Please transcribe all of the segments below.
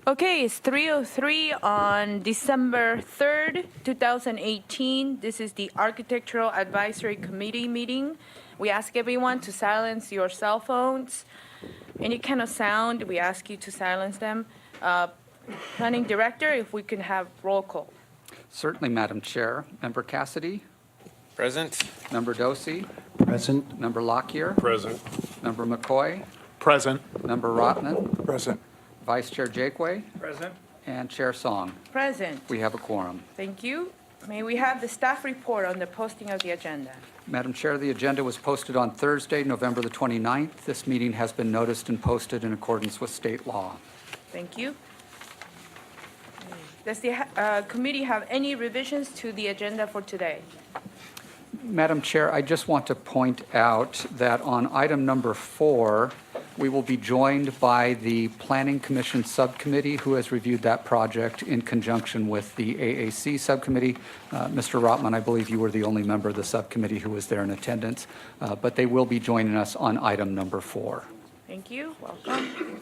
Okay, it's 3:03 on December 3rd, 2018. This is the Architectural Advisory Committee meeting. We ask everyone to silence your cell phones. Any kind of sound, we ask you to silence them. Planning Director, if we can have roll call. Certainly, Madam Chair. Member Cassidy, Present. Member Dosey, Present. Member Lockyer, Present. Member McCoy, Present. Member Rotman, Present. Vice Chair Jakeway, Present. and Chair Song. Present. We have a quorum. Thank you. May we have the staff report on the posting of the agenda? Madam Chair, the agenda was posted on Thursday, November the 29th. This meeting has been noticed and posted in accordance with state law. Thank you. Does the committee have any revisions to the agenda for today? Madam Chair, I just want to point out that on item number 4, we will be joined by the Planning Commission Subcommittee, who has reviewed that project in conjunction with the AAC Subcommittee. Mr. Rotman, I believe you were the only member of the subcommittee who was there in attendance, but they will be joining us on item number 4. Thank you. Welcome.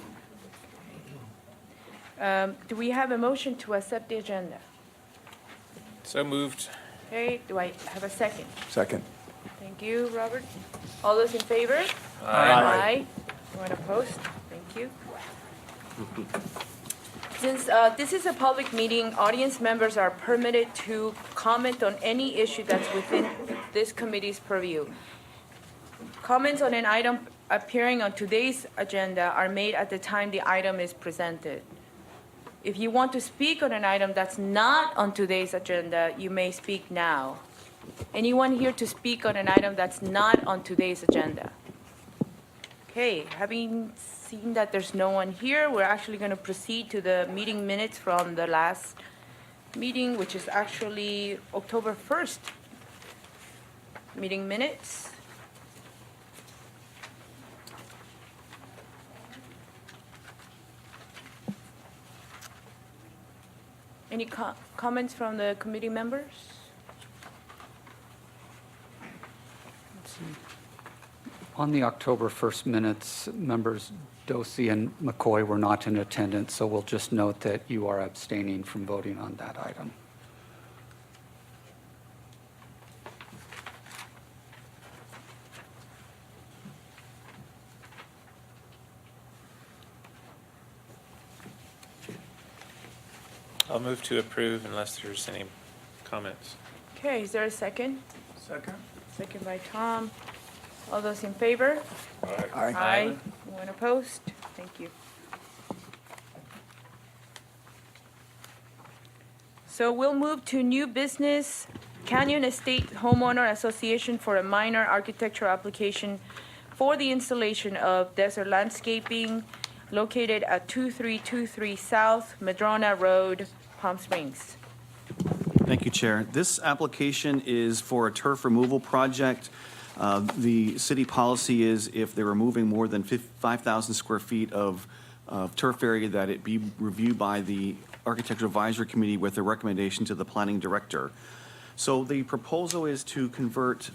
Do we have a motion to accept the agenda? So moved. Okay, do I have a second? Second. Thank you, Robert. All those in favor? Aye. Anyone opposed? Thank you. Since this is a public meeting, audience members are permitted to comment on any issue that's within this committee's purview. Comments on an item appearing on today's agenda are made at the time the item is presented. If you want to speak on an item that's not on today's agenda, you may speak now. Anyone here to speak on an item that's not on today's agenda? Okay, having seen that there's no one here, we're actually going to proceed to the meeting minutes from the last meeting, which is actually October 1st. Meeting minutes. Any comments from the committee members? On the October 1st minutes, members Dosey and McCoy were not in attendance, so we'll just note that you are abstaining from voting on that item. I'll move to approve unless there's any comments. Okay, is there a second? Second. Second by Tom. All those in favor? Aye. Anyone opposed? Thank you. So we'll move to new business, Canyon Estate Homeowner Association for a minor architectural application for the installation of desert landscaping located at 2323 South Madrona Road, Palm Springs. Thank you, Chair. This application is for a turf removal project. The city policy is if they're removing more than 5,000 square feet of turf area, that it be reviewed by the Architectural Advisory Committee with a recommendation to the Planning Director. So the proposal is to convert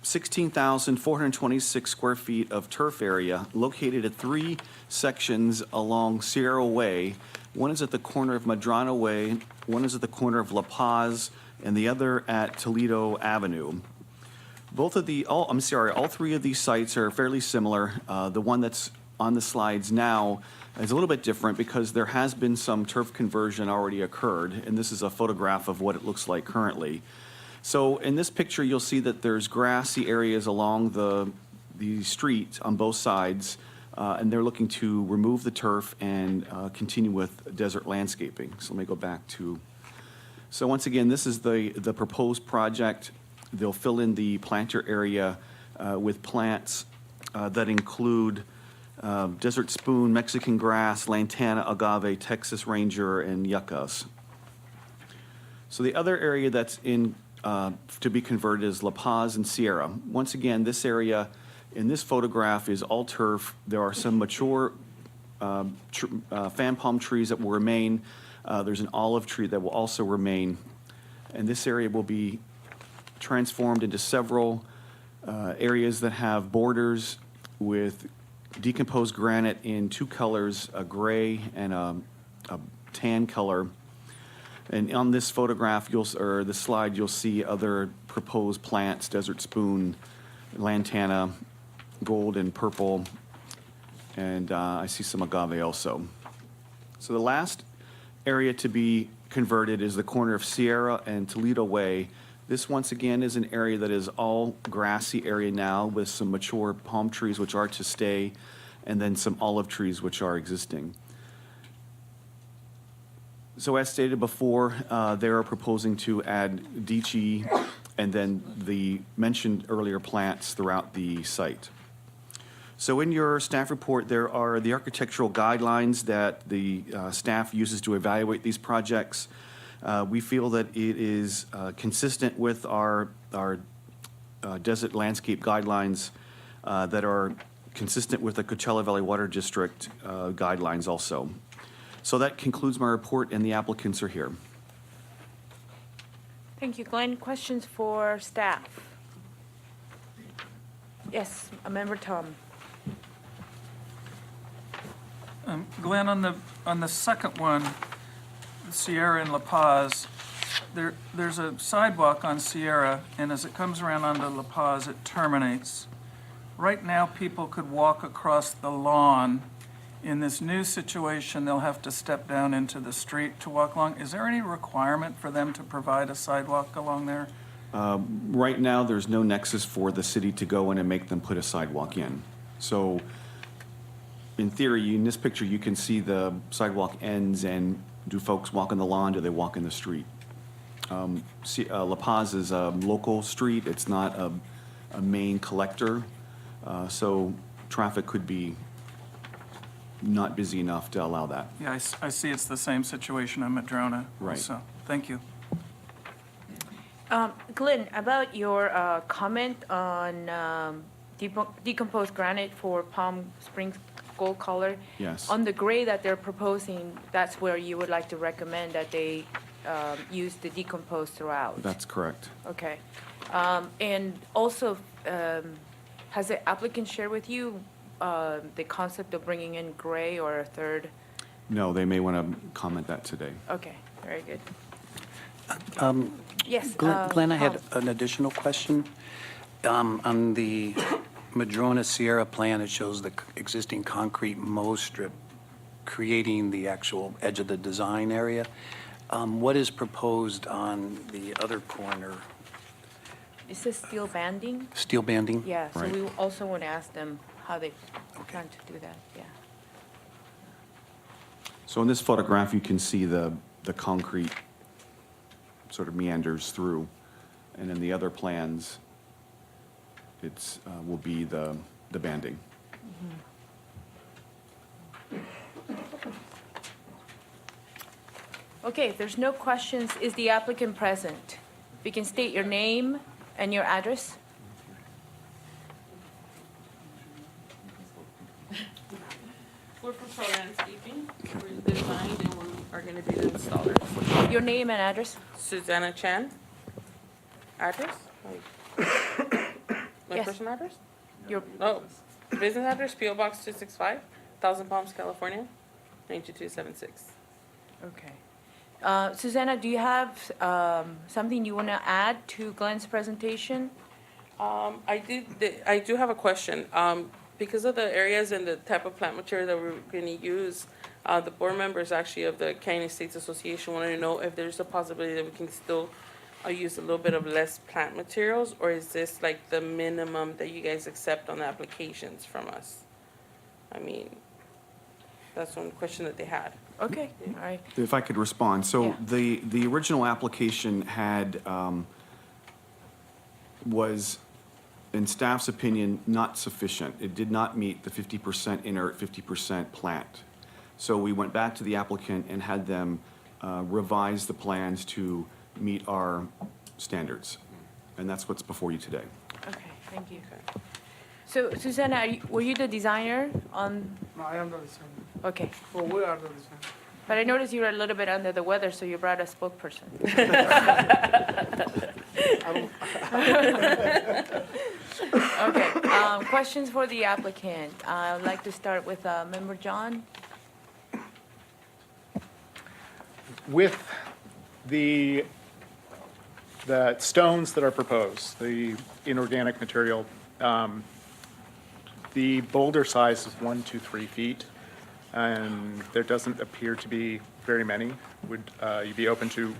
16,426 square feet of turf area located at 3 sections along Sierra Way. One is at the corner of Madrona Way, one is at the corner of La Paz, and the other at Toledo Avenue. All 3 of these sites are fairly similar. The one that's on the slides now is a little bit different because there has been some turf conversion already occurred, and this is a photograph of what it looks like currently. So in this picture, you'll see that there's grassy areas along the street on both sides, and they're looking to remove the turf and continue with desert landscaping. So let me go back to, so once again, this is the proposed project. They'll fill in the planter area with plants that include desert spoon, Mexican grass, lantana, agave, Texas Ranger, and yuccas. So the other area that's in to be converted is La Paz and Sierra. Once again, this area in this photograph is all turf. There are some mature fan palm trees that will remain. There's an olive tree that will also remain. And this area will be transformed into several areas that have borders with decomposed granite in two colors, a gray and a tan color. And on this photograph, or this slide, you'll see other proposed plants, desert spoon, lantana, gold and purple, and I see some agave also. So the last area to be converted is the corner of Sierra and Toledo Way. This, once again, is an area that is all grassy area now with some mature palm trees which are to stay, and then some olive trees which are existing. So as stated before, they are proposing to add lychee and then the mentioned earlier plants throughout the site. So in your staff report, there are the architectural guidelines that the staff uses to evaluate these projects. We feel that it is consistent with our desert landscape guidelines that are consistent with the Coachella Valley Water District guidelines also. So that concludes my report, and the applicants are here. Thank you, Glenn. Questions for staff? Yes, Member Tom. Glenn, on the second one, Sierra and La Paz, there's a sidewalk on Sierra, and as it comes around onto La Paz, it terminates. Right now, people could walk across the lawn. In this new situation, they'll have to step down into the street to walk along. Is there any requirement for them to provide a sidewalk along there? Right now, there's no nexus for the city to go in and make them put a sidewalk in. So in theory, in this picture, you can see the sidewalk ends, and do folks walk on the lawn, do they walk in the street? La Paz is a local street, it's not a main collector, so traffic could be not busy enough to allow that. Yeah, I see it's the same situation in Madrona. Right. So, thank you. Glenn, about your comment on decomposed granite for Palm Springs gold color. Yes. On the gray that they're proposing, that's where you would like to recommend that they use the decomposed throughout? That's correct. Okay. And also, has the applicant shared with you the concept of bringing in gray or a third? No, they may want to comment that today. Okay, very good. Um, Yes. Glenn, I had Tom. an additional question. On the Madrona Sierra plan, it shows the existing concrete mow strip creating the actual edge of the design area. What is proposed on the other corner? Is this steel banding? Steel banding? Yeah, so Right. we also want to ask them how they plan to do that, yeah. So in this photograph, you can see the concrete sort of meanders through, and in the other plans, it's, will be the banding. Okay, if there's no questions, is the applicant present? If you can state your name and your address. We're from Pro Landscaping. We're the design and we are gonna be the installers. Your name and address? Susanna Chan. Address? My Yes. personal address? Your, Oh, business address, P.O. Box 265, Thousand Palms, California, 92276. okay. Susanna, do you have something you want to add to Glenn's presentation? I do have a question. Because of the areas and the type of plant material that we're gonna use, the board members actually of the County States Association wanted to know if there's a possibility that we can still use a little bit of less plant materials, or is this like the minimum that you guys accept on the applications from us? I mean, that's one question that they had. Okay, all right. If I could respond, so Yeah. the original application had, was, in staff's opinion, not sufficient. It did not meet the 50% inert, 50% plant. So we went back to the applicant and had them revise the plans to meet our standards. And that's what's before you today. Okay, thank you. So Susanna, were you the designer on, No, I am the designer. okay. Well, we are the designer. But I noticed you were a little bit under the weather, so you brought a spokesperson. Okay, questions for the applicant? I'd like to start with Member John. With the stones that are proposed, the inorganic material, the boulder size is 1 to 3 feet, and there doesn't appear to be very many. Would you be open to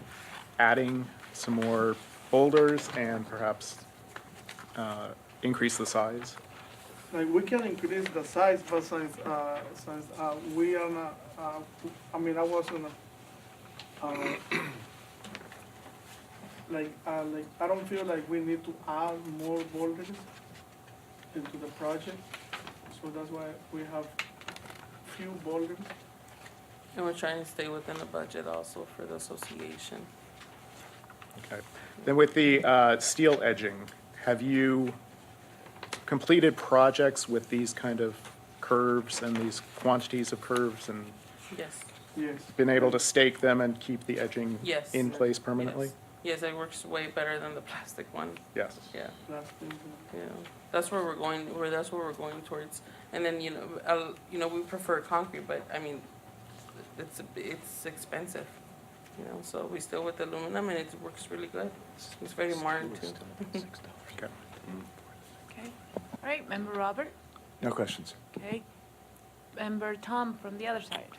adding some more boulders and perhaps increase the size? Like, we can increase the size, but since we are not, I mean, I wasn't, like, I don't feel like we need to add more boulders into the project. So that's why we have few boulders. And we're trying to stay within the budget also for the association. Okay. Then with the steel edging, have you completed projects with these kind of curves and these quantities of curves and Yes, Yes. been able to stake them and keep the edging yes. in place permanently? Yes. Yes, it works way better than the plastic one, Yes. yeah. That's things. Yeah, that's where we're going, that's where we're going towards. And then, we prefer concrete, but I mean, it's expensive, so we still with aluminum and it works really good. It's very modern too. Okay. Okay, all right, Member Robert. No questions. Okay, Member Tom from the other side.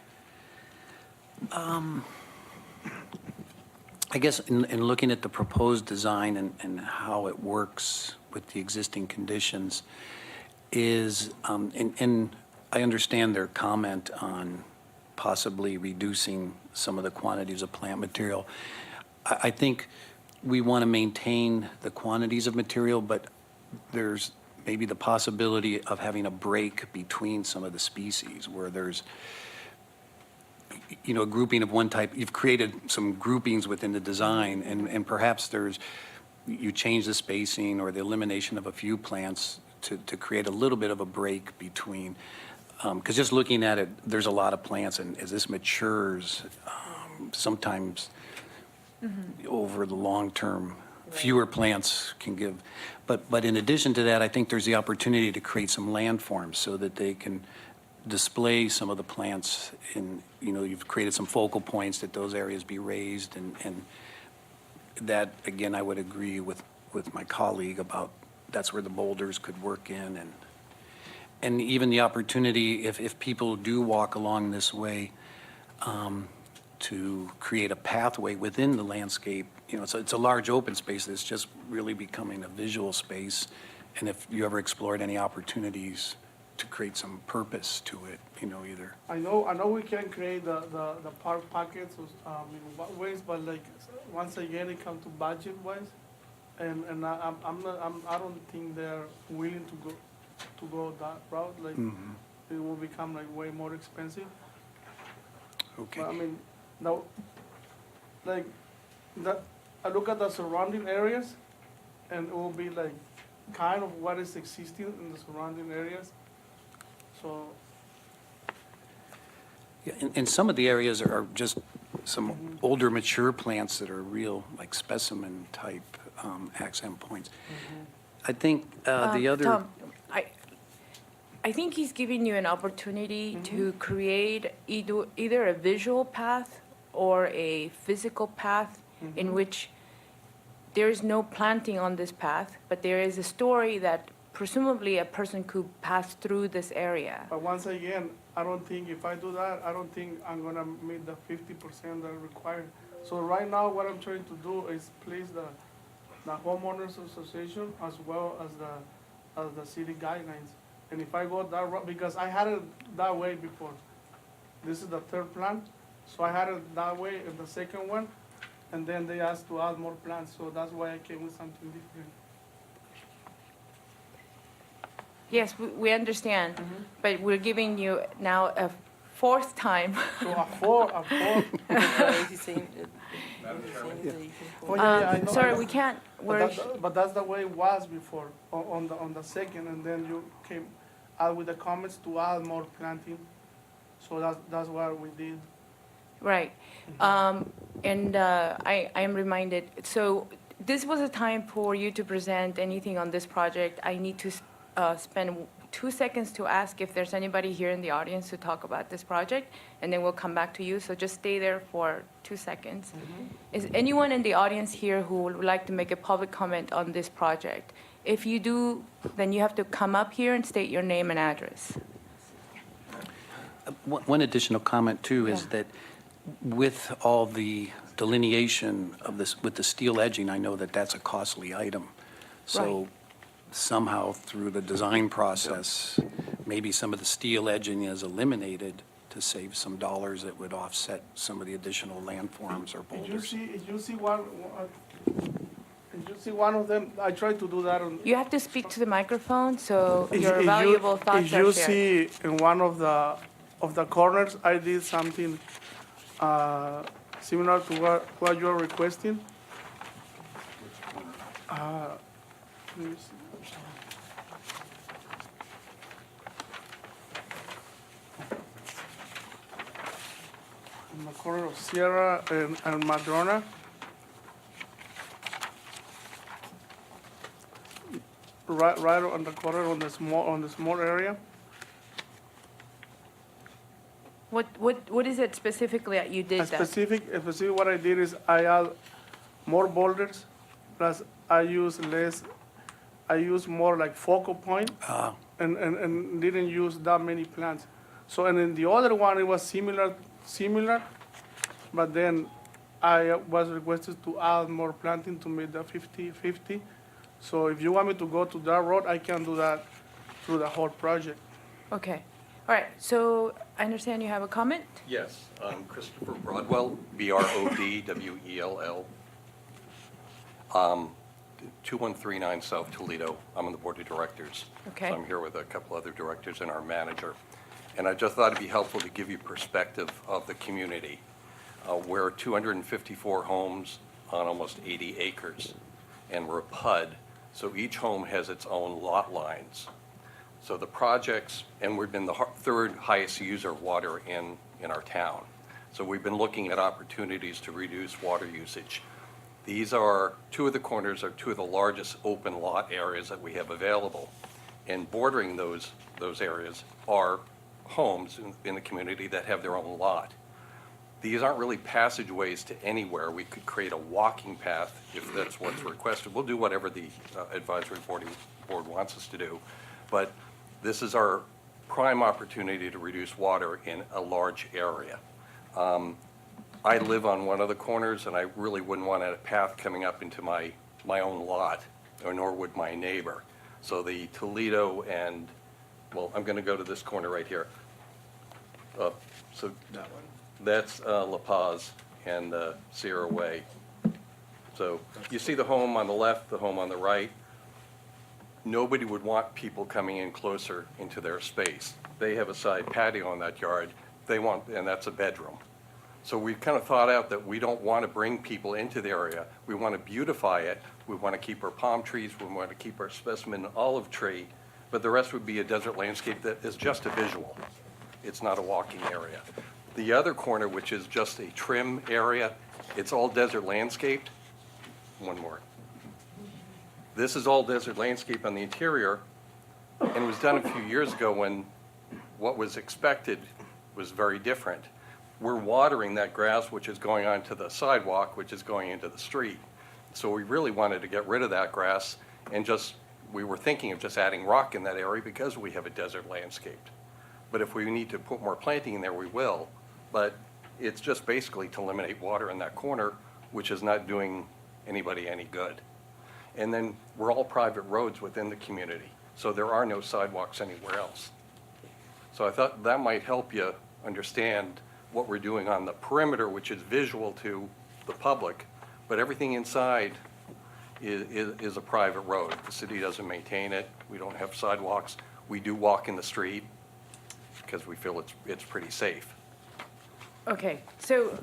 I guess in looking at the proposed design and how it works with the existing conditions is, and I understand their comment on possibly reducing some of the quantities of plant material. I think we want to maintain the quantities of material, but there's maybe the possibility of having a break between some of the species where there's a grouping of one type. You've created some groupings within the design, and perhaps you change the spacing or the elimination of a few plants to create a little bit of a break between, because just looking at it, there's a lot of plants, and as this matures, sometimes over the long term, fewer plants can give. But in addition to that, I think there's the opportunity to create some landforms so that they can display some of the plants in, you've created some focal points that those areas be raised, and that, again, I would agree with my colleague about that's where the boulders could work in, and even the opportunity, if people do walk along this way, to create a pathway within the landscape. It's a large open space that's just really becoming a visual space, and if you ever explored any opportunities to create some purpose to it, either. I know we can create the park pockets in ways, but like, once again, it comes to budget wise, and I don't think they're willing to go that route, like, it will become like way more expensive. Okay. But I mean, now, like, that, I look at the surrounding areas, and it will be like, kind of what is existing in the surrounding areas, so. Yeah, and some of the areas are just some older mature plants that are real, like specimen type accent points. I think the other. Tom, I think he's giving you an opportunity to create either a visual path or a physical path in which there is no planting on this path, but there is a story that presumably a person could pass through this area. But once again, I don't think if I do that, I don't think I'm gonna meet the 50% that are required. So right now, what I'm trying to do is please the homeowners association as well as the city guidelines. And if I go that route, because I had it that way before. This is the third plant, so I had it that way in the second one, and then they asked to add more plants, so that's why I came with something different. Yes, we understand, but we're giving you now a fourth time. So a four. Is he saying that you can Oh, yeah, I know, I Sorry, know. we can't, But that's the way it was before, on the second, and then you came out with the comments to add more planting. So that's what we did. right. And I am reminded, so this was a time for you to present anything on this project. I need to spend 2 seconds to ask if there's anybody here in the audience to talk about this project, and then we'll come back to you. So just stay there for 2 seconds. Is anyone in the audience here who would like to make a public comment on this project? If you do, then you have to come up here and state your name and address. One additional comment, too, is Yeah. that with all the delineation of this, with the steel edging, I know that that's a costly item. So Right. somehow, through the design process, maybe some of the steel edging is eliminated to save some dollars that would offset some of the additional landforms or If you boulders. see, if you see one of them, I try to do that on. You have to speak to the microphone, so If your you- valuable thoughts If are you shared. see in one of the corners, I did something similar to what you're requesting. Let me see. In the corner of Sierra and Madrona. Right on the corner on the small area. What is it specifically that you did that? Specific what I did is I add more boulders, plus I use more like focal point and didn't use that many plants. So, and then the other one, it was similar, but then I was requested to add more planting to make the 50-50. So if you want me to go to that road, I can do that through the whole project. Okay. All right, so I understand you have a comment? Yes, I'm Christopher Broadwell, Brodwell. 2139 South Toledo. I'm on the board of directors. Okay. So I'm here with a couple other directors and our manager. And I just thought it'd be helpful to give you perspective of the community. We're 254 homes on almost 80 acres, and we're a PUD, so each home has its own lot lines. So the projects, and we've been the third highest user of water in our town. So we've been looking at opportunities to reduce water usage. These are, two of the corners are two of the largest open lot areas that we have available. And bordering those areas are homes in the community that have their own lot. These aren't really passageways to anywhere. We could create a walking path if that's what's requested. We'll do whatever the advisory board wants us to do. But this is our prime opportunity to reduce water in a large area. I live on one of the corners, and I really wouldn't want a path coming up into my own lot, or nor would my neighbor. So the Toledo and, well, I'm going to go to this corner right here. So that's La Paz and Sierra Way. So you see the home on the left, the home on the right. Nobody would want people coming in closer into their space. They have a side patio in that yard. And that's a bedroom. So we've kind of thought out that we don't want to bring people into the area. We want to beautify it. We want to keep our palm trees. We want to keep our specimen olive tree. But the rest would be a desert landscape that is just a visual. It's not a walking area. The other corner, which is just a trim area, it's all desert landscaped. One more. This is all desert landscape on the interior, and it was done a few years ago when what was expected was very different. We're watering that grass, which is going onto the sidewalk, which is going into the street. So we really wanted to get rid of that grass, and we were thinking of just adding rock in that area because we have a desert landscape. But if we need to put more planting in there, we will. But it's just basically to eliminate water in that corner, which is not doing anybody any good. And then we're all private roads within the community, so there are no sidewalks anywhere else. So I thought that might help you understand what we're doing on the perimeter, which is visual to the public, but everything inside is a private road. The city doesn't maintain it. We don't have sidewalks. We do walk in the street because we feel it's pretty safe. Okay, so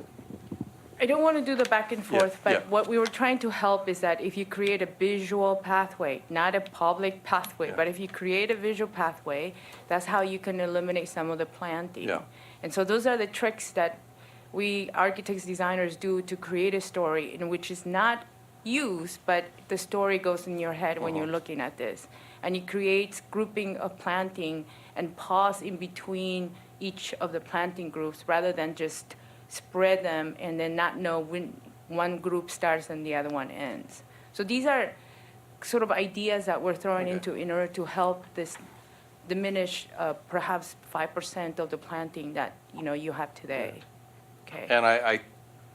I don't want to do the back and forth, yeah. but what we were trying to help is that if you create a visual pathway, not a public pathway, Yeah. but if you create a visual pathway, that's how you can eliminate some of the planting. Yeah. And so those are the tricks that we architects, designers do to create a story in which is not use, but the story goes in your head when you're looking at this. And it creates grouping of planting and pause in between each of the planting groups rather than just spread them and then not know when one group starts and the other one ends. So these are sort of ideas that we're throwing into in order to help this diminish perhaps 5% of the planting that, you have today. Okay. And I,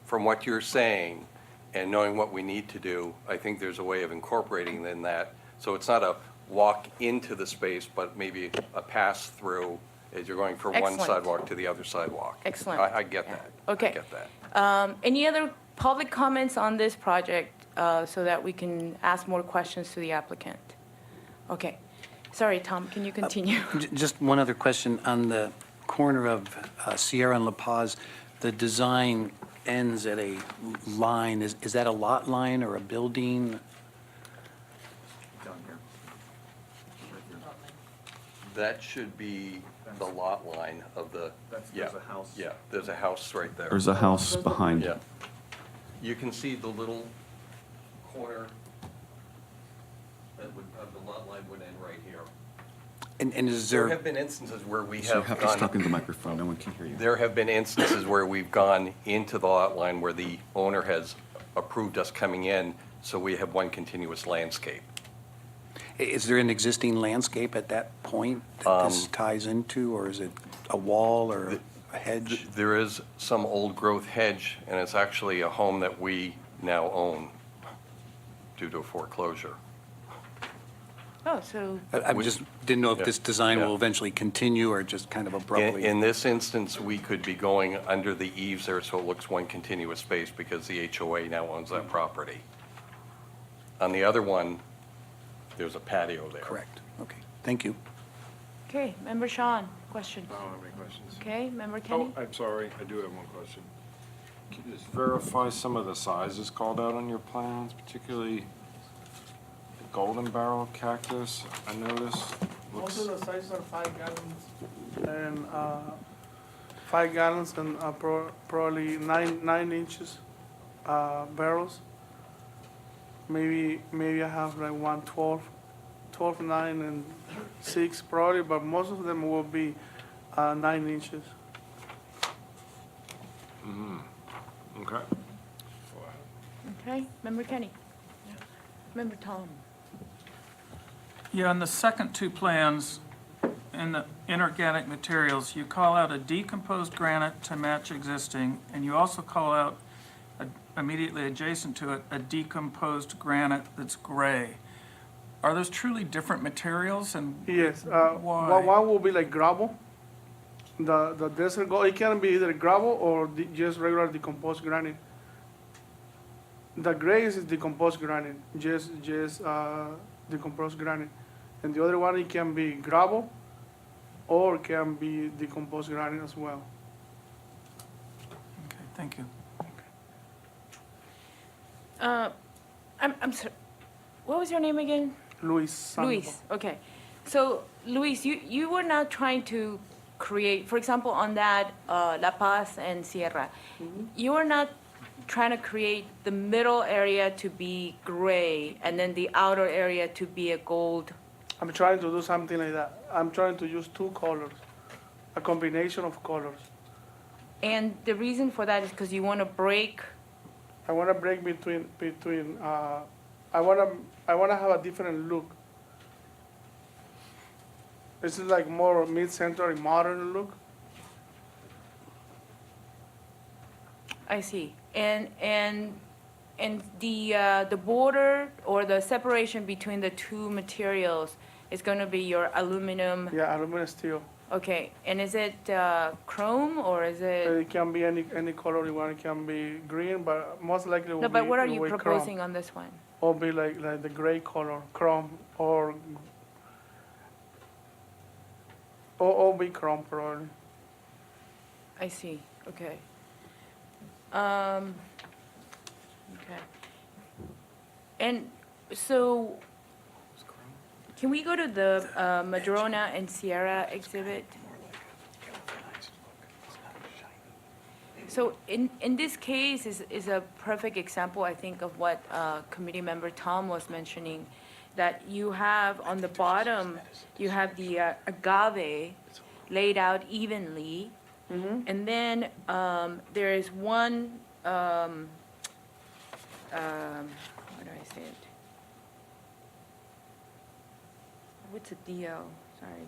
from what you're saying and knowing what we need to do, I think there's a way of incorporating in that. So it's not a walk into the space, but maybe a pass through as you're going from one Excellent. sidewalk to the other sidewalk. Excellent. I get that. Okay. I get that. Any other public comments on this project so that we can ask more questions to the applicant? Okay. Sorry, Tom, can you continue? Just one other question. On the corner of Sierra and La Paz, the design ends at a line. Is that a lot line or a building? That should be the lot line of the, yeah. there's a house. Yeah, there's a house right there. There's a house behind. Yeah. You can see the little corner that would, of the lot line would end right here. And is There there, have been instances where we So you have have to talk gone, into the microphone, no one can hear you. there have been instances where we've gone into the lot line where the owner has approved us coming in, so we have one continuous landscape. is there an existing landscape at that point that this ties into, or is it a wall or a hedge? There is some old growth hedge, and it's actually a home that we now own due to a foreclosure. Oh, so, I just didn't know if Yeah. this design will Yeah. eventually continue or just kind of abruptly. In this instance, we could be going under the eaves there, so it looks one continuous space because the HOA now owns that property. On the other one, there's a patio there. Correct. Okay. Thank you. okay, Member Sean, question. I don't have any questions. Okay, Member Oh, Kenny? I'm sorry, I do have one question. Can you just verify some of the sizes called out on your plans, particularly the golden barrel cactus, I noticed? Most Looks, of the sizes are 5 gallons and 5 gallons and probably 9 inches barrels. Maybe I have like 12, 9 and 6 probably, but most of them will be 9 inches. okay. Okay, Member Kenny? Member Tom? Yeah, on the second two plans, in the inorganic materials, you call out a decomposed granite to match existing, and you also call out immediately adjacent to it, a decomposed granite that's gray. Are those truly different materials, and Yes, Why? one will be like gravel. The desert gold, it can be either gravel or just regular decomposed granite. The gray is decomposed granite, just decomposed granite. And the other one, it can be gravel or can be decomposed granite as well. okay, thank you. I'm sorry, what was your name again? Luis Sandoval. Luis, okay. So, Luis, you were not trying to create, for example, on that La Paz and Sierra, you were not trying to create the middle area to be gray and then the outer area to be a gold. I'm trying to do something like that. I'm trying to use 2 colors, a combination of colors. And the reason for that is because you want to break, I want to break between. I want to have a different look. This is like more mid-century modern look. I see. And the border or the separation between the two materials is going to be your aluminum. Yeah, aluminum steel. Okay. And is it chrome or is it? It can be any color you want. It can be green, but most likely will No, be. but what are will you be proposing Chrome. on this one? Or be like the gray color, chrome, or be chrome probably. I see. Okay. Okay. And so, can we go to the Madrona and Sierra exhibit? So in this case is a perfect example, I think, of what Committee Member Tom was mentioning, that you have on the bottom, you have the agave laid out evenly, and then there is one, how do I say it? What's a DL? Sorry.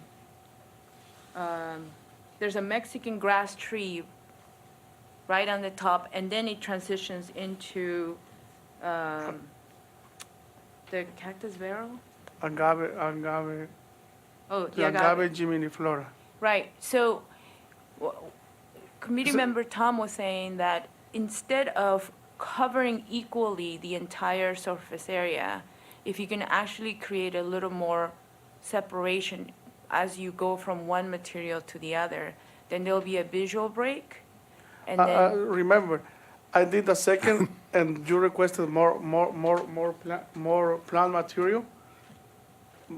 There's a Mexican grass tree right on the top, and then it transitions into the cactus barrel? Agave, Oh, the agave gemini-flora. Right, so, Committee Member Tom was saying that instead of covering equally the entire surface area, if you can actually create a little more separation as you go from one material to the other, then there'll be a visual break, and then, Remember, I did the second, and you requested more plant material.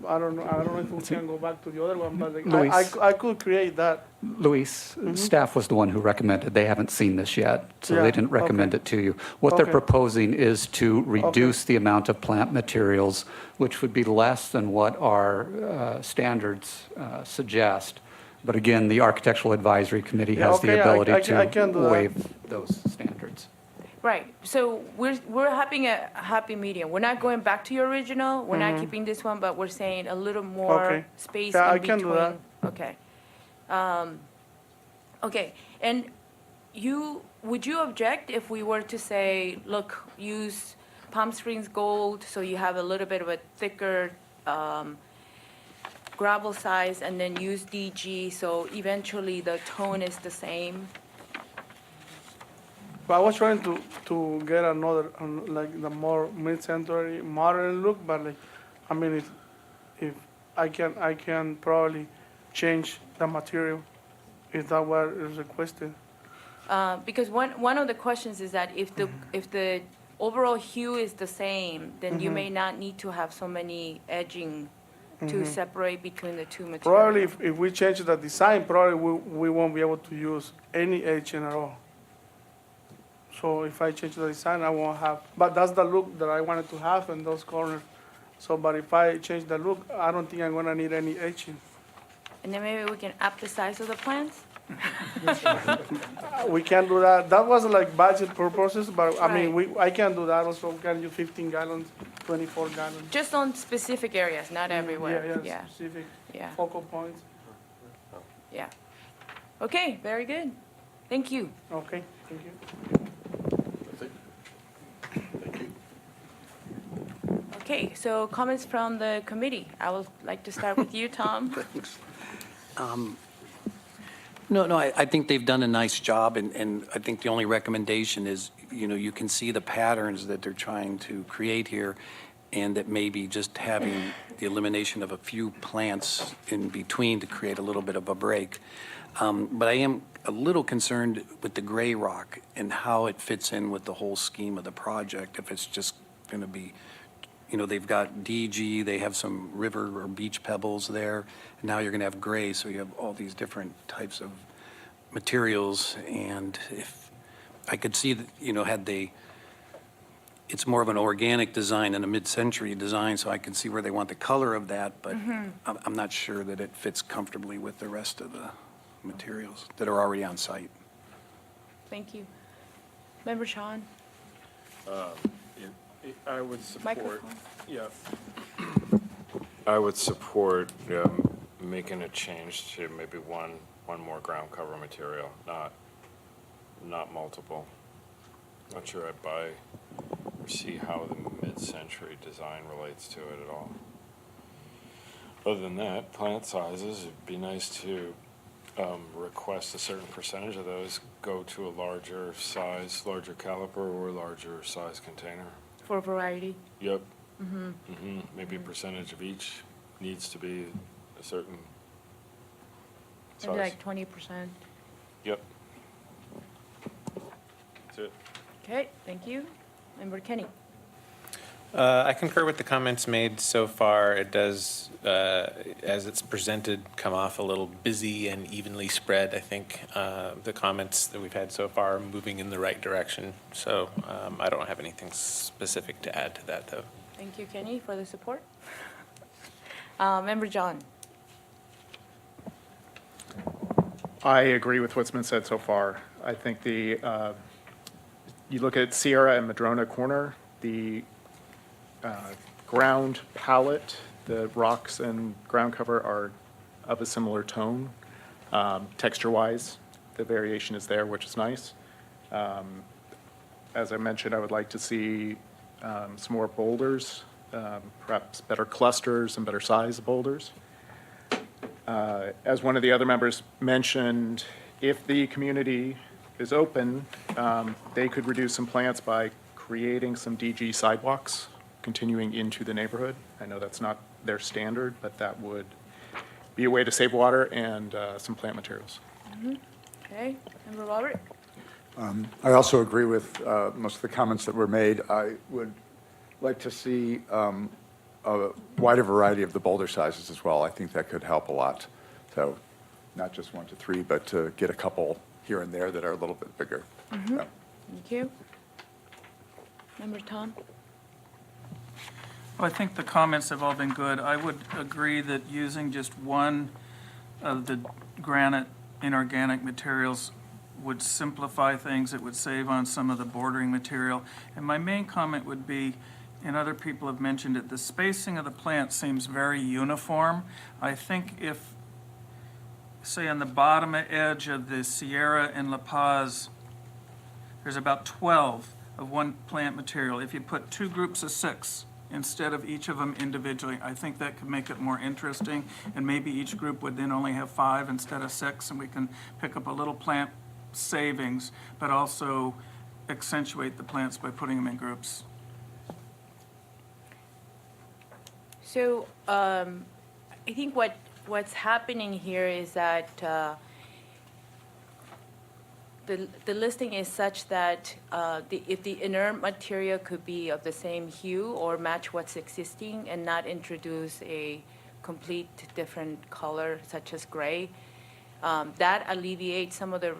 I don't know if we can go back to the other one, but like, Luis. I could create that. Luis, staff was the one who recommended. They haven't seen this yet, so Yeah, they didn't recommend okay. it to you. What they're Okay. proposing is to reduce the amount of plant materials, which would be less than what our standards suggest. But again, the Architectural Advisory Committee Yeah, has the okay, ability I can do to that. waive those standards. right, so we're having a happy medium. We're not going back to your original, we're not keeping this one, but we're saying a little more Okay. space Yeah, in I can do between. that. Okay. Okay, and would you object if we were to say, look, use Palm Springs Gold, so you have a little bit of a thicker gravel size, and then use DG, so eventually the tone is the same? But I was trying to get another, like the more mid-century modern look, but like, I mean, if I can probably change the material, if that what is requested. Because one of the questions is that if the overall hue is the same, then you may not need to have so many edging to separate between the two materials. Probably if we change the design, probably we won't be able to use any edging at all. So if I change the design, I won't have, but that's the look that I wanted to have in those corners. So, but if I change the look, I don't think I'm gonna need any edging. And then maybe we can up the size of the plants? We can do that. That was like budget purposes, but I mean, Right. I can do that also. We can use 15 gallons, 24 gallons. Just on specific areas, not everywhere. Yeah, specific Yeah, focal points. yeah. Okay, very good. Thank you. Okay, thank you. Okay, so comments from the committee. I would like to start with you, Tom. No, I think they've done a nice job, and I think the only recommendation is, you can see the patterns that they're trying to create here, and that maybe just having the elimination of a few plants in between to create a little bit of a break. But I am a little concerned with the gray rock and how it fits in with the whole scheme of the project, if it's just going to be, they've got DG, they have some river or beach pebbles there, and now you're going to have gray, so you have all these different types of materials, and if, I could see that, it's more of an organic design and a mid-century design, so I can see where they want the color of that, but I'm not sure that it fits comfortably with the rest of the materials that are already on site. Thank you. Member Sean? I would support, Microphone. yeah. I would support making a change to maybe one more ground cover material, not multiple. Not sure I'd buy or see how the mid-century design relates to it at all. Other than that, plant sizes, it'd be nice to request a certain percentage of those go to a larger size, larger caliper or larger size container. For variety. Yep. Maybe a percentage of each needs to be a certain Maybe size. like 20%. Yep. That's it. Okay, thank you. Member Kenny? I concur with the comments made so far. It does, as it's presented, come off a little busy and evenly spread. I think the comments that we've had so far are moving in the right direction. So I don't have anything specific to add to that, though. Thank you, Kenny, for the support. Member John? I agree with what's been said so far. I think you look at Sierra and Madrona Corner, the ground palette, the rocks and ground cover are of a similar tone. Texture-wise, the variation is there, which is nice. As I mentioned, I would like to see some more boulders, perhaps better clusters and better size boulders. As one of the other members mentioned, if the community is open, they could reduce some plants by creating some DG sidewalks continuing into the neighborhood. I know that's not their standard, but that would be a way to save water and some plant materials. Okay, Member Robert? I also agree with most of the comments that were made. I would like to see a wider variety of the boulder sizes as well. I think that could help a lot. So not just 1 to 3, but to get a couple here and there that are a little bit bigger. Yeah. Thank you. Member Tom? Well, I think the comments have all been good. I would agree that using just one of the granite inorganic materials would simplify things. It would save on some of the bordering material. And my main comment would be, and other people have mentioned it, the spacing of the plant seems very uniform. I think if, say, on the bottom edge of the Sierra and La Paz, there's about 12 of one plant material. If you put 2 groups of 6 instead of each of them individually, I think that could make it more interesting. And maybe each group would then only have 5 instead of 6, and we can pick up a little plant savings, but also accentuate the plants by putting them in groups. So I think what's happening here is that the listing is such that if the inert material could be of the same hue or match what's existing and not introduce a complete different color such as gray, that alleviates some of the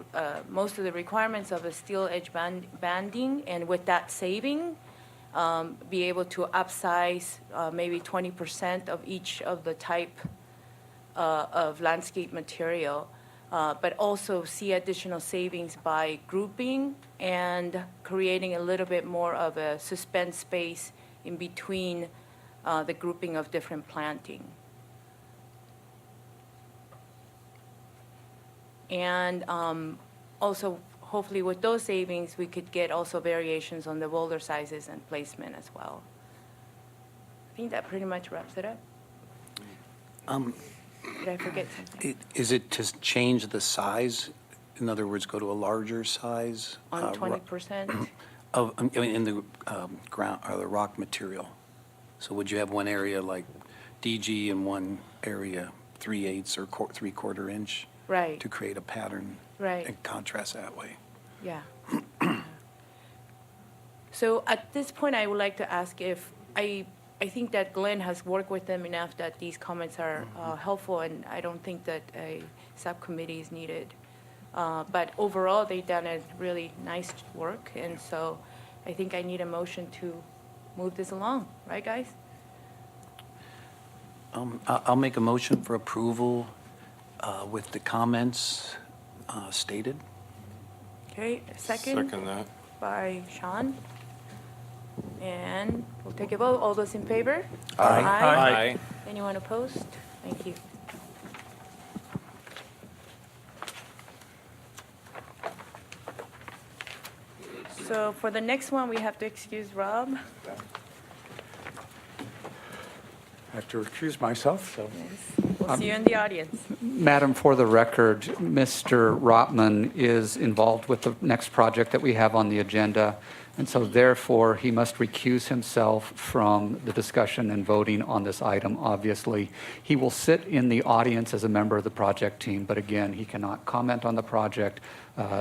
most of the requirements of a steel edge banding, and with that saving, be able to upsize maybe 20% of each of the type of landscape material, but also see additional savings by grouping and creating a little bit more of a suspense space in between the grouping of different planting. And also, hopefully with those savings, we could get also variations on the boulder sizes and placement as well. I think that pretty much wraps it up. Did I forget something? Is it to change the size? In other words, go to a larger size? On 20%? In the ground, or the rock material? So would you have one area like DG and one area 3/8 or 3/4 inch? Right. To create a pattern? Right. And contrast that way? Yeah. So at this point, I would like to ask if, I think that Glenn has worked with them enough that these comments are helpful, and I don't think that a subcommittee is needed. But overall, they've done a really nice work, and so I think I need a motion to move this along, right, guys? I'll make a motion for approval with the comments stated. Okay, a second Second that. by Sean. And we'll take a vote. All those in favor? Aye. Aye. Anyone opposed? Thank you. So for the next one, we have to excuse Rob. I have to recuse myself, so. We'll see you in the audience. Madam, for the record, Mr. Rotman is involved with the next project that we have on the agenda. And so therefore, he must recuse himself from the discussion and voting on this item, obviously. He will sit in the audience as a member of the project team, but again, he cannot comment on the project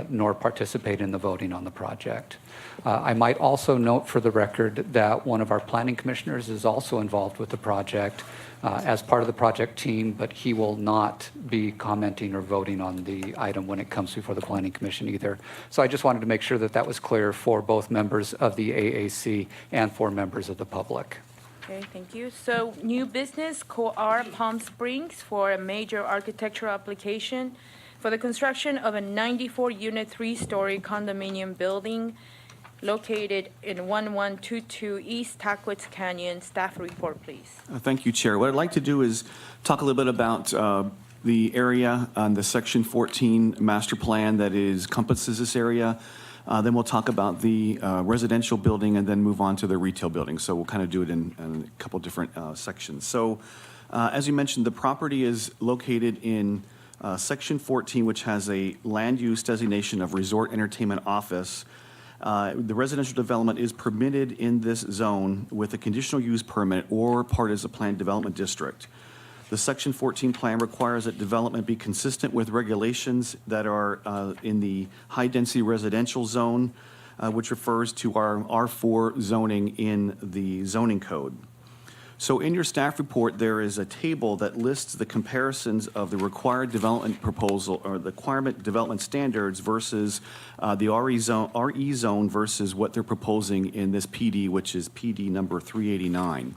nor participate in the voting on the project. I might also note for the record that one of our planning commissioners is also involved with the project as part of the project team, but he will not be commenting or voting on the item when it comes before the Planning Commission either. So I just wanted to make sure that that was clear for both members of the AAC and for members of the public. Okay, thank you. So new business, COR Palm Springs for a major architectural application for the construction of a 94-unit, 3-story condominium building located in 1122 East Tackwitz Canyon. Staff report, please. Thank you, Chair. What I'd like to do is talk a little bit about the area on the Section 14 master plan that encompasses this area. Then we'll talk about the residential building and then move on to the retail building. So we'll kind of do it in a couple different sections. So as you mentioned, the property is located in Section 14, which has a land use designation of resort entertainment office. The residential development is permitted in this zone with a conditional use permit or part as a planned development district. The Section 14 plan requires that development be consistent with regulations that are in the high-density residential zone, which refers to our R4 zoning in the zoning code. So in your staff report, there is a table that lists the comparisons of the required development proposal or the requirement development standards versus the RE zone versus what they're proposing in this PD, which is PD number 389.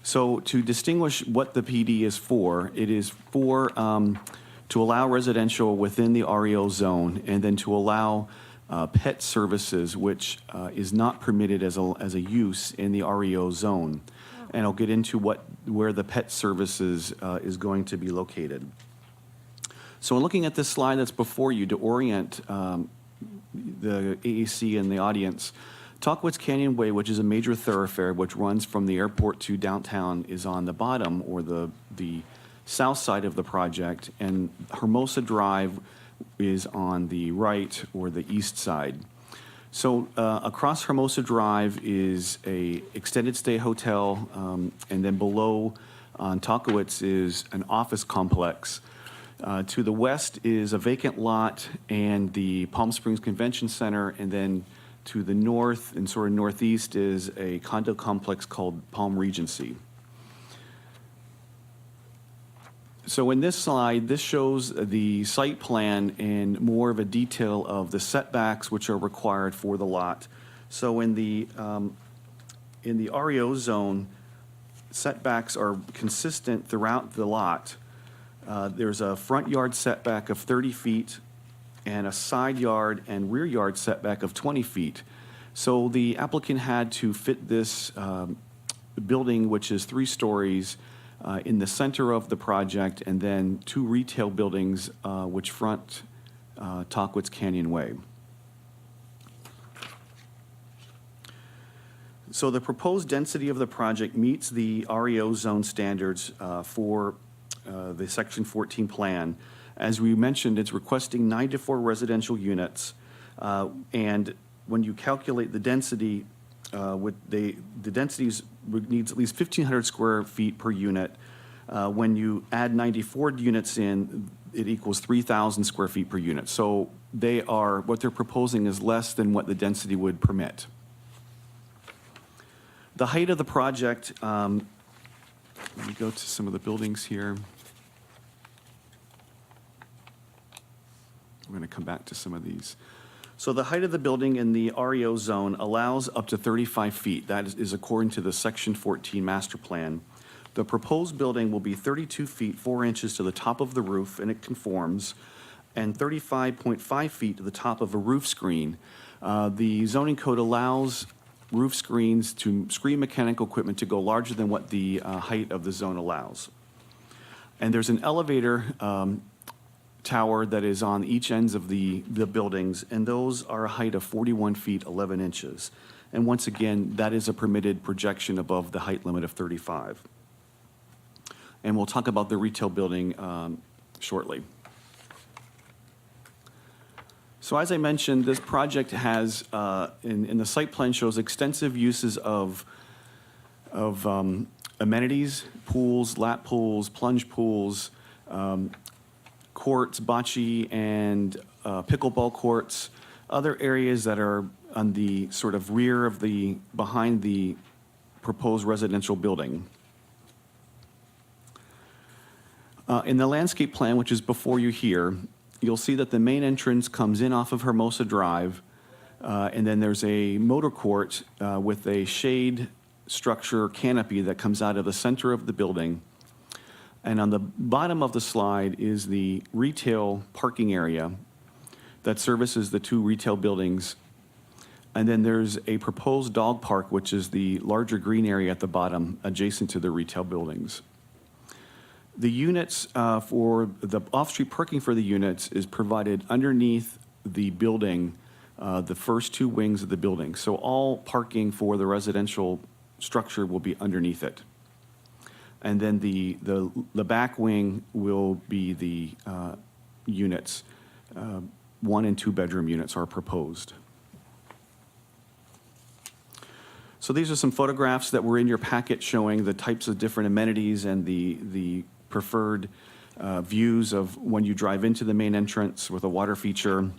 So to distinguish what the PD is for, it is for to allow residential within the REO zone and then to allow pet services, which is not permitted as a use in the REO zone. And I'll get into where the pet services is going to be located. So in looking at this slide that's before you to orient the AAC and the audience, Tackwitz Canyon Way, which is a major thoroughfare which runs from the airport to downtown, is on the bottom or the south side of the project, and Hermosa Drive is on the right or the east side. So across Hermosa Drive is a extended stay hotel, and then below on Tackwitz is an office complex. To the west is a vacant lot and the Palm Springs Convention Center, and then to the north and sort of northeast is a condo complex called Palm Regency. So in this slide, this shows the site plan and more of a detail of the setbacks which are required for the lot. So in the REO zone, setbacks are consistent throughout the lot. There's a front yard setback of 30 feet and a side yard and rear yard setback of 20 feet. So the applicant had to fit this building, which is 3 stories, in the center of the project, and then 2 retail buildings which front Tackwitz Canyon Way. So the proposed density of the project meets the REO zone standards for the Section 14 plan. As we mentioned, it's requesting 94 residential units, and when you calculate the density, the densities needs at least 1,500 square feet per unit. When you add 94 units in, it equals 3,000 square feet per unit. So what they're proposing is less than what the density would permit. The height of the project, let me go to some of the buildings here. I'm going to come back to some of these. So the height of the building in the REO zone allows up to 35 feet. That is according to the Section 14 master plan. The proposed building will be 32 feet 4 inches to the top of the roof, and it conforms, and 35.5 feet to the top of a roof screen. The zoning code allows roof screens to screen mechanical equipment to go larger than what the height of the zone allows. And there's an elevator tower that is on each ends of the buildings, and those are a height of 41 feet 11 inches. And once again, that is a permitted projection above the height limit of 35. And we'll talk about the retail building shortly. So as I mentioned, this project has, in the site plan shows extensive uses of amenities, pools, lap pools, plunge pools, courts, bocce, and pickleball courts, other areas that are on the sort of rear of behind the proposed residential building. In the landscape plan, which is before you here, you'll see that the main entrance comes in off of Hermosa Drive, and then there's a motor court with a shade structure canopy that comes out of the center of the building. And on the bottom of the slide is the retail parking area that services the two retail buildings. And then there's a proposed dog park, which is the larger green area at the bottom, adjacent to the retail buildings. The units for the off-street parking for the units is provided underneath the building, the first two wings of the building. So all parking for the residential structure will be underneath it. And then the back wing will be the units. 1 and 2 bedroom units are proposed. So these are some photographs that were in your packet showing the types of different amenities and the preferred views of when you drive into the main entrance with a water feature.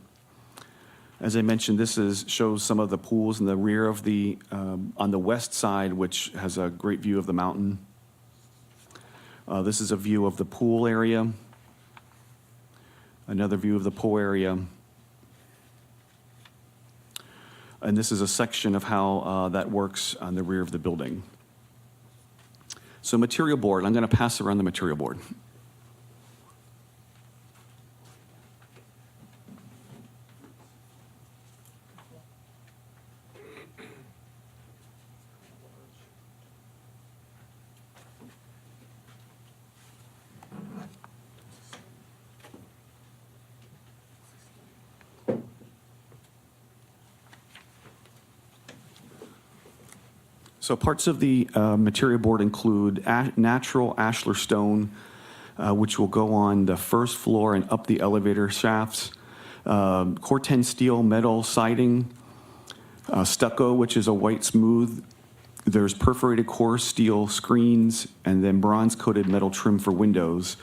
As I mentioned, this shows some of the pools in the rear of on the west side, which has a great view of the mountain. This is a view of the pool area. Another view of the pool area. And this is a section of how that works on the rear of the building. So material board, I'm going to pass around the material board. So parts of the material board include natural ashlar stone, which will go on the first floor and up the elevator shafts, Corten steel metal siding, stucco, which is a white smooth. There's perforated core steel screens, and then bronze-coated metal trim for windows.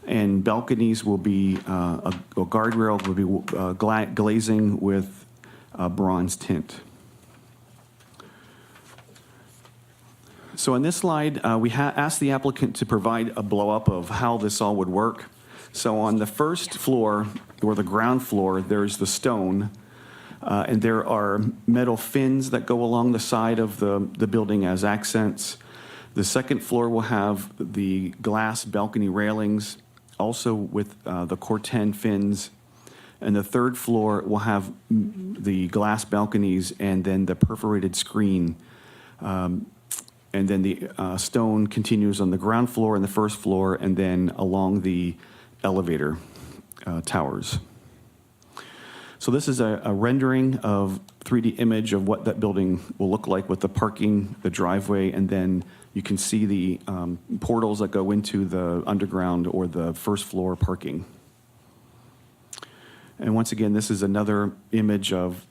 And balconies will be, a guardrail will be glazing with bronze tint. So in this slide, we asked the applicant to provide a blow-up of how this all would work. So on the first floor, or the ground floor, there's the stone, and there are metal fins that go along the side of the building as accents. The second floor will have the glass balcony railings, also with the Corten fins. And the third floor will have the glass balconies and then the perforated screen. And then the stone continues on the ground floor and the first floor, and then along the elevator towers. So this is a rendering of 3D image of what that building will look like with the parking, the driveway, and then you can see the portals that go into the underground or the first floor parking. And once again, this is another image of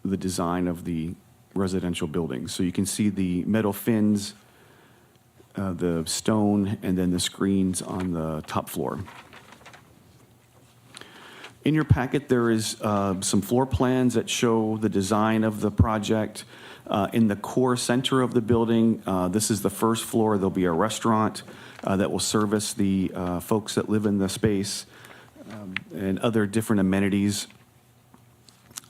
the design of the residential buildings. So you can see the metal fins, the stone, and then the screens on the top floor. In your packet, there is some floor plans that show the design of the project. In the core center of the building, this is the first floor. There'll be a restaurant that will service the folks that live in the space and other different amenities.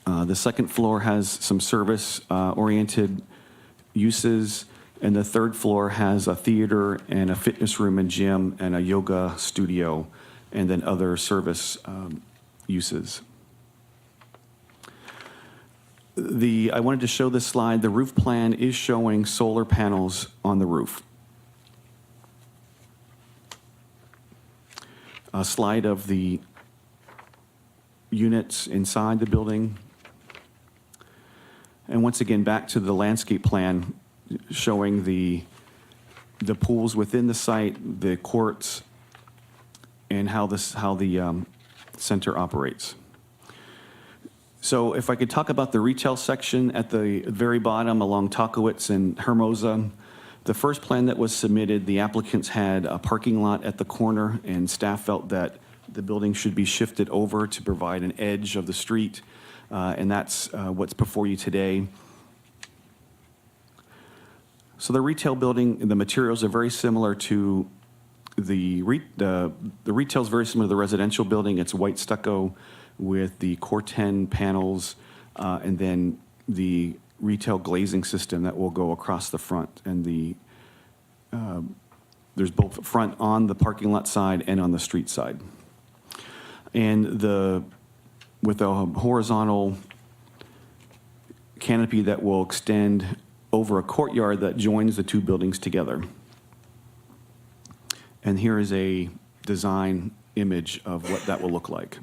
The second floor has some service-oriented uses, and the third floor has a theater and a fitness room and gym and a yoga studio, and then other service uses. I wanted to show this slide. The roof plan is showing solar panels on the roof. A slide of the units inside the building. And once again, back to the landscape plan showing the pools within the site, the courts, and how the center operates. So if I could talk about the retail section at the very bottom along Takowitz and Hermosa. The first plan that was submitted, the applicants had a parking lot at the corner, and staff felt that the building should be shifted over to provide an edge of the street, and that's what's before you today. So the retail building, the materials are very similar to the retail is very similar to the residential building. It's white stucco with the Corten panels, and then the retail glazing system that will go across the front. And there's both front on the parking lot side and on the street side. And with a horizontal canopy that will extend over a courtyard that joins the two buildings together. And here is a design image of what that will look like.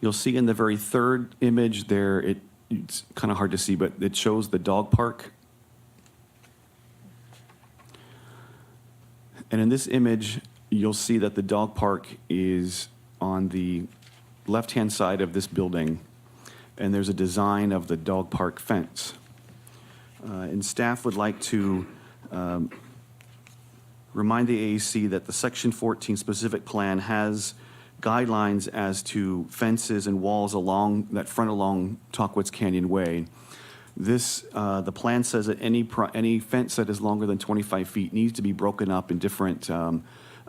You'll see in the very third image there, it's kind of hard to see, but it shows the dog park. And in this image, you'll see that the dog park is on the left-hand side of this building, and there's a design of the dog park fence. And staff would like to remind the AEC that the Section 14 specific plan has guidelines as to fences and walls along that front along Takowitz Canyon Way. The plan says that any fence that is longer than 25 feet needs to be broken up in different,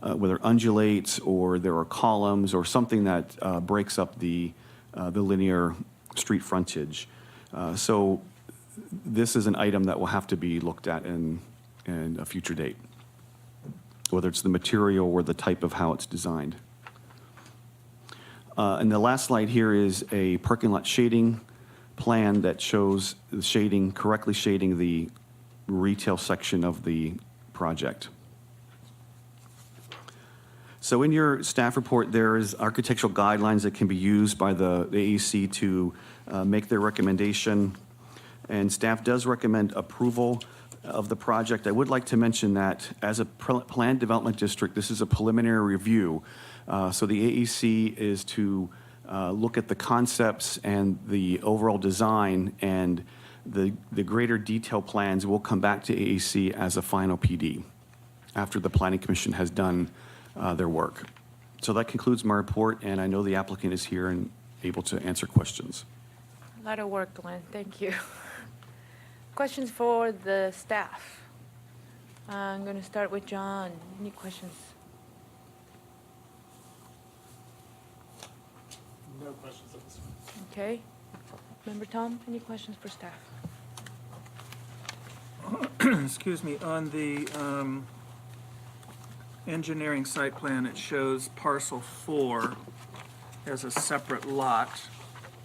whether undulates or there are columns or something that breaks up the linear street frontage. So this is an item that will have to be looked at in a future date, whether it's the material or the type of how it's designed. And the last slide here is a parking lot shading plan that shows the shading, correctly shading the retail section of the project. So in your staff report, there is architectural guidelines that can be used by the AEC to make their recommendation. And staff does recommend approval of the project. I would like to mention that as a planned development district, this is a preliminary review. So the AEC is to look at the concepts and the overall design, and the greater detail plans will come back to AEC as a final PD after the Planning Commission has done their work. So that concludes my report, and I know the applicant is here and able to answer questions. A lot of work, Glenn. Thank you. Questions for the staff? I'm going to start with John. Any questions? No questions at this point. Okay. Member Tom, any questions for staff? Excuse me, on the engineering site plan, it shows parcel 4 as a separate lot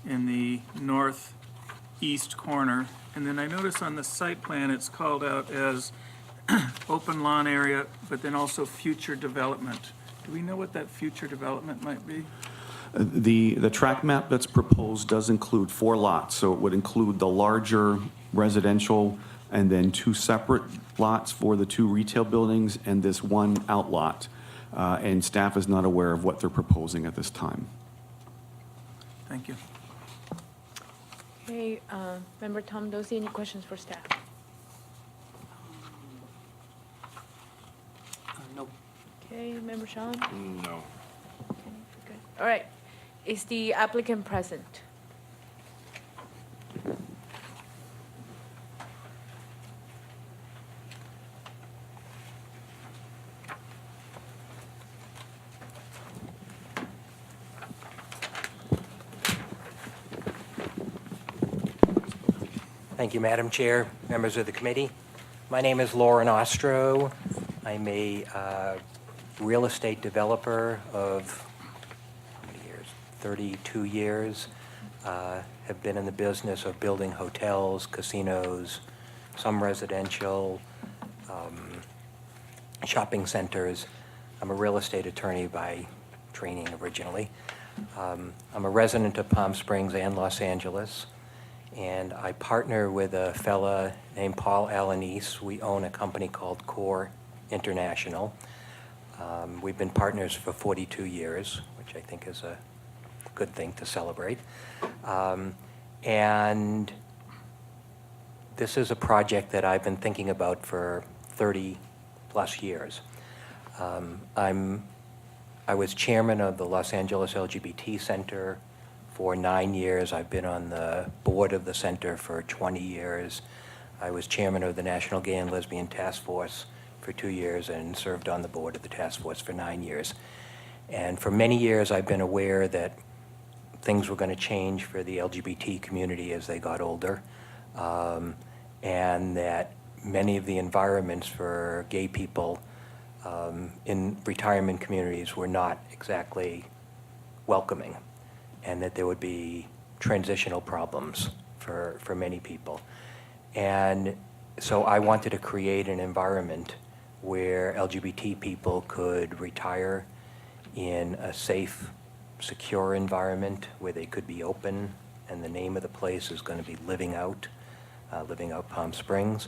in the northeast corner. And then I notice on the site plan, it's called out as open lawn area, but then also future development. Do we know what that future development might be? The track map that's proposed does include 4 lots, so it would include the larger residential and then 2 separate lots for the 2 retail buildings and this 1 outlot. And staff is not aware of what they're proposing at this time. Thank you. Okay, Member Tom Dozy, any questions for staff? No. Okay, Member Sean? No. Okay, good. All right. Is the applicant present? Thank you, Madam Chair, members of the committee. My name is Lauren Ostro. I'm a real estate developer of 32 years. Have been in the business of building hotels, casinos, some residential, shopping centers. I'm a real estate attorney by training originally. I'm a resident of Palm Springs and Los Angeles, and I partner with a fella named Paul Alanis. We own a company called Core International. We've been partners for 42 years, which I think is a good thing to celebrate. And this is a project that I've been thinking about for 30-plus years. I was chairman of the Los Angeles LGBT Center for 9 years. I've been on the board of the center for 20 years. I was chairman of the National Gay and Lesbian Task Force for 2 years and served on the board of the task force for 9 years. And for many years, I've been aware that things were going to change for the LGBT community as they got older, and that many of the environments for gay people in retirement communities were not exactly welcoming, and that there would be transitional problems for many people. And so I wanted to create an environment where LGBT people could retire in a safe, secure environment where they could be open, and the name of the place is going to be Living Out Palm Springs.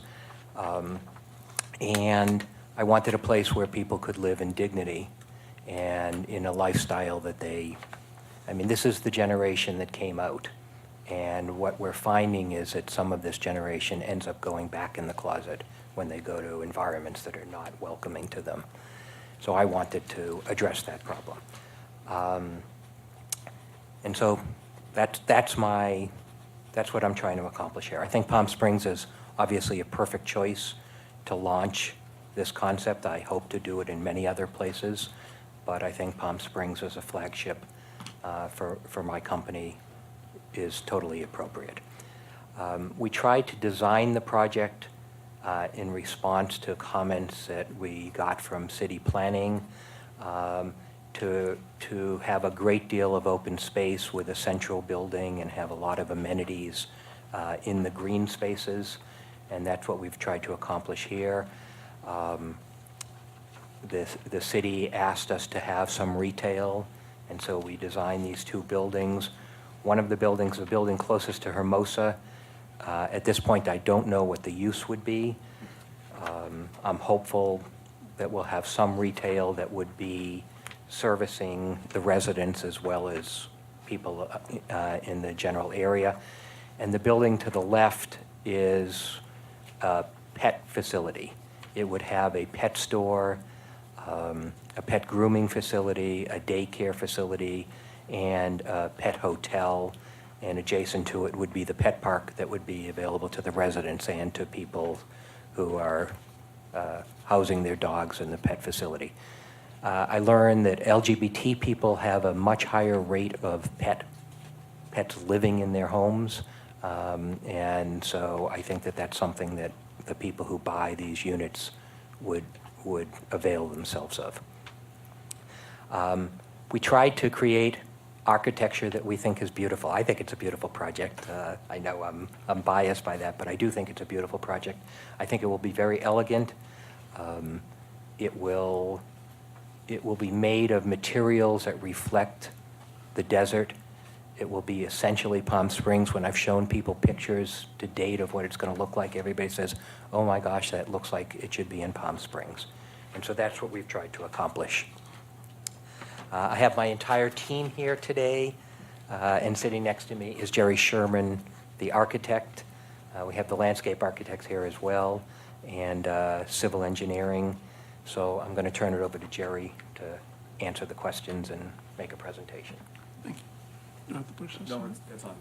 And I wanted a place where people could live in dignity and in a lifestyle that this is the generation that came out. And what we're finding is that some of this generation ends up going back in the closet when they go to environments that are not welcoming to them. So I wanted to address that problem. And so that's what I'm trying to accomplish here. I think Palm Springs is obviously a perfect choice to launch this concept. I hope to do it in many other places, but I think Palm Springs as a flagship for my company is totally appropriate. We tried to design the project in response to comments that we got from city planning, to have a great deal of open space with a central building and have a lot of amenities in the green spaces, and that's what we've tried to accomplish here. The city asked us to have some retail, and so we designed these two buildings. One of the buildings, the building closest to Hermosa, at this point I don't know what the use would be. I'm hopeful that we'll have some retail that would be servicing the residents as well as people in the general area. And the building to the left is a pet facility. It would have a pet store, a pet grooming facility, a daycare facility, and a pet hotel, and adjacent to it would be the pet park that would be available to the residents and to people who are housing their dogs in the pet facility. I learned that LGBT people have a much higher rate of pets living in their homes, and so I think that that's something that the people who buy these units would avail themselves of. We tried to create architecture that we think is beautiful. I think it's a beautiful project. I know I'm biased by that, but I do think it's a beautiful project. I think it will be very elegant. It will be made of materials that reflect the desert. It will be essentially Palm Springs. When I've shown people pictures to date of what it's going to look like, everybody says, oh my gosh, that looks like it should be in Palm Springs. And so that's what we've tried to accomplish. I have my entire team here today, and sitting next to me is Jerry Sherman, the architect. We have the landscape architects here as well, and civil engineering. So I'm going to turn it over to Jerry to answer the questions and make a presentation. Thank you. You don't have to push this? No, it's on.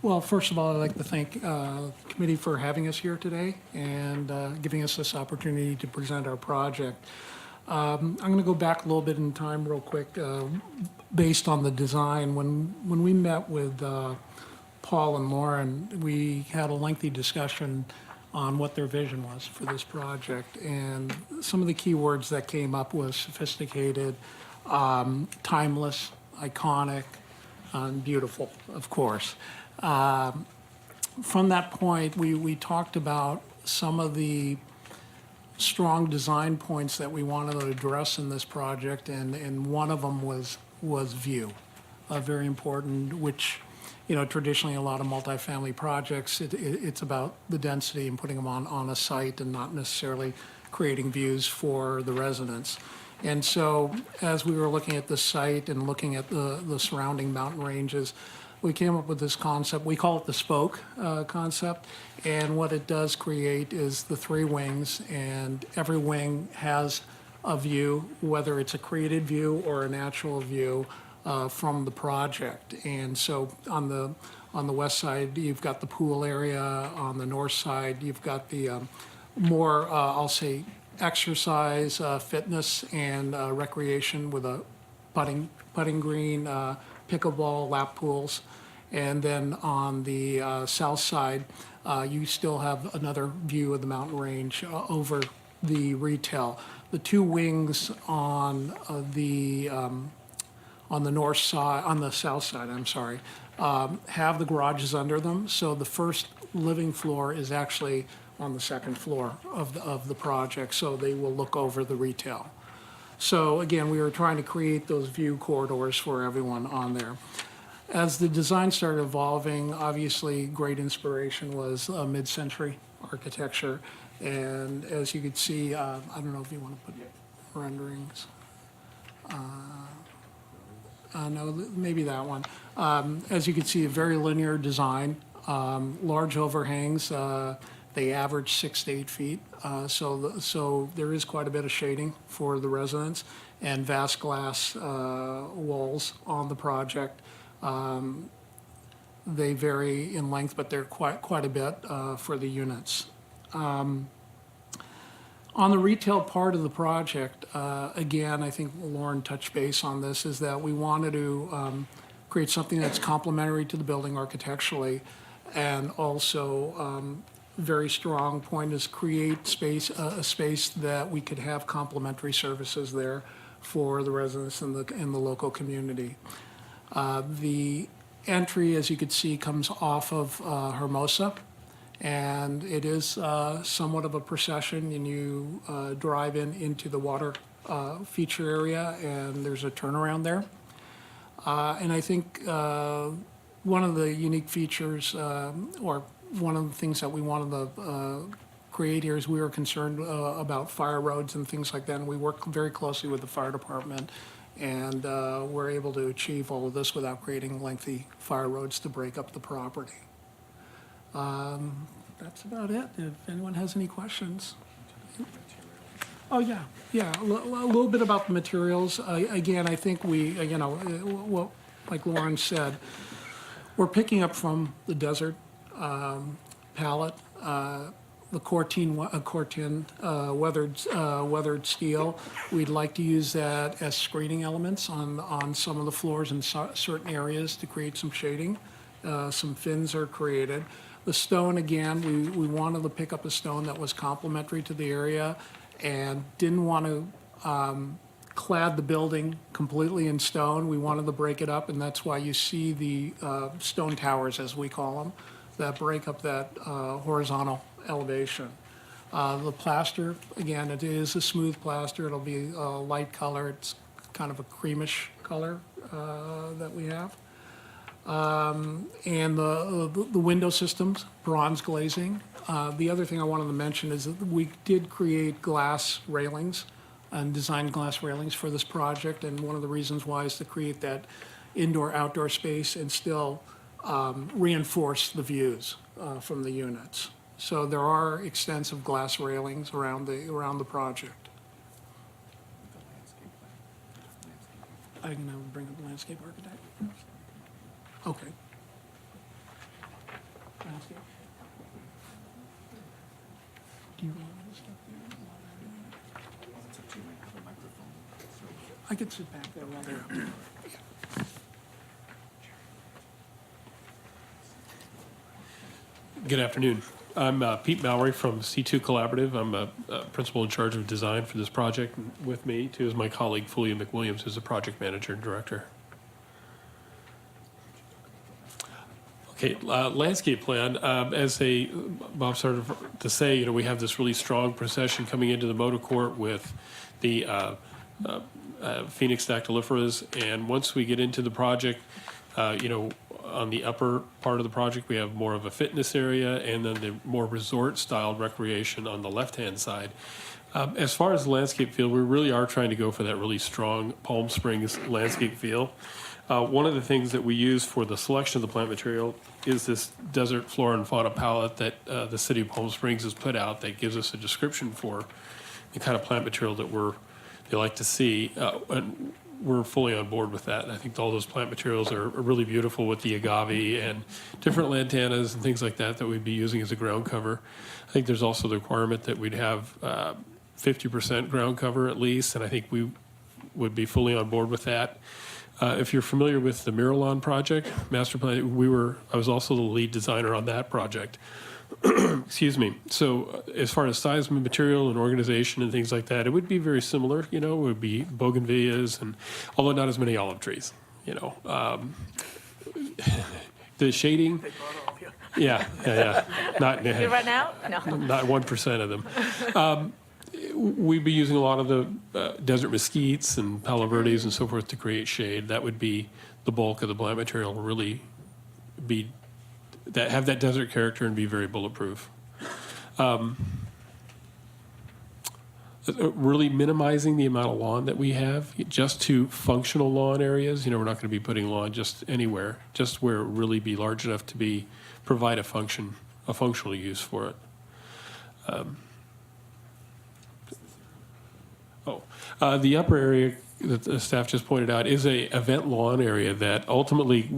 Well, first of all, I'd like to thank the committee for having us here today and giving us this opportunity to present our project. I'm going to go back a little bit in time real quick based on the design. When we met with Paul and Lauren, we had a lengthy discussion on what their vision was for this project. And some of the key words that came up was sophisticated, timeless, iconic, and beautiful, of course. From that point, we talked about some of the strong design points that we wanted to address in this project, and one of them was view, very important, which, you know, traditionally a lot of multifamily projects, it's about the density and putting them on a site and not necessarily creating views for the residents. And so as we were looking at the site and looking at the surrounding mountain ranges, we came up with this concept. We call it the spoke concept. And what it does create is the 3 wings, and every wing has a view, whether it's a created view or a natural view from the project. And so on the west side, you've got the pool area. On the north side, you've got the more, I'll say, exercise, fitness, and recreation with a putting green, pickleball, lap pools. And then on the south side, you still have another view of the mountain range over the retail. The 2 wings on the north side, on the south side, I'm sorry, have the garages under them. So the first living floor is actually on the second floor of the project, so they will look over the retail. So again, we were trying to create those view corridors for everyone on there. As the design started evolving, obviously great inspiration was mid-century architecture. And as you could see, I don't know if you want to put renderings. No, maybe that one. As you can see, a very linear design, large overhangs. They average 6 to 8 feet. So there is quite a bit of shading for the residents, and vast glass walls on the project. They vary in length, but they're quite a bit for the units. On the retail part of the project, again, I think Lauren touched base on this, is that we wanted to create something that's complementary to the building architecturally, and also very strong point is create space, a space that we could have complementary services there for the residents in the local community. The entry, as you could see, comes off of Hermosa, and it is somewhat of a procession, and you drive into the water feature area, and there's a turnaround there. And I think one of the unique features, or one of the things that we wanted to create here, is we were concerned about fire roads and things like that, and we work very closely with the fire department, and we're able to achieve all of this without creating lengthy fire roads to break up the property. That's about it. If anyone has any questions. Oh, yeah, a little bit about the materials. Again, I think we, well, like Lauren said, we're picking up from the desert palette, the Corten weathered steel. We'd like to use that as screening elements on some of the floors in certain areas to create some shading. Some fins are created. The stone, again, we wanted to pick up a stone that was complementary to the area and didn't want to clad the building completely in stone. We wanted to break it up, and that's why you see the stone towers, as we call them, that break up that horizontal elevation. The plaster, again, it is a smooth plaster. It'll be a light color. It's kind of a creamish color that we have. And the window systems, bronze glazing. The other thing I wanted to mention is that we did create glass railings and designed glass railings for this project, and one of the reasons why is to create that indoor-outdoor space and still reinforce the views from the units. So there are extensive glass railings around the project. I can bring up the landscape architect. Okay. Landscape. Do you want to step there? I could sit back there while they're. Good afternoon. I'm Pete Mallory from C2 Collaborative. I'm a principal in charge of design for this project. And with me, too, is my colleague, Fulia McWilliams, who's the project manager and director. Okay, landscape plan. Bob started to say, we have this really strong procession coming into the motor court with the Phoenix dactyliferas. And once we get into the project, on the upper part of the project, we have more of a fitness area, and then the more resort-style recreation on the left-hand side. As far as the landscape feel, we really are trying to go for that really strong Palm Springs landscape feel. One of the things that we use for the selection of the plant material is this desert flora and fauna palette that the city of Palm Springs has put out that gives us a description for the kind of plant material that they like to see. And we're fully on board with that. And I think all those plant materials are really beautiful with the agave and different lantanas and things like that that we'd be using as a ground cover. I think there's also the requirement that we'd have 50% ground cover at least, and I think we would be fully on board with that. If you're familiar with the Miralon project, master plan, I was also the lead designer on that project. Excuse me. So as far as size of material and organization and things like that, it would be very similar. You know, it would be bougainvilleas, and although not as many olive trees. You know, the shading. Yeah. Not You run out? No. not 1% of them. We'd be using a lot of the desert mesquites and palo verdes and so forth to create shade. That would be the bulk of the plant material. Really be that have that desert character and be very bulletproof. Really minimizing the amount of lawn that we have, just to functional lawn areas. You know, we're not going to be putting lawn just anywhere, just where it really be large enough to provide a functional use for it. The upper area that the staff just pointed out is a event lawn area that ultimately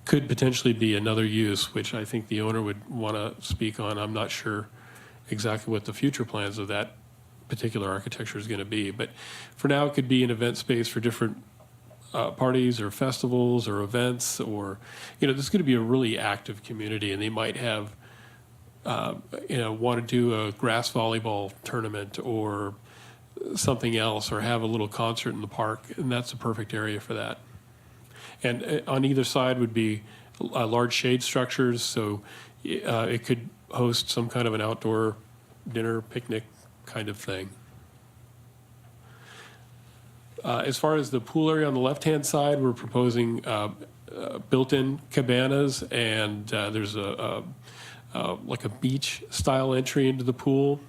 could potentially be another use, which I think the owner would want to speak on. I'm not sure exactly what the future plans of that particular architecture is going to be, but for now it could be an event space for different parties or festivals or events, or, you know, this is going to be a really active community, and they might have, want to do a grass volleyball tournament or something else, or have a little concert in the park, and that's a perfect area for that. And on either side would be large shade structures, so it could host some kind of an outdoor dinner, picnic kind of thing. As far as the pool area on the left-hand side, we're proposing built-in cabanas, and there's like a beach-style entry into the pool.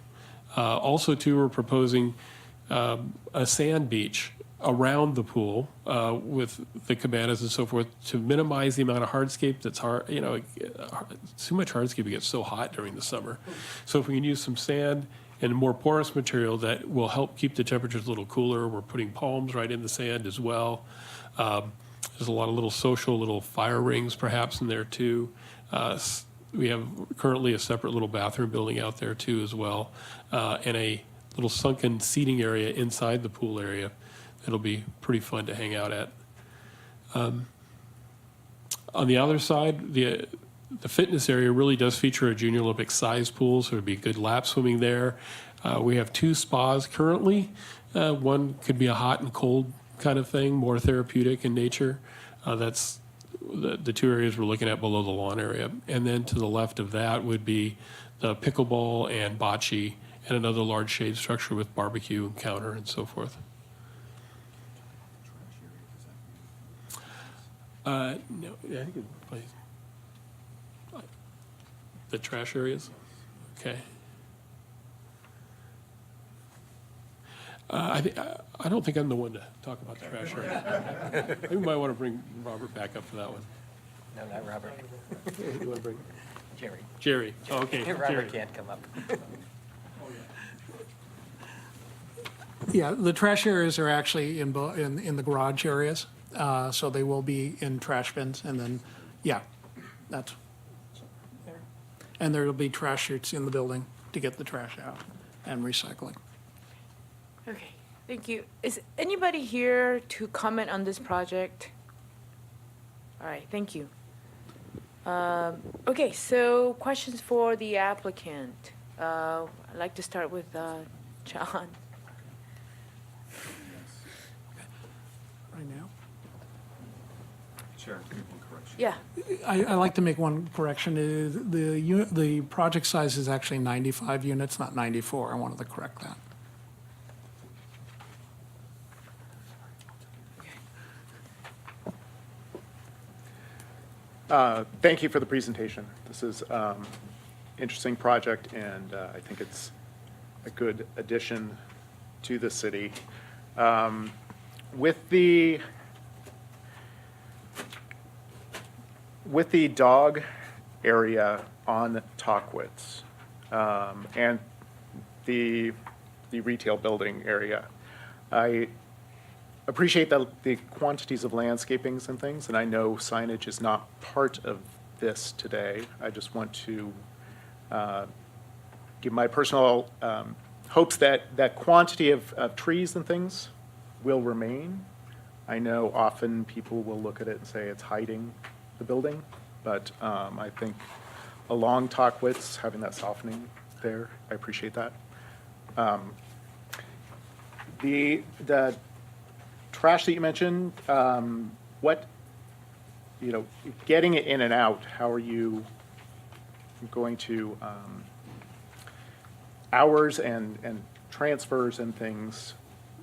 Also, too, we're proposing a sand beach around the pool with the cabanas and so forth to minimize the amount of hardscape that's hard. You know, too much hardscape, it gets so hot during the summer. So if we can use some sand and more porous material that will help keep the temperatures a little cooler. We're putting palms right in the sand as well. There's a lot of little social little fire rings perhaps in there too. We have currently a separate little bathroom building out there too as well, and a little sunken seating area inside the pool area. It'll be pretty fun to hang out at. On the other side, the fitness area really does feature a Junior Olympic size pool, so there'd be good lap swimming there. We have 2 spas currently. One could be a hot and cold kind of thing, more therapeutic in nature. That's the 2 areas we're looking at below the lawn area. And then to the left of that would be the pickleball and bocce, and another large shade structure with barbecue and counter and so forth. No, yeah, I think the trash areas? Okay. I don't think I'm the one to talk about the trash area. We might want to bring Robert back up for that one. No, not Robert. You want to bring Jerry. Jerry? Oh, okay. Robert Jerry. can't come up. Yeah, the trash areas are actually in the garage areas, so they will be in trash bins, and then, yeah, that's. And there'll be trash chutes in the building to get the trash out and recycling. Okay, thank you. Is anybody here to comment on this project? All right, thank you. Okay, so questions for the applicant. I'd like to start with John. Right now? Sure. Yeah. I like to make one correction. The project size is actually 95 units, not 94. I wanted to correct that. Thank you for the presentation. This is interesting project, and I think it's a good addition to the city. With the with the dog area on Tockwitz, and the retail building area, I appreciate the quantities of landscapings and things, and I know signage is not part of this today. I just want to give my personal hopes that that quantity of trees and things will remain. I know often people will look at it and say it's hiding the building, but I think along Tockwitz, having that softening there, I appreciate that. The trash that you mentioned, what, getting it in and out, how are you going to, hours and transfers and things,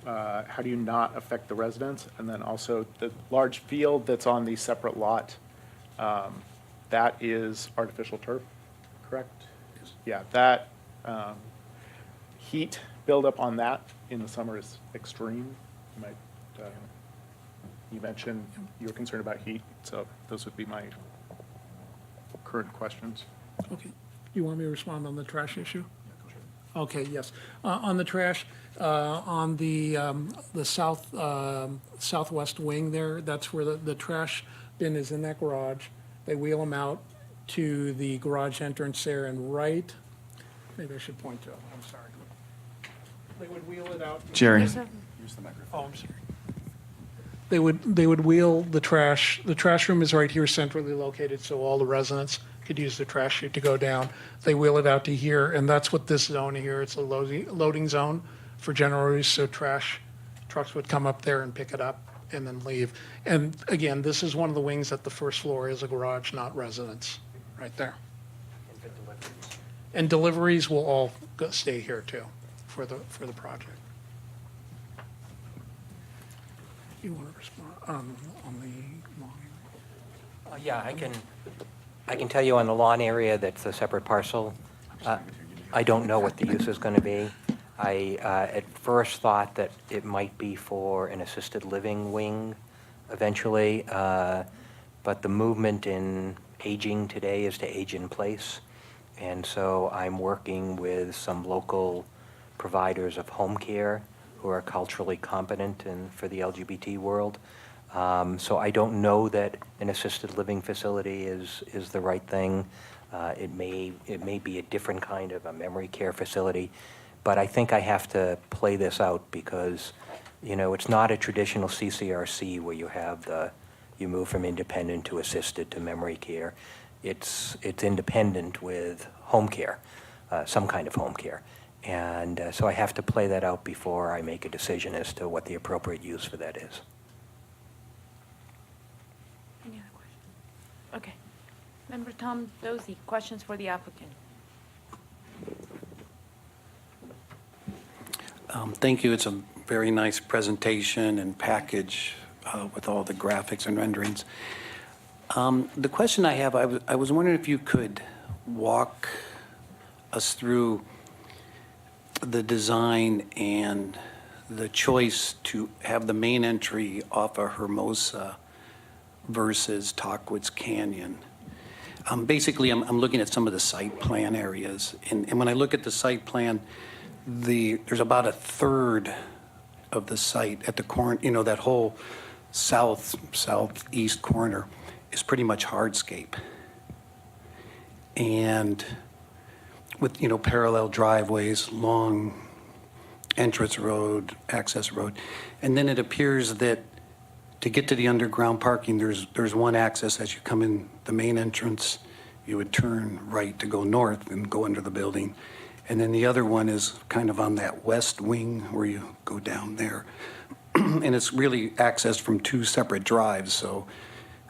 how do you not affect the residents? And then also the large field that's on the separate lot, that is artificial turf, correct? Yes. Yeah, that heat buildup on that in the summer is extreme. You mentioned you were concerned about heat, so those would be my current questions. Okay. You want me to respond on the trash issue? Okay, yes. On the trash, on the southwest wing there, that's where the trash bin is, in that garage. They wheel them out to the garage entrance there and right, maybe I should point to it, I'm sorry. They would wheel it out. Jerry. Use the microphone. Oh, I'm sorry. They would wheel the trash room is right here centrally located, so all the residents could use the trash chute to go down. They wheel it out to here, and that's what this zone here, it's a loading zone for general use, so trucks would come up there and pick it up and then leave. And again, this is one of the wings at the first floor is a garage, not residence, right there. And deliveries will all stay here too for the project. You want to respond on the lawn area? Yeah, I can tell you on the lawn area, that's a separate parcel. I don't know what the use is going to be. I at first thought that it might be for an assisted living wing eventually, but the movement in aging today is to age in place. And so I'm working with some local providers of home care who are culturally competent for the LGBT world. So I don't know that an assisted living facility is the right thing. It may be a different kind of a memory care facility, but I think I have to play this out because, it's not a traditional CCRC where you move from independent to assisted to memory care. It's independent with home care, some kind of home care. And so I have to play that out before I make a decision as to what the appropriate use for that is. Any other questions? Okay. Member Tom Dozy, questions for the applicant? Thank you. It's a very nice presentation and package with all the graphics and renderings. The question I have, I was wondering if you could walk us through the design and the choice to have the main entry off of Hermosa versus Tockwitz Canyon. Basically, I'm looking at some of the site plan areas, and when I look at the site plan, there's about a third of the site at the corner, that whole southeast corner is pretty much hardscape. And with, parallel driveways, long entrance road, access road. And then it appears that to get to the underground parking, there's one access as you come in the main entrance. You would turn right to go north and go under the building. And then the other one is kind of on that west wing where you go down there. And it's really accessed from two separate drives. So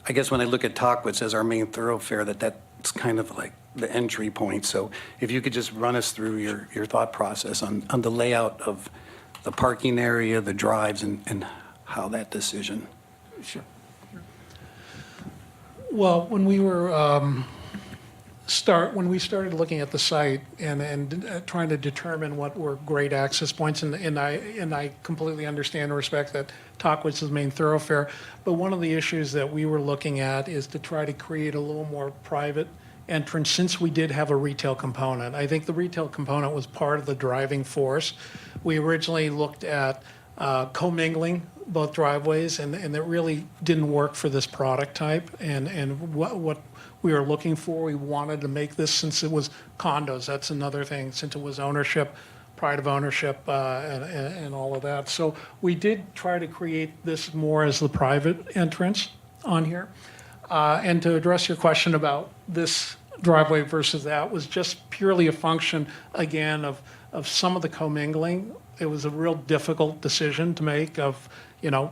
I guess when I look at Tockwitz as our main thoroughfare, that's kind of like the entry point. So if you could just run us through your thought process on the layout of the parking area, the drives, and how that decision. Sure. Well, when we were when we started looking at the site and trying to determine what were great access points, and I completely understand and respect that Tahquitz is the main thoroughfare, but one of the issues that we were looking at is to try to create a little more private entrance, since we did have a retail component. I think the retail component was part of the driving force. We originally looked at commingling both driveways, and it really didn't work for this product type. And what we were looking for, we wanted to make this, since it was condos, that's another thing, since it was ownership, pride of ownership, and all of that. So we did try to create this more as the private entrance on here. And to address your question about this driveway versus that, was just purely a function, again, of some of the commingling. It was a real difficult decision to make of,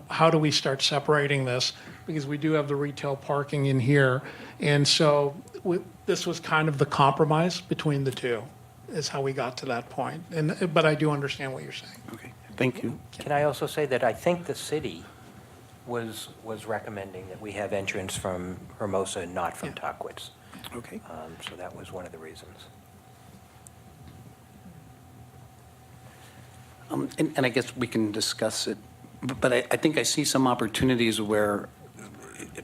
how do we start separating this? Because we do have the retail parking in here. And so this was kind of the compromise between the two, is how we got to that point. But I do understand what you're saying. Okay, thank you. Can I also say that I think the city was recommending that we have entrance from Hermosa, not from Tahquitz. Okay. So that was one of the reasons. And I guess we can discuss it, but I think I see some opportunities where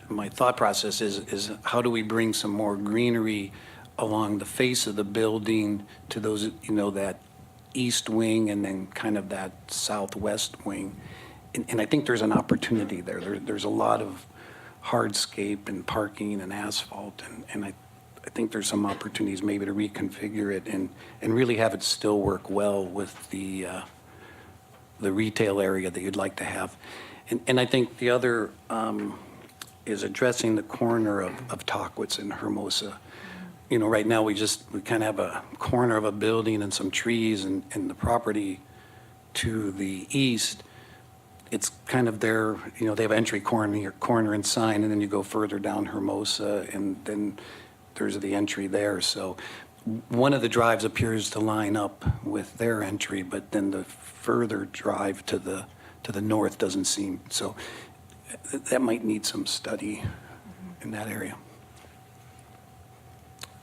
my thought process is how do we bring some more greenery along the face of the building to those, that east wing and then kind of that southwest wing. And I think there's an opportunity there. There's a lot of hardscape and parking and asphalt, and I think there's some opportunities maybe to reconfigure it and really have it still work well with the retail area that you'd like to have. And I think the other is addressing the corner of Tahquitz and Hermosa. Right now we kind of have a corner of a building and some trees, and the property to the east, it's kind of their, they have entry corner and sign, and then you go further down Hermosa, and then there's the entry there. So one of the drives appears to line up with their entry, but then the further drive to the north doesn't seem. So that might need some study in that area.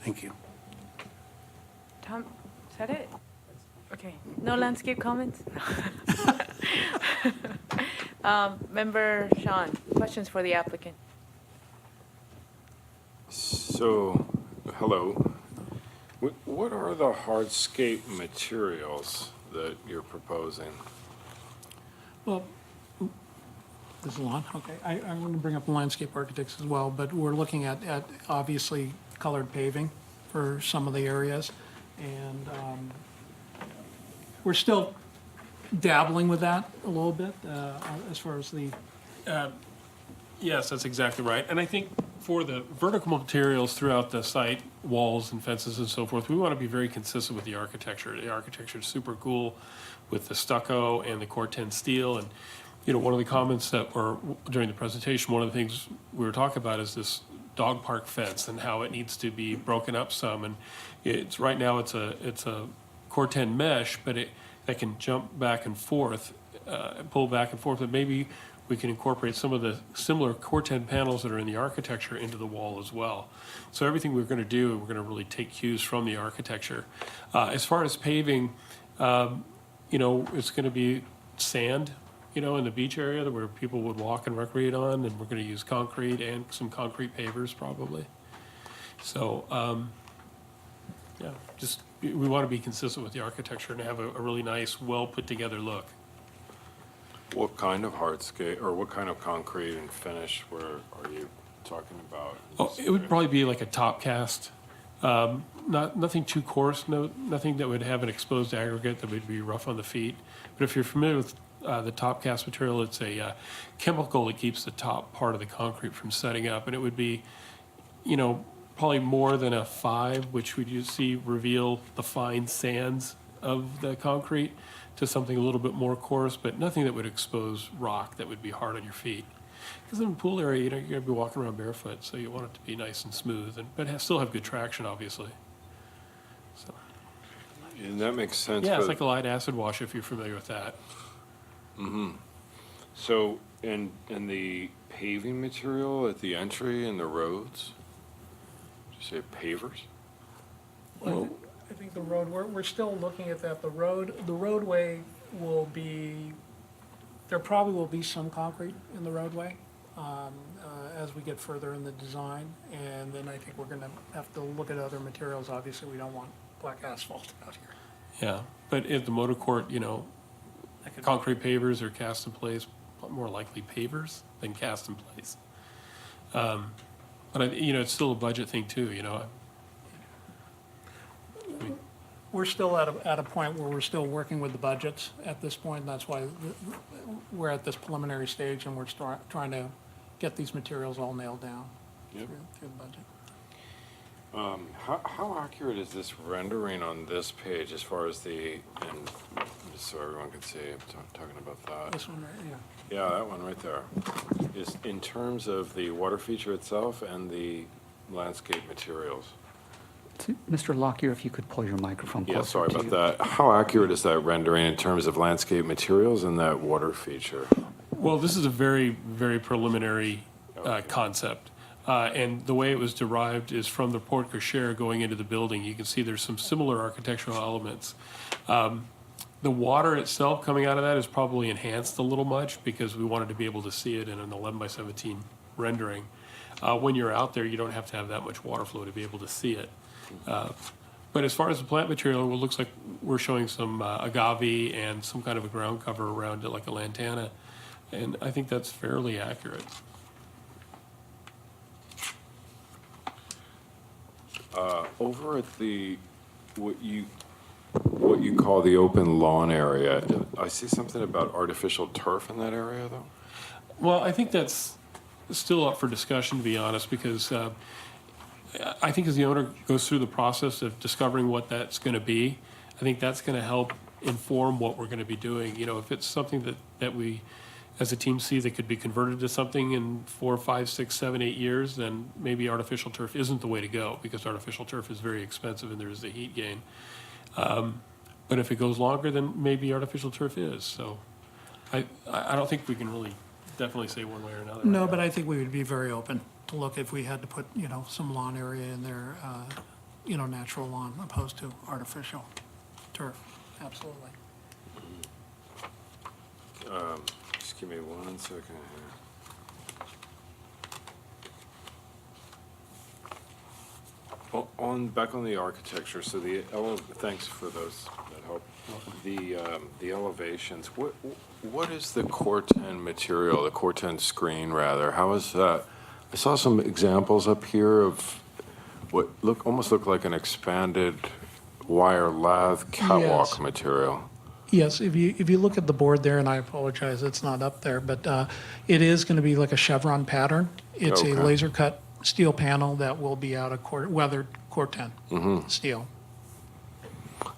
Thank you. Tom, is that it? Okay, no landscape comments? Member Sean, questions for the applicant? So, hello. What are the hardscape materials that you're proposing? Well, this is Lon, okay. I'm going to bring up the landscape architects as well, but we're looking at obviously colored paving for some of the areas. And we're still dabbling with that a little bit as far as the... Yes, that's exactly right. And I think for the vertical materials throughout the site, walls and fences and so forth, we want to be very consistent with the architecture. The architecture is super cool with the stucco and the Corten steel. And, one of the comments that were during the presentation, one of the things we were talking about is this dog park fence and how it needs to be broken up some. And it's right now it's a Corten mesh, but that can jump back and forth, pull back and forth. But maybe we can incorporate some of the similar Corten panels that are in the architecture into the wall as well. So everything we're going to do, we're going to really take cues from the architecture. As far as paving, it's going to be sand, in the beach area where people would walk and recreate on, and we're going to use concrete and some concrete pavers probably. So, we want to be consistent with the architecture and have a really nice, well put together look. What kind of hardscape, or what kind of concrete and finish are you talking about? Oh, it would probably be like a top cast, nothing too coarse, nothing that would have an exposed aggregate that would be rough on the feet. But if you're familiar with the top cast material, it's a chemical that keeps the top part of the concrete from setting up, and it would be, probably more than a 5, which would see reveal the fine sands of the concrete, to something a little bit more coarse, but nothing that would expose rock that would be hard on your feet. Because in the pool area, you're going to be walking around barefoot, so you want it to be nice and smooth, but still have good traction, obviously. So. And that makes sense. Yeah, it's like a light acid wash if you're familiar with that. Mm-hmm. So, and the paving material at the entry and the roads, did you say pavers? I think the road, we're still looking at that. The roadway will be, there probably will be some concrete in the roadway as we get further in the design. And then I think we're going to have to look at other materials. Obviously, we don't want black asphalt out here. Yeah, but if the motor court, you know, concrete pavers are cast in place, more likely pavers than cast in place. But, you know, it's still a budget thing too, you know. We're still at a point where we're still working with the budgets at this point. That's why we're at this preliminary stage and we're trying to get these materials all nailed down through the budget. How accurate is this rendering on this page as far as and just so everyone can see, I'm talking about that. This one, right? Yeah. Yeah, that one right there. Is in terms of the water feature itself and the landscape materials. Mr. Lockyer, if you could pull your microphone closer. Yeah, sorry to about you. that. How accurate is that rendering in terms of landscape materials and that water feature? Well, this is a very, very preliminary concept. And the way it was derived is from the porte cochere going into the building. You can see there's some similar architectural elements. The water itself coming out of that is probably enhanced a little much because we wanted to be able to see it in an 11 by 17 rendering. When you're out there, you don't have to have that much water flow to be able to see it. But as far as the plant material, it looks like we're showing some agave and some kind of a ground cover around it, like a lantana. And I think that's fairly accurate. Over at what you call the open lawn area, I see something about artificial turf in that area, though? Well, I think that's still up for discussion, to be honest, because I think as the owner goes through the process of discovering what that's going to be, I think that's going to help inform what we're going to be doing. You know, if it's something that we, as a team, see that could be converted to something in 4, 5, 6, 7, 8 years, then maybe artificial turf isn't the way to go because artificial turf is very expensive and there's the heat gain. But if it goes longer, then maybe artificial turf is. So I don't think we can really definitely say one way or another. No, but I think we would be very open to look if we had to put, you know, some lawn area in there, you know, natural lawn opposed to artificial turf. Absolutely. Just give me 1 second here. Back on the architecture, so thanks for those, that help. The elevations, what is the Corten material, the Corten screen rather? How is that? I saw some examples up here of what almost look like an expanded wire lath catwalk Yes. material. Yes, if you look at the board there, and I apologize, it's not up there, but it is going to be like a chevron pattern. It's a Okay. laser cut steel panel that will be out of weathered Corten steel.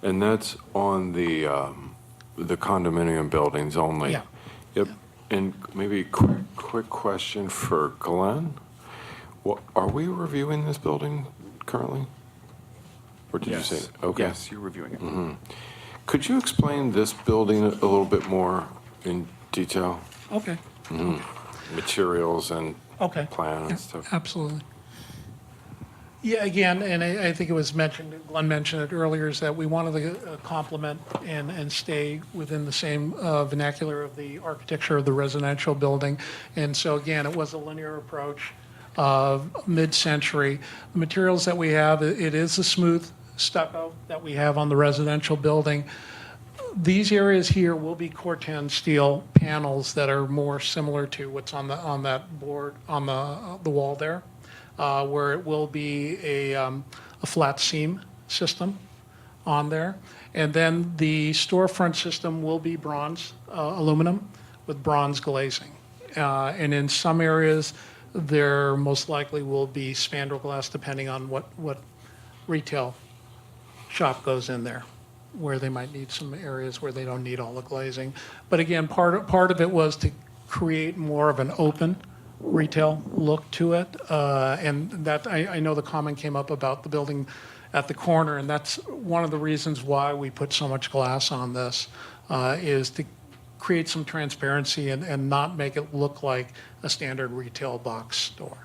And that's on the condominium buildings only? Yeah. Yep. And maybe a quick question for Glenn. Are we reviewing this building currently? Or did you say? Yes. Okay. Yes, you're reviewing it. Could you explain this building a little bit more in detail? Okay. Materials and Okay. plan and stuff? Absolutely. Yeah, again, and I think it was mentioned, Glenn mentioned it earlier, is that we wanted to complement and stay within the same vernacular of the architecture of the residential building. And so again, it was a linear approach of mid-century. The materials that we have, it is a smooth stucco that we have on the residential building. These areas here will be Corten steel panels that are more similar to what's on that board, on the wall there. Where it will be a flat seam system on there. And then the storefront system will be bronze aluminum with bronze glazing. And in some areas, there most likely will be spandrel glass depending on what retail shop goes in there, where they might need some areas where they don't need all the glazing. But again, part of it was to create more of an open retail look to it. And that, I know the comment came up about the building at the corner, and that's one of the reasons why we put so much glass on this, is to create some transparency and not make it look like a standard retail box store.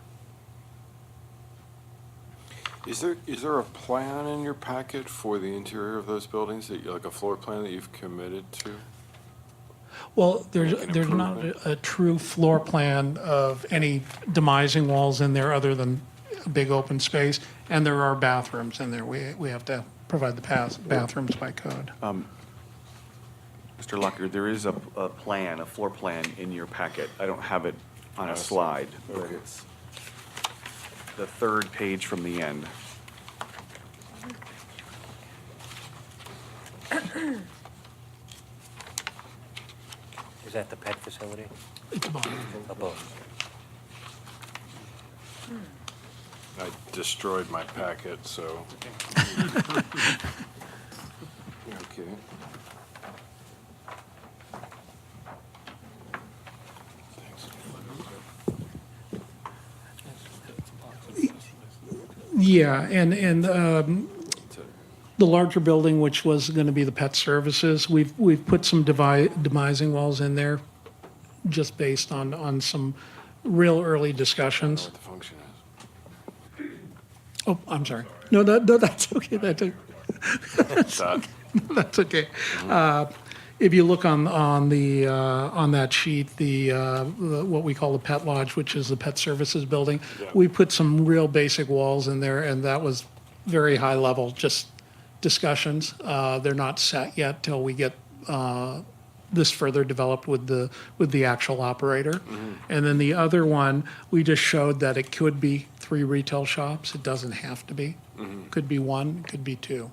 Is there a plan in your packet for the interior of those buildings, like a floor plan that you've committed to? Well, Make there's an not improvement? a true floor plan of any demising walls in there other than a big open space, and there are bathrooms in there. We have to provide the bathrooms by code. Mr. Lucker, there is a plan, a floor plan in your packet. I don't have it on a slide, but it's the third page from the end. Is that the pet facility? It's above. Above. I destroyed my packet, so. Okay. Yeah, and the larger building, which was going to be the pet services, we've put some demising walls in there just based on some real early discussions. What the function is. Oh, I'm sorry. No, that's okay. That's That. That's okay. If you look on that sheet, the what we call the pet lodge, which is the pet services building, Yeah. we put some real basic walls in there, and that was very high level, just discussions. They're not set yet till we get this further developed with the actual operator. And then the other one, we just showed that it could be 3 retail shops. It doesn't have to be. Could be 1, could be 2,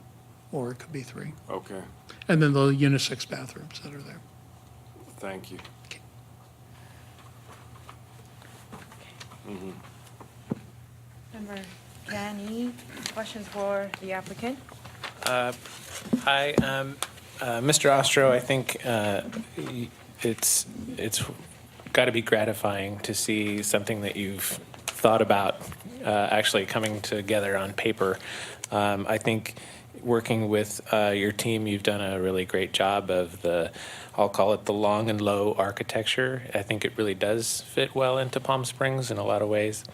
or it could be 3. Okay, And then the unisex bathrooms that are there. thank you. Member Kenny, questions for the applicant? Hi, Mr. Ostro, I think it's got to be gratifying to see something that you've thought about actually coming together on paper. I think working with your team, you've done a really great job of I'll call it the long and low architecture. I think it really does fit well into Palm Springs in a lot of ways.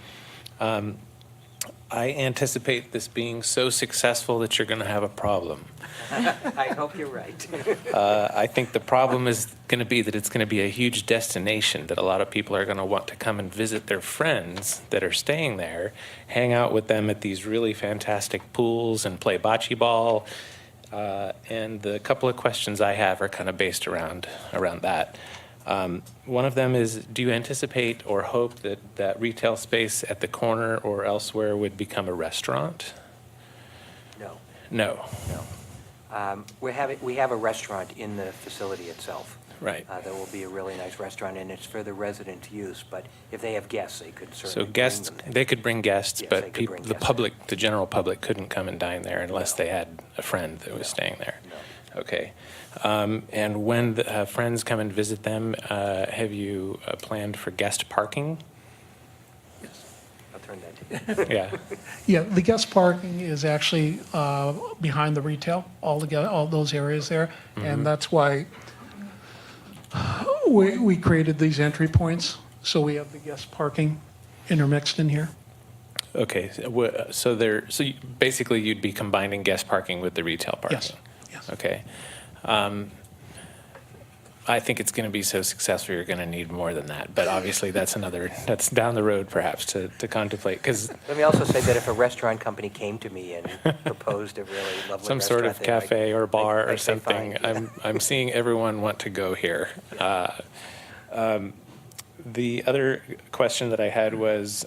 I anticipate this being so successful that you're going to have a problem. I hope you're right. I think the problem is going to be that it's going to be a huge destination that a lot of people are going to want to come and visit their friends that are staying there, hang out with them at these really fantastic pools and play bocce ball. And the couple of questions I have are kind of based around that. One of them is, do you anticipate or hope that retail space at the corner or elsewhere would become a restaurant? No, No. no. We have a restaurant in the facility itself. Right. There will be a really nice restaurant, and it's for the resident use, but if they have guests, they could So certainly bring guests, them. they could bring guests, Yes, they but could bring the guests. public, the general public couldn't come and dine there unless they had a friend that was staying there. No. Okay. And when the friends come and visit them, have you planned for guest parking? I'll turn that to you. Yeah. Yeah, the guest parking is actually behind the retail, all those areas there. And that's why we created these entry points, so we have the guest parking intermixed in here. Okay. So basically you'd be combining guest parking with the retail parking? Yes, yes. Okay. I think it's going to be so successful, you're going to need more than that. But obviously, that's down the road perhaps to contemplate, because Let me also say that if a restaurant company came to me and proposed a really lovely some restaurant, sort of they might- cafe or bar or I'd say something, fine. I'm seeing everyone want to go here. The other question that I had was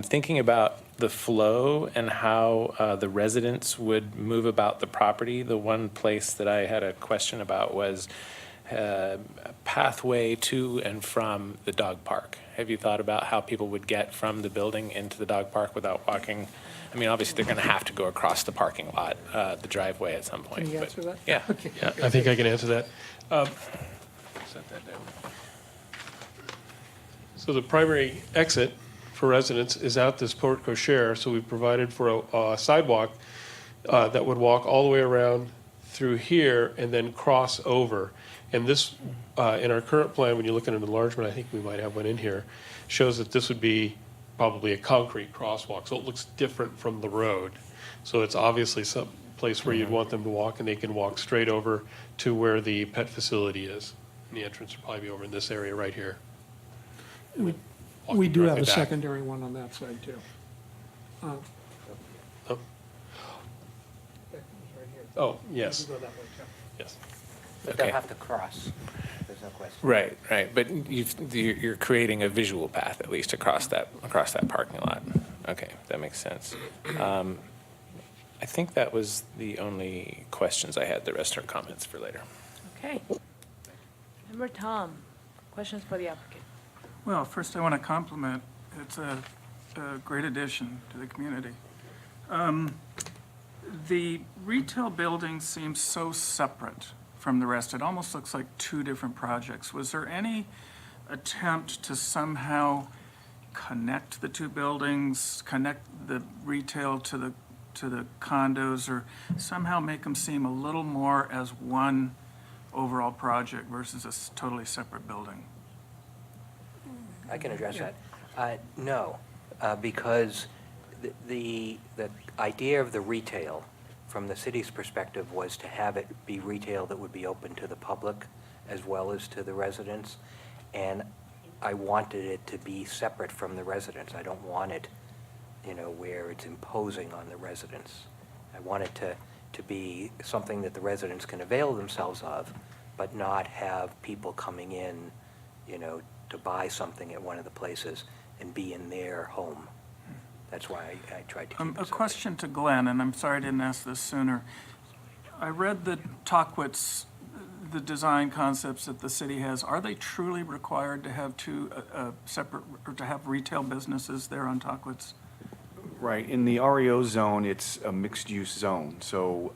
thinking about the flow and how the residents would move about the property. The one place that I had a question about was a pathway to and from the dog park. Have you thought about how people would get from the building into the dog park without walking? I mean, obviously, they're going to have to go across the parking lot, the driveway at some point. Can you but- answer that? Yeah. Yeah, I think I can answer that. Set that down. So the primary exit for residents is out this porte cochere, so we've provided for a sidewalk that would walk all the way around through here and then cross over. And this, in our current plan, when you look at an enlargement, I think we might have one in here, shows that this would be probably a concrete crosswalk, so it looks different from the road. So it's obviously some place where you'd want them to walk, and they can walk straight over to where the pet facility is. And the entrance would probably be over in this area right here. We Walking do have directly a back. secondary one on that side, too. Oh. Oh, yes, Go that way, too. yes. But they'll Okay. have to cross, there's no question. Right, right, but you're creating a visual path at least across that parking lot. Okay, that makes sense. I think that was the only questions I had. The rest are comments for later. Okay. Member Tom, questions for the applicant? Well, first I want to compliment, it's a great addition to the community. The retail building seems so separate from the rest. It almost looks like two different projects. Was there any attempt to somehow connect the two buildings, connect the retail to the condos, or somehow make them seem a little more as one overall project versus a totally separate building? I can address that. No, because the idea of the retail, from the city's perspective, was to have it be retail that would be open to the public as well as to the residents. And I wanted it to be separate from the residents. I don't want it, where it's imposing on the residents. I want it to be something that the residents can avail themselves of, but not have people coming in, to buy something at one of the places and be in their home. That's why I tried to keep it A separate. question to Glenn, and I'm sorry I didn't ask this sooner. I read the Tockwitz, the design concepts that the city has. Are they truly required to have two separate, or to have retail businesses there on Tockwitz? Right, in the REO zone, it's a mixed-use zone, so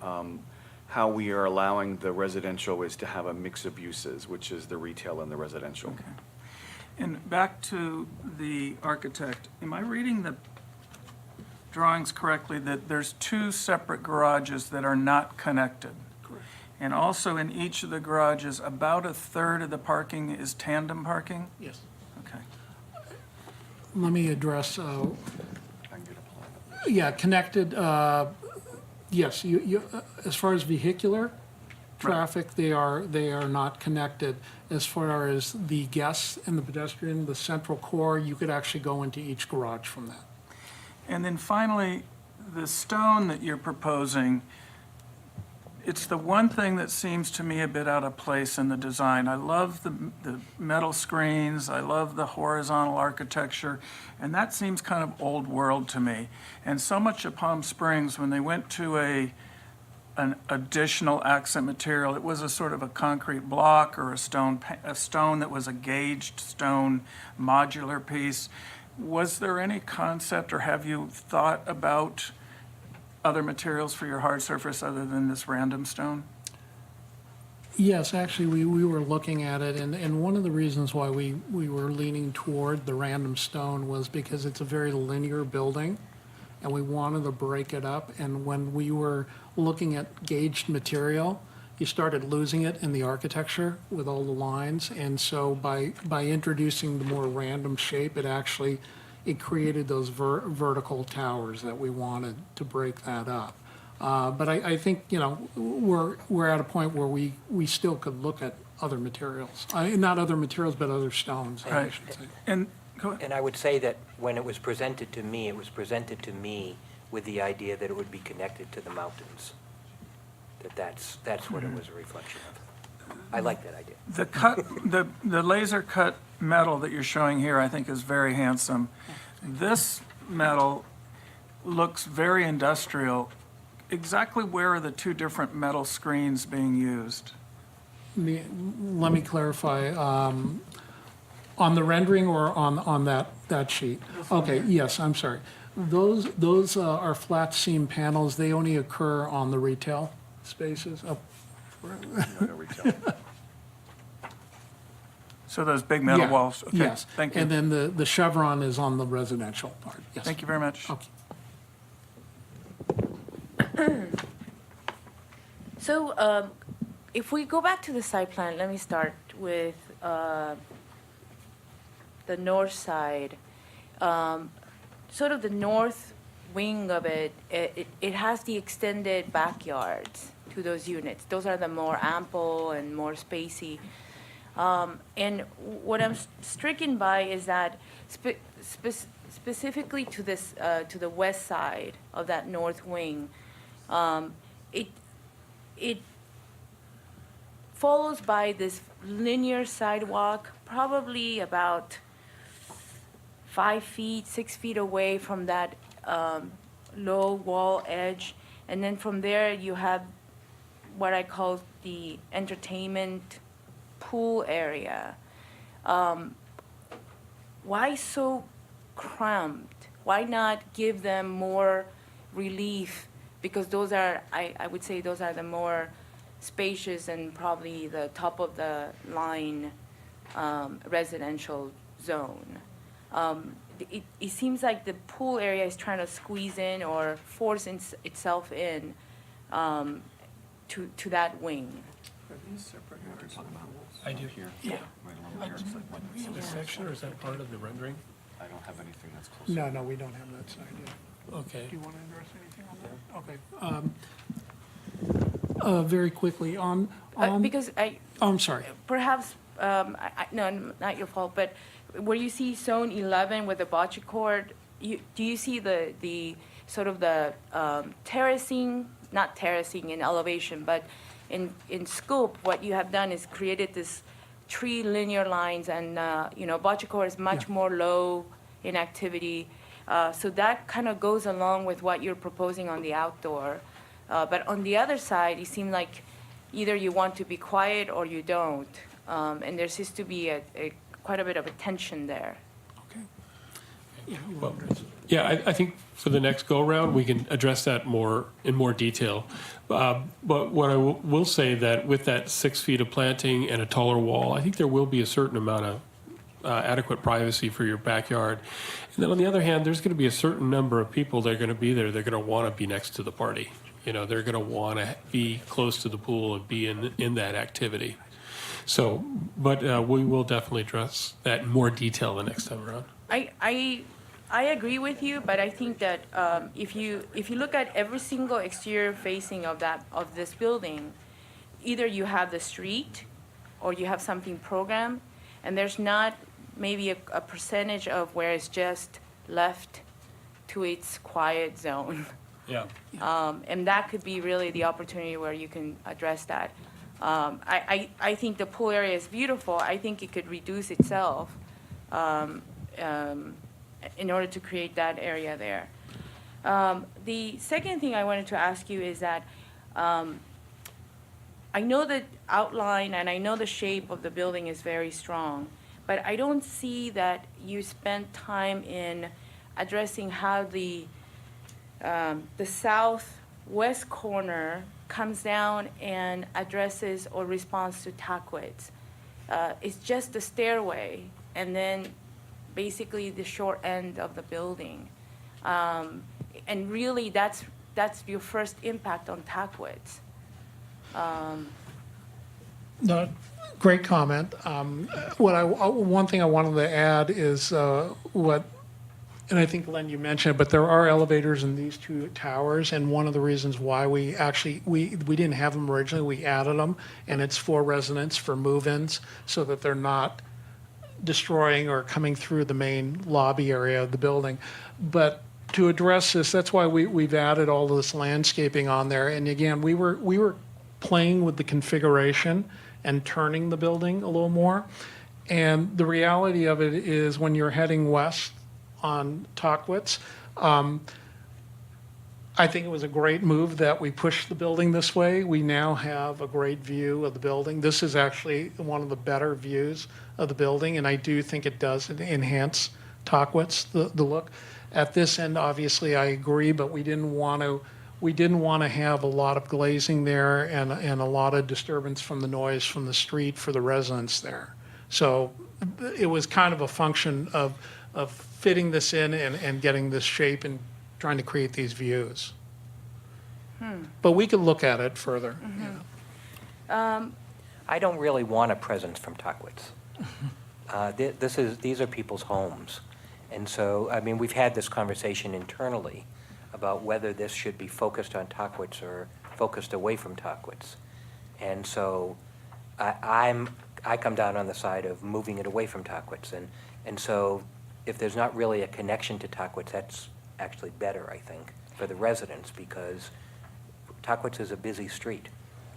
how we are allowing the residential is to have a mix of uses, which is the retail and the residential. Okay. And back to the architect, am I reading the drawings correctly that there's two separate garages that are not connected? Correct. And also in each of the garages, about a third of the parking is tandem parking? Yes. Okay. Let me address, yeah, connected, yes, as far as vehicular traffic, they are not connected. As far as the guests and the pedestrian, the central core, you could actually go into each garage from that. And then finally, the stone that you're proposing, it's the one thing that seems to me a bit out of place in the design. I love the metal screens, I love the horizontal architecture, and that seems kind of old world to me. And so much of Palm Springs, when they went to an additional accent material, it was a sort of a concrete block or a stone that was a gauged stone modular piece. Was there any concept, or have you thought about other materials for your hard surface other than this random stone? Yes, actually, we were looking at it, and one of the reasons why we were leaning toward the random stone was because it's a very linear building, and we wanted to break it up. And when we were looking at gauged material, you started losing it in the architecture with all the lines. And so by introducing the more random shape, it created those vertical towers that we wanted to break that up. But I think, we're at a point where we still could look at other materials. Not other materials, but other stones, I Right. should say. And go ahead. And I would say that when it was presented to me, with the idea that it would be connected to the mountains. That's what it was a reflection of. I like that idea. The laser cut metal that you're showing here, I think, is very handsome. This metal looks very industrial. Exactly where are the two different metal screens being used? Let me clarify, on the rendering or on that sheet? Okay, yes, I'm sorry. Those are flat seam panels. They only occur on the retail spaces. So those big metal Yeah, walls? Okay, yes. thank you. And then the chevron is on the residential part, yes. Thank you very much. Okay. So, if we go back to the site plan, let me start with the north side. sort of the north wing of it, it has the extended backyards to those units. Those are the more ample and more spacey. And what I'm stricken by is that specifically to this, to the west side of that north wing, it follows by this linear sidewalk, probably about 5 feet, 6 feet away from that low wall edge. And then from there, you have what I call the entertainment pool area. Why so cramped? Why not give them more relief? Because those are, I would say those are the more spacious and probably the top of the line residential zone. It seems like the pool area is trying to squeeze in or force itself in to that wing. I do. Yeah. This section, or is that part of the rendering? I don't have anything that's close. No, we don't have that side yet. Okay. Do you want to address anything on that? Okay. Very quickly, on, Because oh, I'm sorry. perhaps, no, not your fault, but where you see zone 11 with the bocce court, do you see the sort of the terracing, not terracing in elevation, but in scope, what you have done is created this tree linear lines and, bocce court is much more low in activity. So that kind of goes along with what you're proposing on the outdoor. But on the other side, it seems like either you want to be quiet or you don't. And there seems to be quite a bit of a tension there. Well, yeah, I think for the next go-around, we can address that in more detail. But what I will say that with that 6 feet of planting and a taller wall, I think there will be a certain amount of adequate privacy for your backyard. And then on the other hand, there's going to be a certain number of people that are going to be there. They're going to want to be next to the party. They're going to want to be close to the pool and be in that activity. So, but we will definitely address that in more detail the next time around. I agree with you, but I think that if you look at every single exterior facing of this building, either you have the street or you have something programmed, and there's not maybe a percentage of where it's just left to its quiet zone. Yeah. And that could be really the opportunity where you can address that. I think the pool area is beautiful. I think it could reduce itself in order to create that area there. The second thing I wanted to ask you is that I know the outline and I know the shape of the building is very strong, but I don't see that you spent time in addressing how the southwest corner comes down and addresses or responds to Tuckwitz. It's just the stairway and then basically the short end of the building. And really that's your first impact on Tuckwitz. No, great comment. One thing I wanted to add is and I think, Len, you mentioned it, but there are elevators in these two towers, and one of the reasons why we didn't have them originally, we added them, and it's for residents, for move-ins, so that they're not destroying or coming through the main lobby area of the building. But to address this, that's why we've added all of this landscaping on there. And again, we were playing with the configuration and turning the building a little more. And the reality of it is when you're heading west on Tuckwitz, I think it was a great move that we pushed the building this way. We now have a great view of the building. This is actually one of the better views of the building, and I do think it does enhance Tuckwitz, the look. At this end, obviously, I agree, but we didn't want to have a lot of glazing there and a lot of disturbance from the noise from the street for the residents there. So it was kind of a function of fitting this in and getting this shape and trying to create these views. But we could look at it further. I don't really want a presence from Tuckwitz. These are people's homes, And so, I mean, we've had this conversation internally about whether this should be focused on Tuckwitz or focused away from Tuckwitz. And so I come down on the side of moving it away from Tuckwitz. And so if there's not really a connection to Tuckwitz, that's actually better, I think, for the residents, because Tuckwitz is a busy street.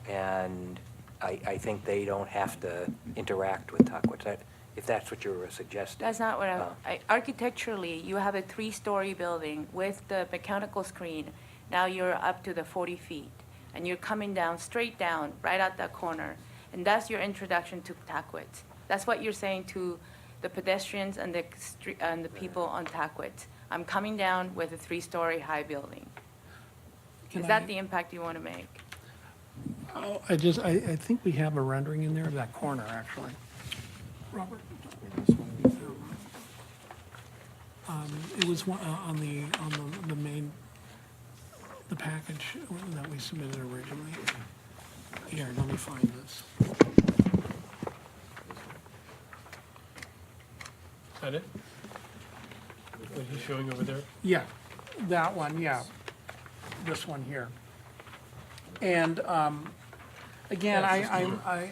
And I think they don't have to interact with Tuckwitz, if that's what you were suggesting. That's not what architecturally, you have a 3-story building with the mechanical screen. Now you're up to the 40 feet, and you're coming down, straight down, right at that corner. And that's your introduction to Tuckwitz. That's what you're saying to the pedestrians and the people on Tuckwitz. I'm coming down with a 3-story high building. Is that the impact you want to make? Oh, I think we have a rendering in there of that corner, actually. Robert? It was on the main, the package that we submitted originally. Here, let me find this. Is that it? What he's showing over there? Yeah, that one, yeah. This one here. And again, I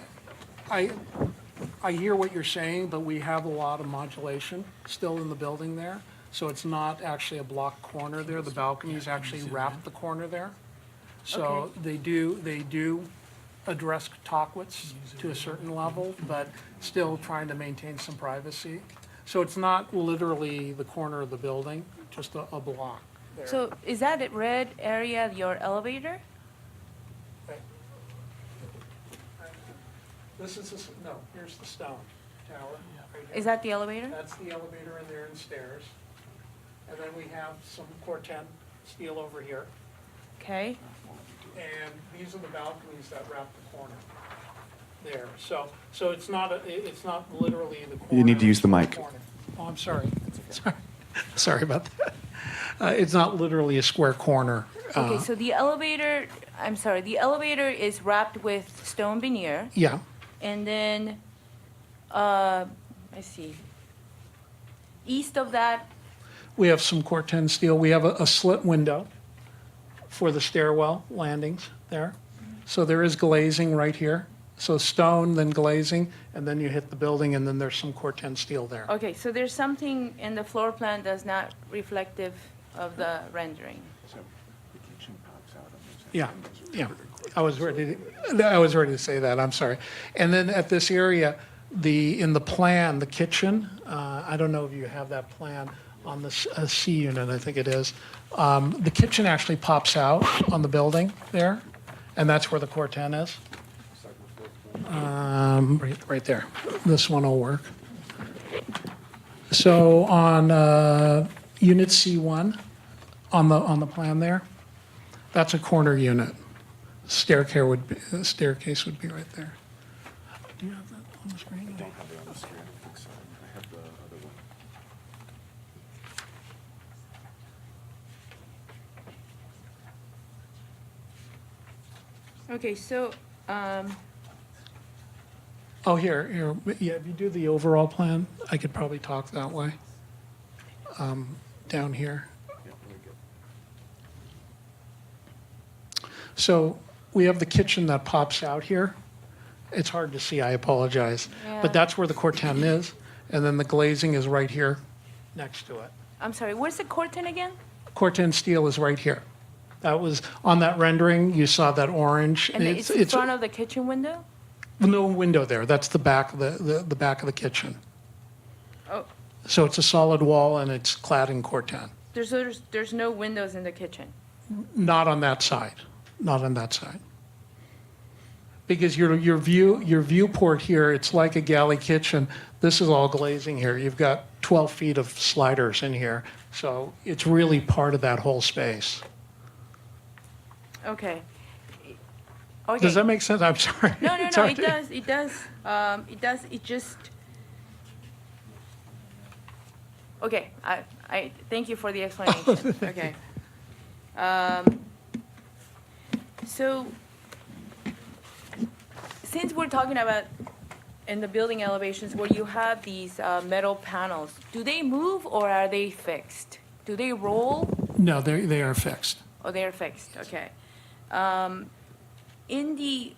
hear what you're saying, but we have a lot of modulation still in the building there. So it's not actually a block corner there. The balconies actually wrap the corner there. So they do address Tuckwitz to a certain level, but still trying to maintain some privacy. So it's not literally the corner of the building, just a block there. So is that red area your elevator? This is, no, here's the stone tower. right here. Is that the elevator? That's the elevator in there and stairs. And then we have some Corten steel over here. Okay. And these are the balconies that wrap the corner there. So it's not, it's not literally the corner. You need to use the mic. corner. Oh, I'm sorry. Sorry about that. It's not literally a square corner. Okay, so the elevator, I'm sorry, the elevator is wrapped with stone veneer. Yeah, And then, I see, east of that, we have some Corten steel. We have a slit window for the stairwell landings there. So there is glazing right here. So stone, then glazing, and then you hit the building, and then there's some Corten steel there. okay, so there's something in the floor plan that's not reflective of the rendering. Yeah, yeah. I was ready to say that, I'm sorry. And then at this area, in the plan, the kitchen, I don't know if you have that plan on the C unit, I think it is. The kitchen actually pops out on the building there, and that's where the Corten is. Right there. This one will work. So on unit C1, on the plan there, that's a corner unit. Staircase would be right there. Do you have that on the screen? I don't have it on the screen. I think so. I have the other one. Okay, so, Oh, here, yeah, if you do the overall plan, I could probably talk that way. Down here. So we have the kitchen that pops out here. It's hard to see, I apologize. Yeah. But that's where the Corten is, and then the glazing is right here next to it. I'm sorry, where's the Corten again? Corten steel is right here. That was, on that rendering, you saw that orange. And it's in front of the kitchen window? No window there, that's the back of the back of the kitchen. Oh, So it's a solid wall and it's clad in Corten. there's no windows in the kitchen. Not on that side, not on that side. Because your viewport here, it's like a galley kitchen. This is all glazing here. You've got 12 feet of sliders in here. So it's really part of that whole space. Okay. Okay. Does that make sense? I'm sorry. No, It's no, hard it to- does, it does. It does, it just, okay, I thank you for the explanation. Okay. So, since we're talking about in the building elevations where you have these metal panels, do they move or are they fixed? Do they roll? No, they are fixed. Oh, they are fixed, okay. In the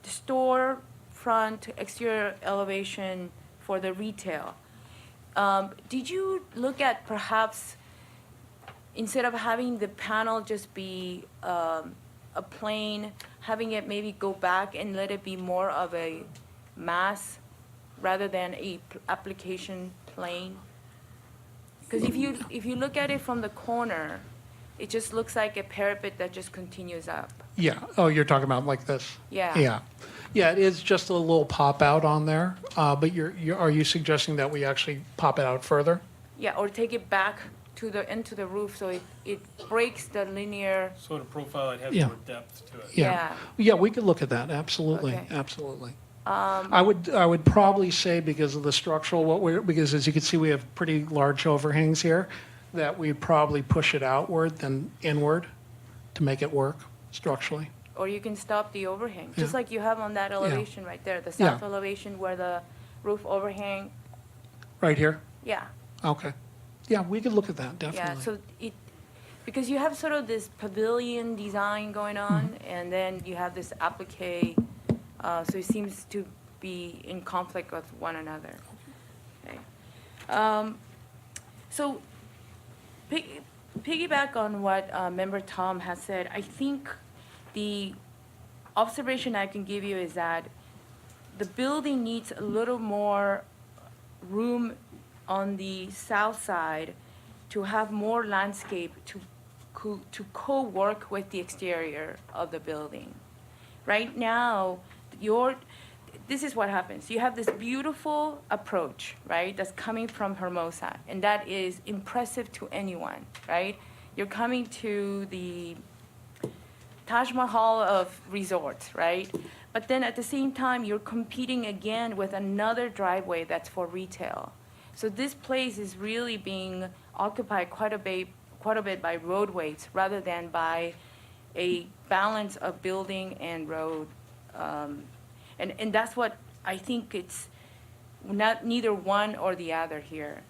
storefront exterior elevation for the retail, did you look at perhaps, instead of having the panel just be a plane, having it maybe go back and let it be more of a mass rather than a application plane? Because if you look at it from the corner, it just looks like a parapet that just continues up. Yeah, oh, you're talking about like this? Yeah. Yeah, yeah, it is just a little pop out on there, but are you suggesting that we actually pop it out further? Yeah, or take it back to into the roof so it breaks the linear. So in a profile, I'd have Yeah. more depth to it. Yeah, yeah, we could look at that, absolutely, Okay. absolutely. I would probably say because of the structural, because as you can see, we have pretty large overhangs here, that we'd probably push it outward than inward to make it work structurally. Or you can stop the overhang, just Yeah. like you have on that elevation right there, the Yeah. south elevation where the roof overhang. Right here? Yeah, Okay. Yeah, we could look at that, yeah, definitely. so because you have sort of this pavilion design going on, and then you have this applique, so it seems to be in conflict with one another. Okay. So piggyback on what Member Tom has said, I think the observation I can give you is that the building needs a little more room on the south side to have more landscape to co-work with the exterior of the building. Right now, this is what happens. You have this beautiful approach, right, that's coming from Hermosa, and that is impressive to anyone, right? You're coming to the Taj Mahal of resorts, right? But then at the same time, you're competing again with another driveway that's for retail. So this place is really being occupied quite a bit by roadways rather than by a balance of building and road. And that's what I think it's not neither one or the other here.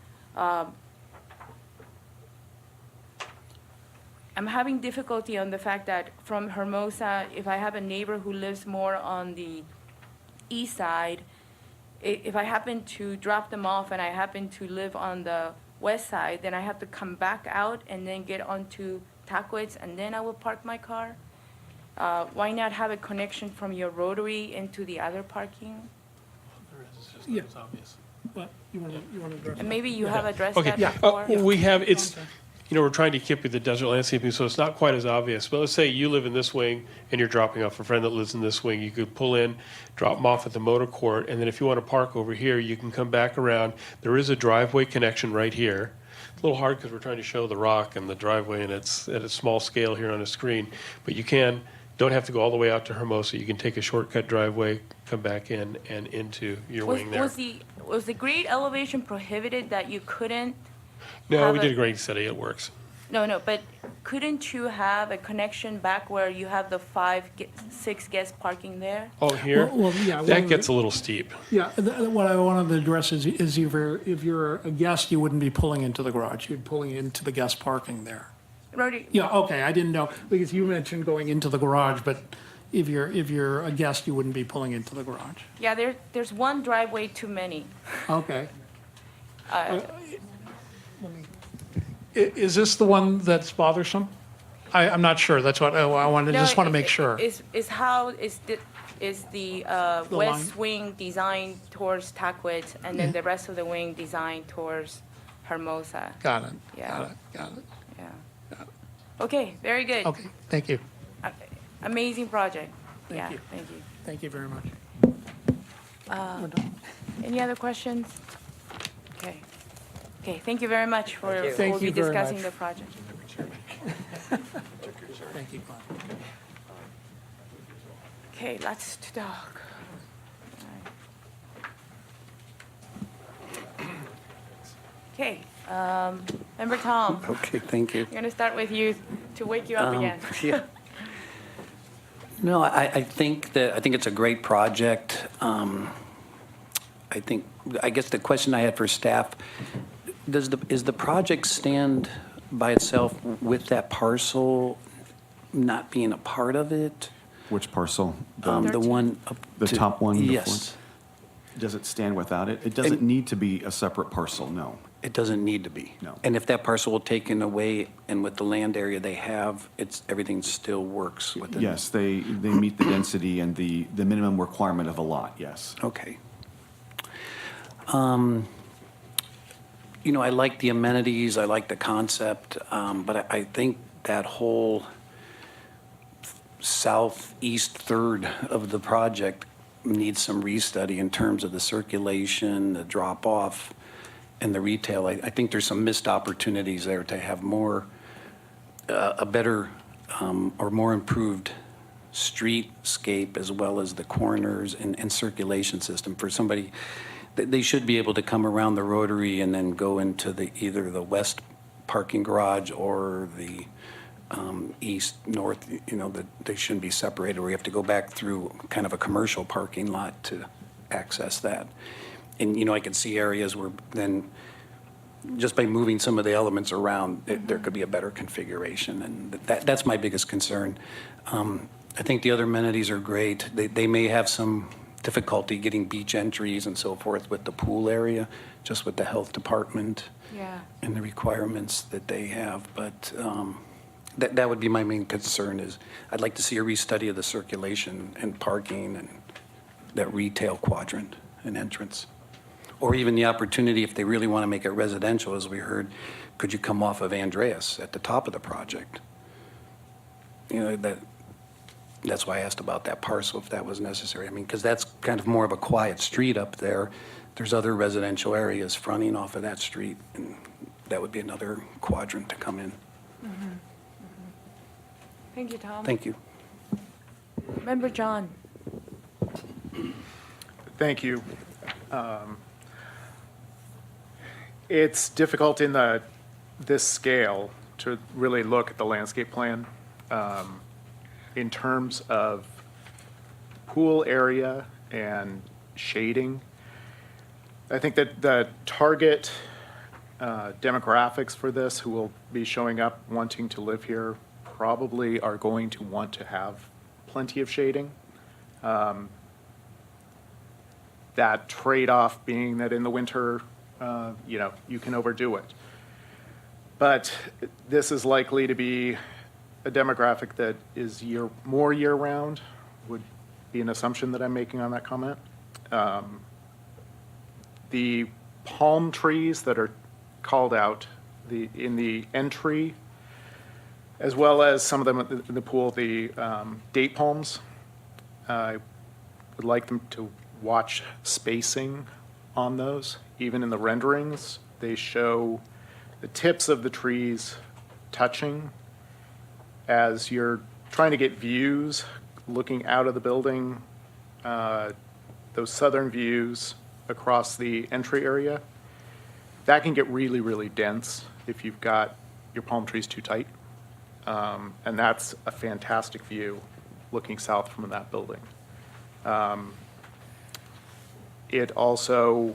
I'm having difficulty on the fact that from Hermosa, if I have a neighbor who lives more on the east side, if I happen to drop them off and I happen to live on the west side, then I have to come back out and then get onto Tackwitz and then I will park my car. Why not have a connection from your rotary into the other parking? It's just Yeah. not as obvious. What, you want to address? And maybe you have addressed Okay, that before. we have, we're trying to keep with the desert landscaping, so it's not quite as obvious. But let's say you live in this wing and you're dropping off a friend that lives in this wing. You could pull in, drop them off at the motor court, and then if you want to park over here, you can come back around. There is a driveway connection right here. It's a little hard because we're trying to show the rock and the driveway, and it's at a small scale here on a screen. But you don't have to go all the way out to Hermosa. You can take a shortcut driveway, come back in and into your wing there. Was the grade elevation prohibited that you couldn't? No, have we a- did a grade study. It works. No, but couldn't you have a connection back where you have the 6 guest parking there? Oh, here? Well, yeah, That gets a little steep. Yeah, what I wanted to address is if you're a guest, you wouldn't be pulling into the garage, you'd pulling into the guest parking there. Rotary, Yeah, okay, I didn't know, because you mentioned going into the garage, but if you're a guest, you wouldn't be pulling into the garage. yeah, there's one driveway too many. Okay. Uh, Is this the one that's bothersome? I'm not sure, that's what, I just want to make sure. Is the The west line? wing designed towards Tackwitz, and then Yeah. the rest of the wing designed towards Hermosa? Got it, Yeah. got it. Yeah. Okay, very good. Okay, thank you, Amazing project. Thank Yeah, you. thank you. thank you very much. Any other questions? Okay. Okay, thank you very much for, Thank we'll be you very discussing much. the project. Thank you, Glenn. Okay, let's talk. Okay, Member Tom, Okay, thank you. I'm gonna start with you to wake you up again. Yeah. No, I think it's a great project. I guess the question I had for staff, is the project stand by itself with that parcel not being a part of it? Which parcel? The one up The to- top one? before? Yes. Does it stand without it? It doesn't need to be a separate parcel, no. It doesn't need to be? No. And if that parcel will taken away and with the land area they have, everything still works within? Yes, they meet the density and the minimum requirement of a lot, yes. Okay. I like the amenities, I like the concept, but I think that whole southeast third of the project needs some restudy in terms of the circulation, the drop-off, and the retail. I think there's some missed opportunities there to have a better or more improved streetscape as well as the corners and circulation system for somebody. They should be able to come around the Rotary and then go into either the west parking garage or the east, north, that they shouldn't be separated, where you have to go back through kind of a commercial parking lot to access that. And, I could see areas where then, just by moving some of the elements around, there could be a better configuration, and that's my biggest concern. I think the other amenities are great. They may have some difficulty getting beach entries and so forth with the pool area, just with the health department Yeah. and the requirements that they have, but that would be my main concern is I'd like to see a restudy of the circulation and parking and that retail quadrant and entrance. Or even the opportunity, if they really want to make it residential, as we heard, could you come off of Andreas at the top of the project? That's why I asked about that parcel, if that was necessary. I mean, because that's kind of more of a quiet street up there. There's other residential areas fronting off of that street, and that would be another quadrant to come in. Thank you, Tom. Thank you. Member John. Thank you. It's difficult in this scale to really look at the landscape plan in terms of pool area and shading. I think that the target demographics for this who will be showing up wanting to live here probably are going to want to have plenty of shading. That trade-off being that in the winter, you can overdo it. But this is likely to be a demographic that is more year-round, would be an assumption that I'm making on that comment. The palm trees that are called out in the entry, as well as some of them in the pool, the date palms, I would like them to watch spacing on those. Even in the renderings, they show the tips of the trees touching. As you're trying to get views looking out of the building, those southern views across the entry area, that can get really, really dense if you've got your palm trees too tight. And that's a fantastic view looking south from that building. It also,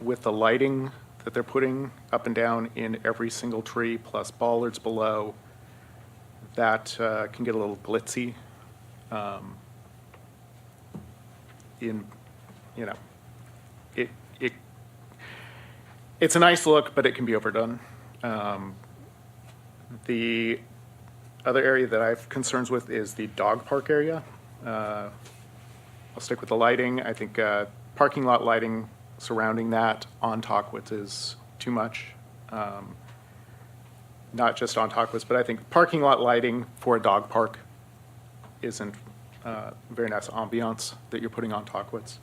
with the lighting that they're putting up and down in every single tree, plus bollards below, that can get a little glitzy. It's a nice look, but it can be overdone. The other area that I have concerns with is the dog park area. I'll stick with the lighting. I think parking lot lighting surrounding that on Tockwitz is too much. Not just on Tockwitz, but I think parking lot lighting for a dog park isn't very nice ambiance that you're putting on Tockwitz.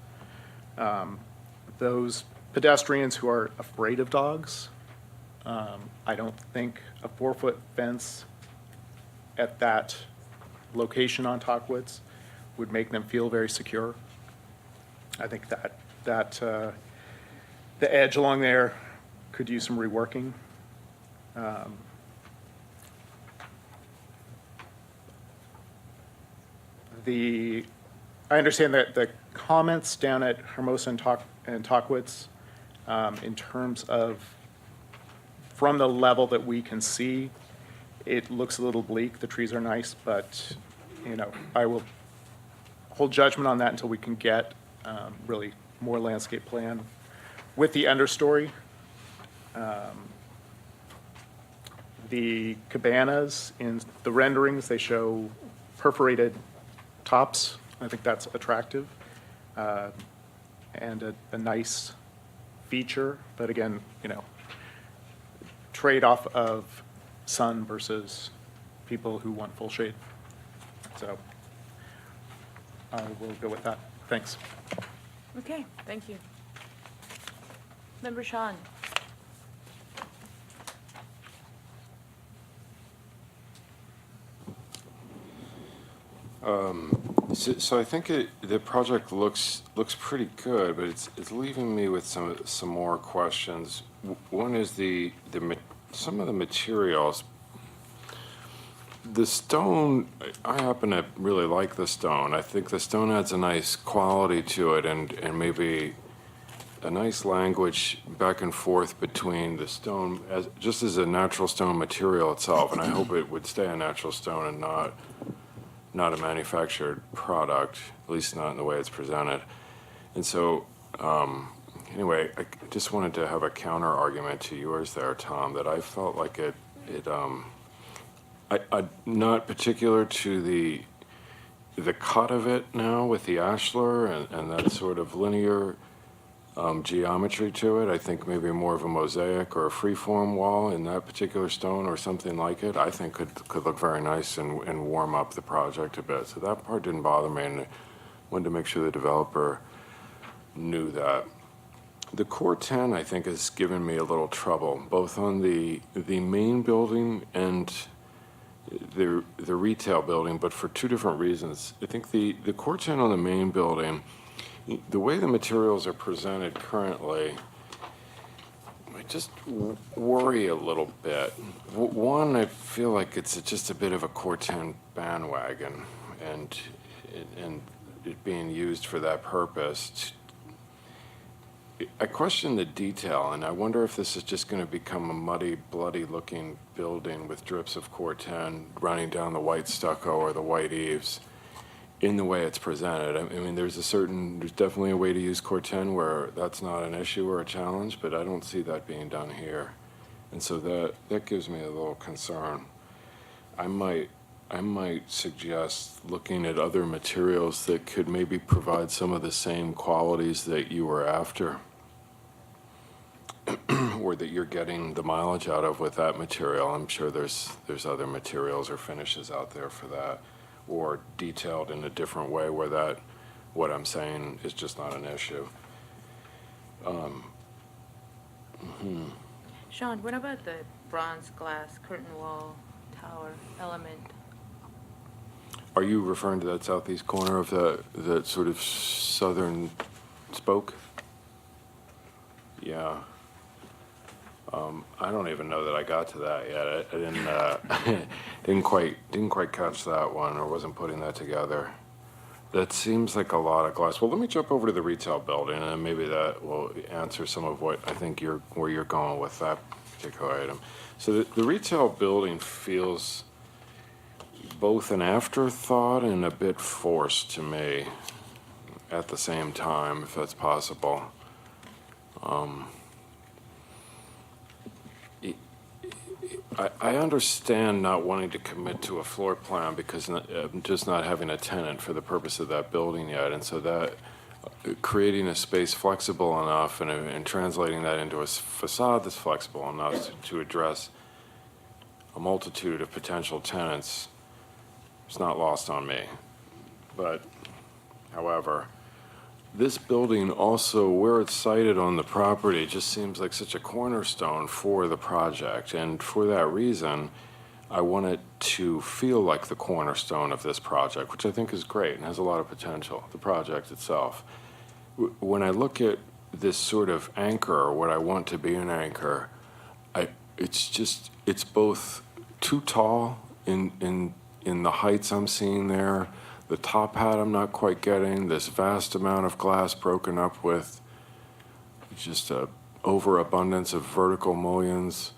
Those pedestrians who are afraid of dogs, I don't think a 4-foot fence at that location on Tockwitz would make them feel very secure. I think that the edge along there could use some reworking. The I understand that the comments down at Hermosa and Tockwitz, in terms of, from the level that we can see, it looks a little bleak. The trees are nice, but, I will hold judgment on that until we can get really more landscape plan with the understory. The cabanas in the renderings, they show perforated tops. I think that's attractive and a nice feature, but again, trade-off of sun versus people who want full shade. So I will go with that. Thanks. Okay, thank you. Member Sean. So I think the project looks pretty good, but it's leaving me with some more questions. One is some of the materials. The stone, I happen to really like the stone. I think the stone adds a nice quality to it and maybe a nice language back and forth between the stone just as a natural stone material itself, and I hope it would stay a natural stone and not a manufactured product, at least not in the way it's presented. And so, anyway, I just wanted to have a counter argument to yours there, Tom, that I felt like I not particular to the cut of it now with the ashlar and that sort of linear geometry to it. I think maybe more of a mosaic or a freeform wall in that particular stone or something like it, I think could look very nice and warm up the project a bit. So that part didn't bother me, and I wanted to make sure the developer knew that. The Core 10, I think, has given me a little trouble, both on the main building and the retail building, but for two different reasons. I think the Core 10 on the main building, the way the materials are presented currently, I just worry a little bit. One, I feel like it's just a bit of a Core 10 bandwagon, and it being used for that purpose. I question the detail, and I wonder if this is just going to become a muddy, bloody-looking building with drips of Core 10 running down the white stucco or the white eaves in the way it's presented. I mean, there's definitely a way to use Core 10 where that's not an issue or a challenge, but I don't see that being done here. And so that gives me a little concern. I might suggest looking at other materials that could maybe provide some of the same qualities that you were after, or that you're getting the mileage out of with that material. I'm sure there's other materials or finishes out there for that, or detailed in a different way where what I'm saying is just not an issue. Sean, what about the bronze glass curtain wall tower element? Are you referring to that southeast corner of the sort of southern spoke? Yeah. I don't even know that I got to that yet. I didn't didn't quite catch that one, or wasn't putting that together. That seems like a lot of glass. Well, let me jump over to the retail building, and maybe that will answer some of what I think where you're going with that particular item. So the retail building feels both an afterthought and a bit forced to me at the same time, if that's possible. I understand not wanting to commit to a floor plan because just not having a tenant for the purpose of that building yet, and so that creating a space flexible enough and translating that into a facade that's flexible enough to address a multitude of potential tenants, it's not lost on me. But, however, this building also, where it's sited on the property, just seems like such a cornerstone for the project. And for that reason, I want it to feel like the cornerstone of this project, which I think is great and has a lot of potential, the project itself. When I look at this sort of anchor, or what I want to be an anchor, it's both too tall in the heights I'm seeing there. The top hat I'm not quite getting, this vast amount of glass broken up with just a overabundance of vertical mullions.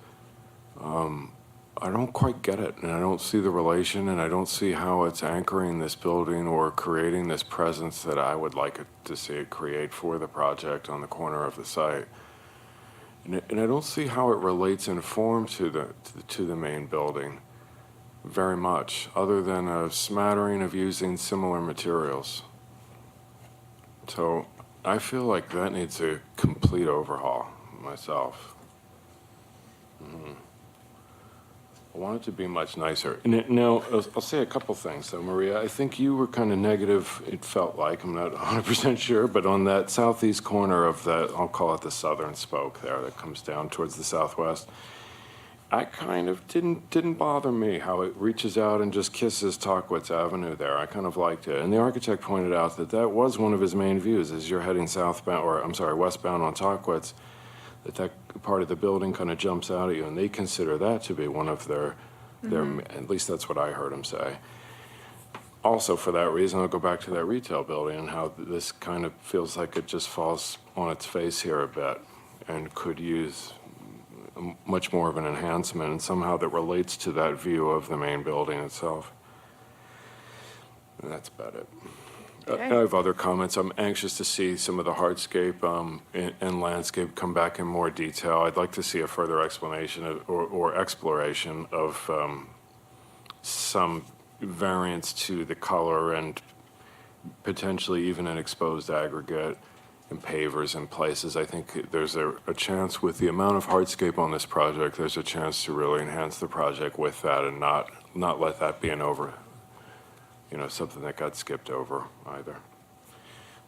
I don't quite get it, and I don't see the relation, and I don't see how it's anchoring this building or creating this presence that I would like it to see it create for the project on the corner of the site. And I don't see how it relates in form to the main building very much, other than a smattering of using similar materials. So I feel like that needs a complete overhaul myself. I want it to be much nicer. Now, I'll say a couple things. So, Maria, I think you were kind of negative, it felt like, I'm not 100% sure, but on that southeast corner of that, I'll call it the southern spoke there that comes down towards the southwest, I kind of didn't bother me how it reaches out and just kisses Talkwitz Avenue there. I kind of liked it. And the architect pointed out that that was one of his main views as you're heading southbound, or I'm sorry, westbound on Talkwitz, that part of the building kind of jumps out at you, and they consider that to be one of their, at least that's what I heard him say. Also, for that reason, I'll go back to that retail building and how this kind of feels like it just falls on its face here a bit and could use much more of an enhancement, and somehow that relates to that view of the main building itself. And that's about it. Okay. I have other comments. I'm anxious to see some of the hardscape and landscape come back in more detail. I'd like to see a further explanation or exploration of some variance to the color and potentially even an exposed aggregate and pavers in places. I think there's a chance with the amount of hardscape on this project, there's a chance to really enhance the project with that and not let that be an something that got skipped over either.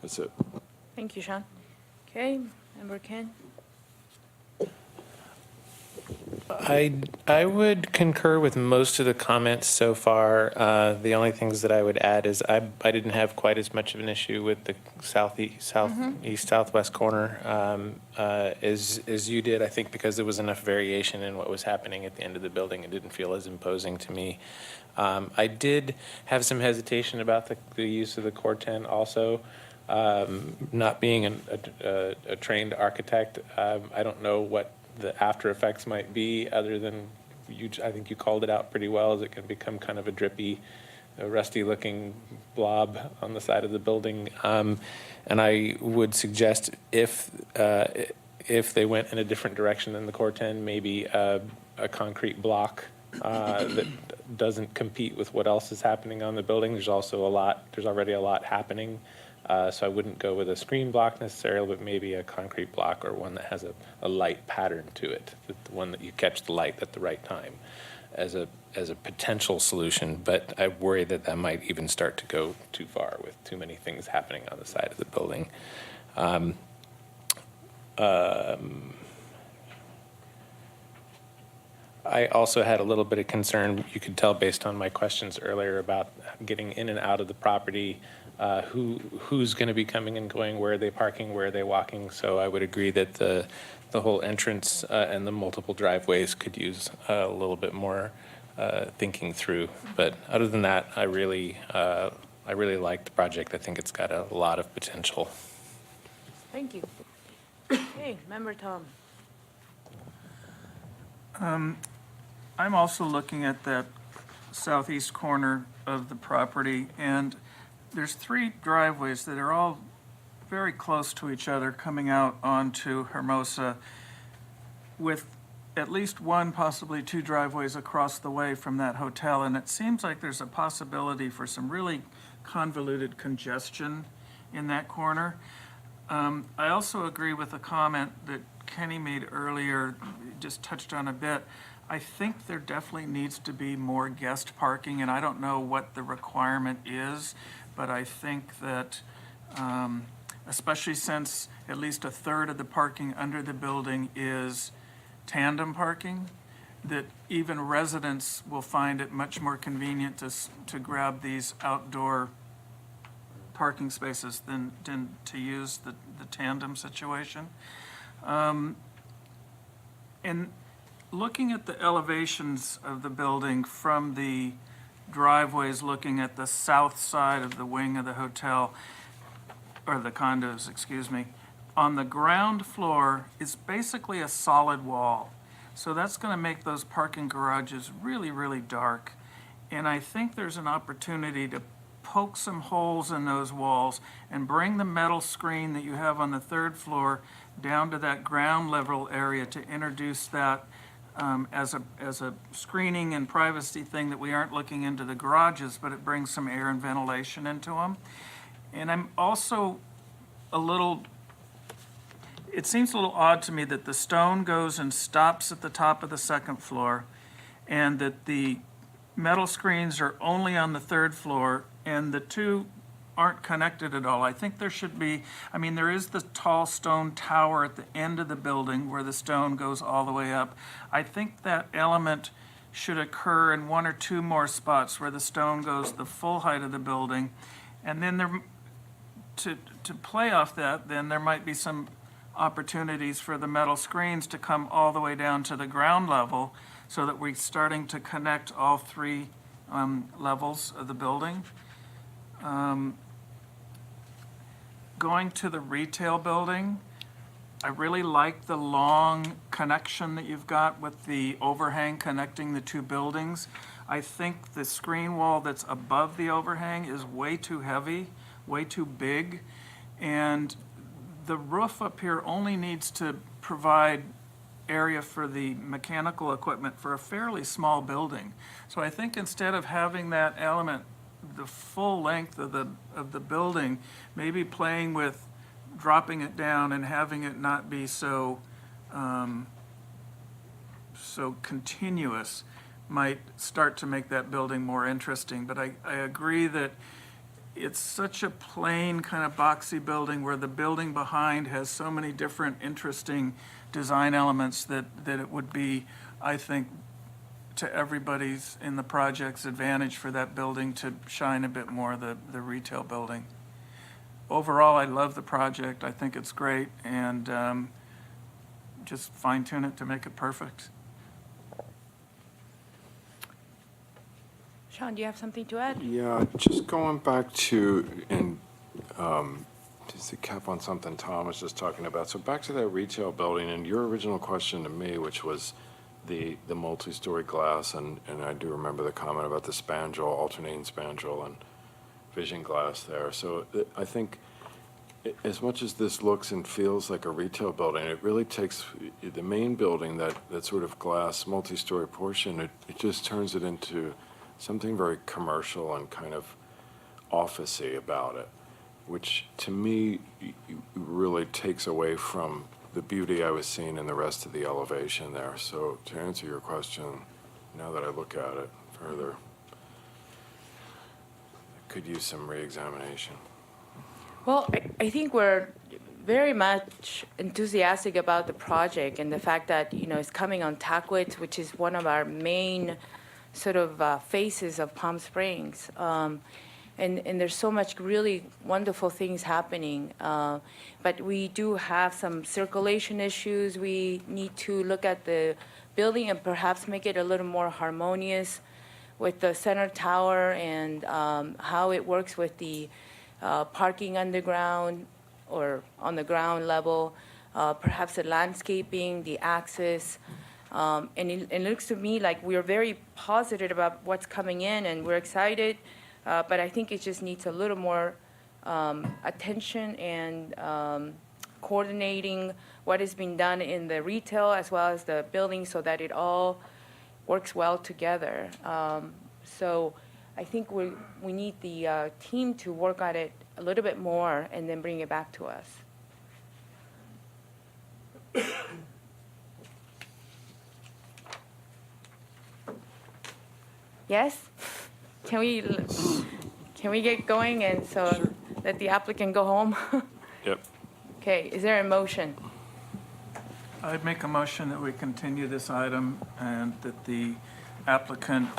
That's it. Thank you, Sean. Okay, Member Ken? I would concur with most of the comments so far. The only things that I would add is I didn't have quite as much of an issue with the southwest corner as you did. I think because there was enough variation in what was happening at the end of the building, it didn't feel as imposing to me. I did have some hesitation about the use of the Corten also. Not being a trained architect, I don't know what the after effects might be other than I think you called it out pretty well, as it can become kind of a drippy, rusty looking blob on the side of the building. And I would suggest if they went in a different direction than the Corten, maybe a concrete block that doesn't compete with what else is happening on the building. There's already a lot happening. So I wouldn't go with a screen block necessarily, but maybe a concrete block or one that has a light pattern to it, the one that you catch the light at the right time as a potential solution. But I worry that might even start to go too far with too many things happening on the side of the building. I also had a little bit of concern, you could tell based on my questions earlier, about getting in and out of the property. Who's going to be coming and going, where are they parking, where are they walking? So I would agree that the whole entrance and the multiple driveways could use a little bit more thinking through. But other than that, I really like the project. I think it's got a lot of potential. Thank you. Okay, Member Tom. I'm also looking at that southeast corner of the property, and there's 3 driveways that are all very close to each other coming out onto Hermosa, with at least 1, possibly 2 driveways across the way from that hotel. And it seems like there's a possibility for some really convoluted congestion in that corner. I also agree with a comment that Kenny made earlier, just touched on a bit. I think there definitely needs to be more guest parking, and I don't know what the requirement is, but I think that, especially since at least a third of the parking under the building is tandem parking, that even residents will find it much more convenient to grab these outdoor parking spaces than to use the tandem situation. And looking at the elevations of the building from the driveways looking at the south side of the wing of the hotel, or the condos, excuse me. On the ground floor is basically a solid wall. So that's going to make those parking garages really, really dark. And I think there's an opportunity to poke some holes in those walls and bring the metal screen that you have on the third floor down to that ground level area to introduce that as a screening and privacy thing, that we aren't looking into the garages, but it brings some air and ventilation into them. And I'm also it seems a little odd to me that the stone goes and stops at the top of the second floor, and that the metal screens are only on the third floor, and the two aren't connected at all. I think there should be, there is the tall stone tower at the end of the building where the stone goes all the way up. I think that element should occur in one or two more spots where the stone goes the full height of the building. And then to play off that, then there might be some opportunities for the metal screens to come all the way down to the ground level, so that we're starting to connect all three levels of the building. Going to the retail building, I really like the long connection that you've got with the overhang connecting the two buildings. I think the screen wall that's above the overhang is way too heavy, way too big, and the roof up here only needs to provide area for the mechanical equipment for a fairly small building. So I think instead of having that element the full length of the building, maybe playing with dropping it down and having it not be so continuous might start to make that building more interesting. But I agree that it's such a plain kind of boxy building where the building behind has so many different interesting design elements that it would be, I think, to everybody's in the project's advantage for that building to shine a bit more, the retail building. Overall, I love the project. I think it's great, and just fine tune it to make it perfect. Sean, do you have something to add? Yeah, just going back to, and just to cap on something Tom was just talking about. So back to that retail building and your original question to me, which was the multi-story glass, and I do remember the comment about the spandrel, alternating spandrel and vision glass there. So I think as much as this looks and feels like a retail building, it really takes the main building, that sort of glass multi-story portion, it just turns it into something very commercial and kind of office-y about it, which to me really takes away from the beauty I was seeing in the rest of the elevation there. So to answer your question, now that I look at it further, I could use some re-examination. Well, I think we're very much enthusiastic about the project and the fact that, it's coming on Tackwitz, which is one of our main sort of faces of Palm Springs. And there's so much really wonderful things happening. But we do have some circulation issues. We need to look at the building and perhaps make it a little more harmonious with the center tower and how it works with the parking underground or on the ground level, perhaps the landscaping, the access. And it looks to me like we're very positive about what's coming in, and we're excited. But I think it just needs a little more attention and coordinating what is being done in the retail as well as the building so that it all works well together. So I think we need the team to work on it a little bit more and then bring it back to us. Yes? Can we get going and so let the applicant go home? Yep. Okay, is there a motion? I'd make a motion that we continue this item and that the applicant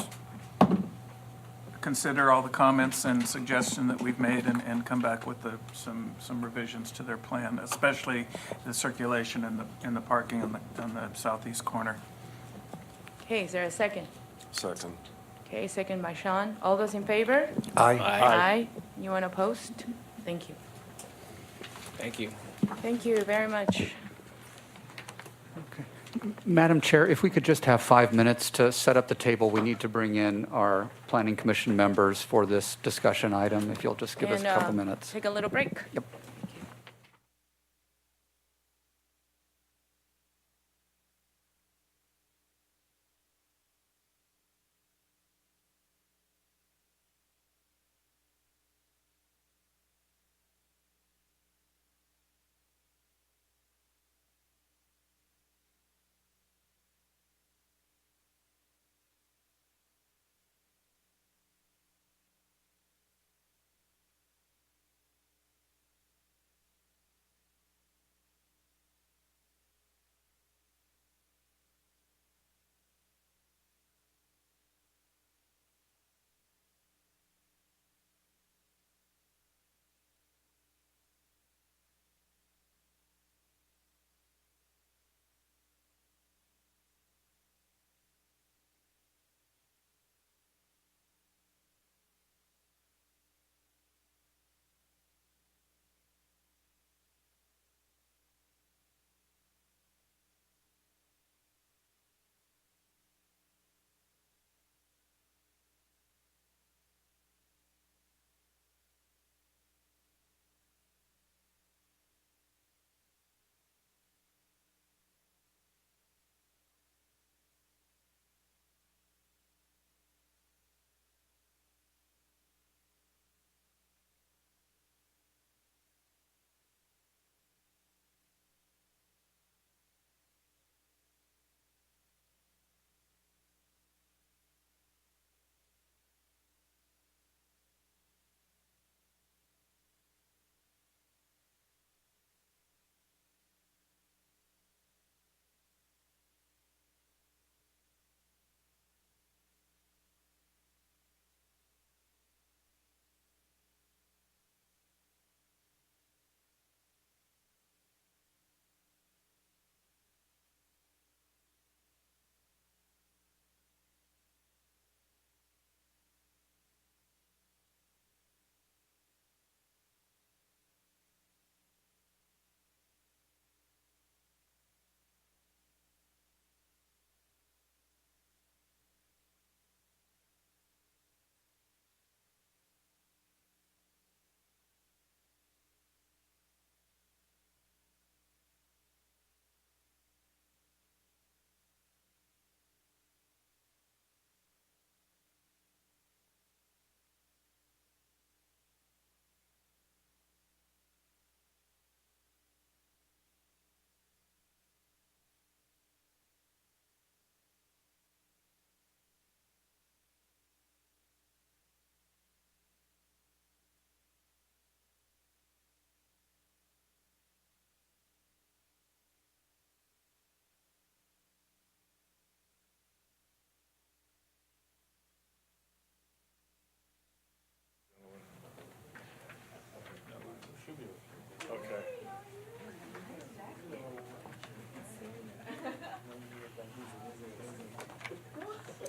consider all the comments and suggestions that we've made and come back with some revisions to their plan, especially the circulation and the parking on the southeast corner. Okay, is there a second? Second. Okay, second by Sean. All those in favor? Aye. Aye. Anyone opposed? Thank you. Thank you. Thank you very much. Madam Chair, if we could just have 5 minutes to set up the table, we need to bring in our Planning Commission members for this discussion item, if you'll just give us a And, couple minutes. Take a little break. Yep.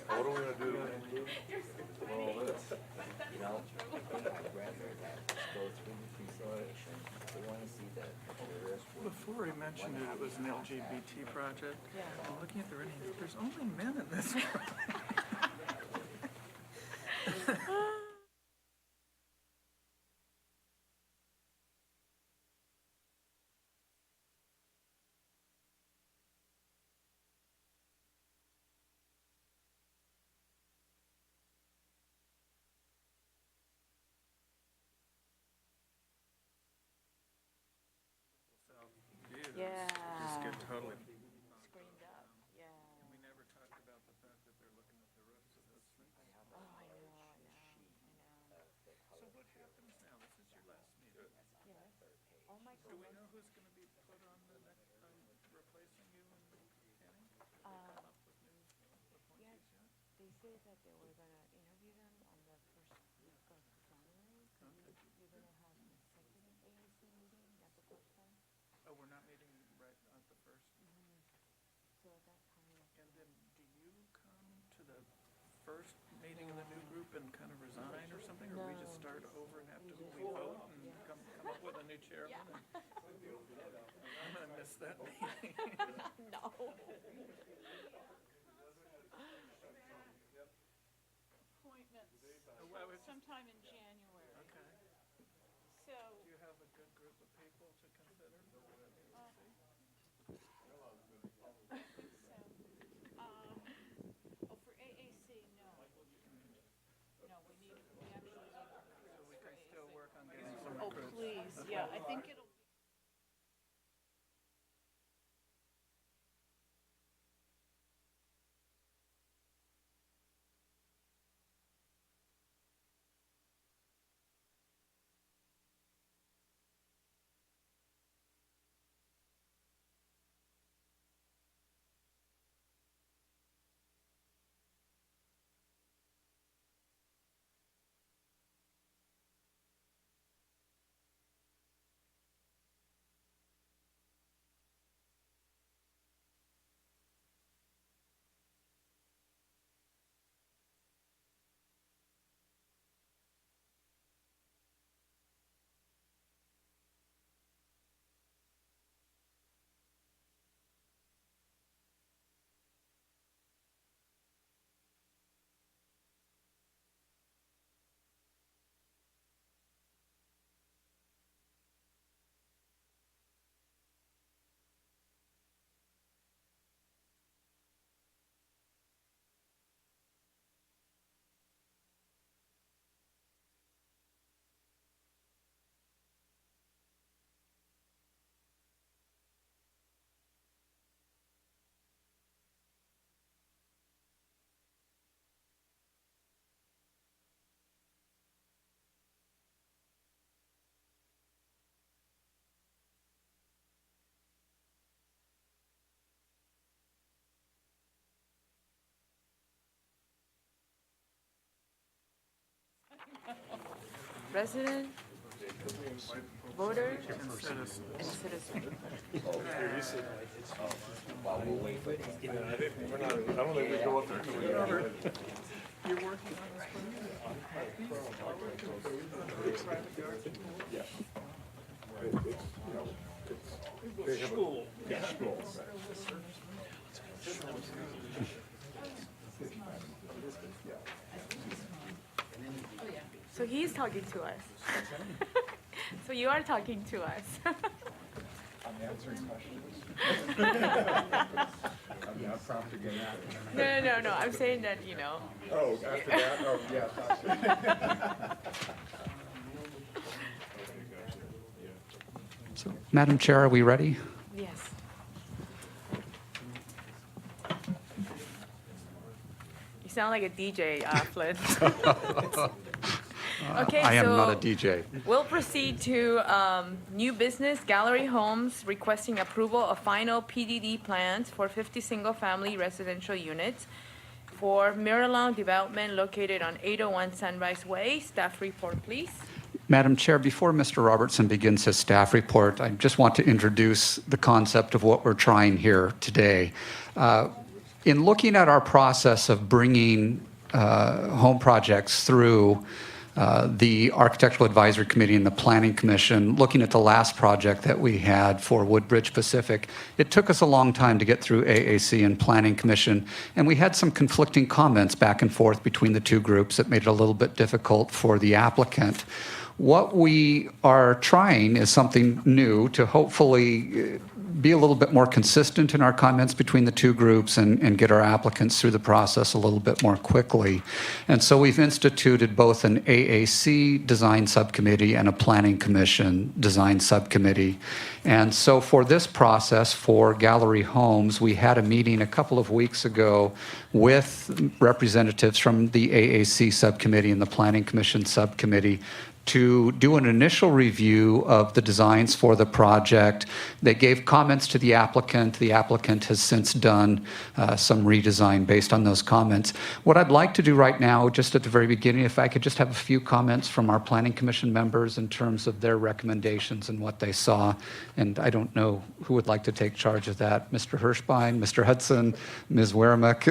What are we gonna do? You know, I think I'd rather that go through the presentation. They want to see that Before we mentioned it was an LGBT project, I'm looking at the rating, there's only men in this group. Yeah. Just get totally. Screened up, yeah. And we never talked about the fact that they're looking at the roofs of those things. Oh, I know. So what happens now? This is your last meeting. Yes. Oh, my Do we goodness. know who's gonna be put on the next, replacing you and Kenny? Uh, Come up with new appointees yet? They said that they were gonna interview them on the first week of January. You're gonna have the second AAC meeting, not the first one. Oh, we're not meeting right at the first? So at that time. And then do you come to the first meeting meeting of the new group and kind of resign or something, or we just start over and have to, we vote and come up with a new chairman? I'm gonna miss that meeting. No. Appointments sometime in January. Okay. So, Do you have a good group of people to consider? for AAC, no. No, we actually need So we can still work on getting some Oh, recruits. please, yeah, I think it'll. Resident, voter, And citizens. and citizen. You're working on this School. So he's talking to us. So you are talking to us. I'm answering questions. I'm not prompting any action. No. I'm saying that, you know. Oh, after that? Oh, yes. So, Madam Chair, are we ready? Yes. You sound like a DJ, Flynn. Okay, I am not a so DJ. we'll proceed to new business, Gallery Homes requesting approval of final PDD plans for 50 single-family residential units for Miralong Development located on 801 Sunrise Way. Staff report, please. Madam Chair, before Mr. Robertson begins his staff report, I just want to introduce the concept of what we're trying here today. In looking at our process of bringing home projects through the Architectural Advisory Committee and the Planning Commission, looking at the last project that we had for Woodbridge Pacific, it took us a long time to get through AAC and Planning Commission, and we had some conflicting comments back and forth between the two groups that made it a little bit difficult for the applicant. What we are trying is something new to hopefully be a little bit more consistent in our comments between the two groups and get our applicants through the process a little bit more quickly. And so we've instituted both an AAC design subcommittee and a Planning Commission design subcommittee. And so for this process for Gallery Homes, we had a meeting a couple of weeks ago with representatives from the AAC subcommittee and the Planning Commission subcommittee to do an initial review of the designs for the project. They gave comments to the applicant. The applicant has since done some redesign based on those comments. What I'd like to do right now, just at the very beginning, if I could just have a few comments from our Planning Commission members in terms of their recommendations and what they saw. And I don't know who would like to take charge of that. Mr. Hirschbein, Mr. Hudson, Ms. Weremick.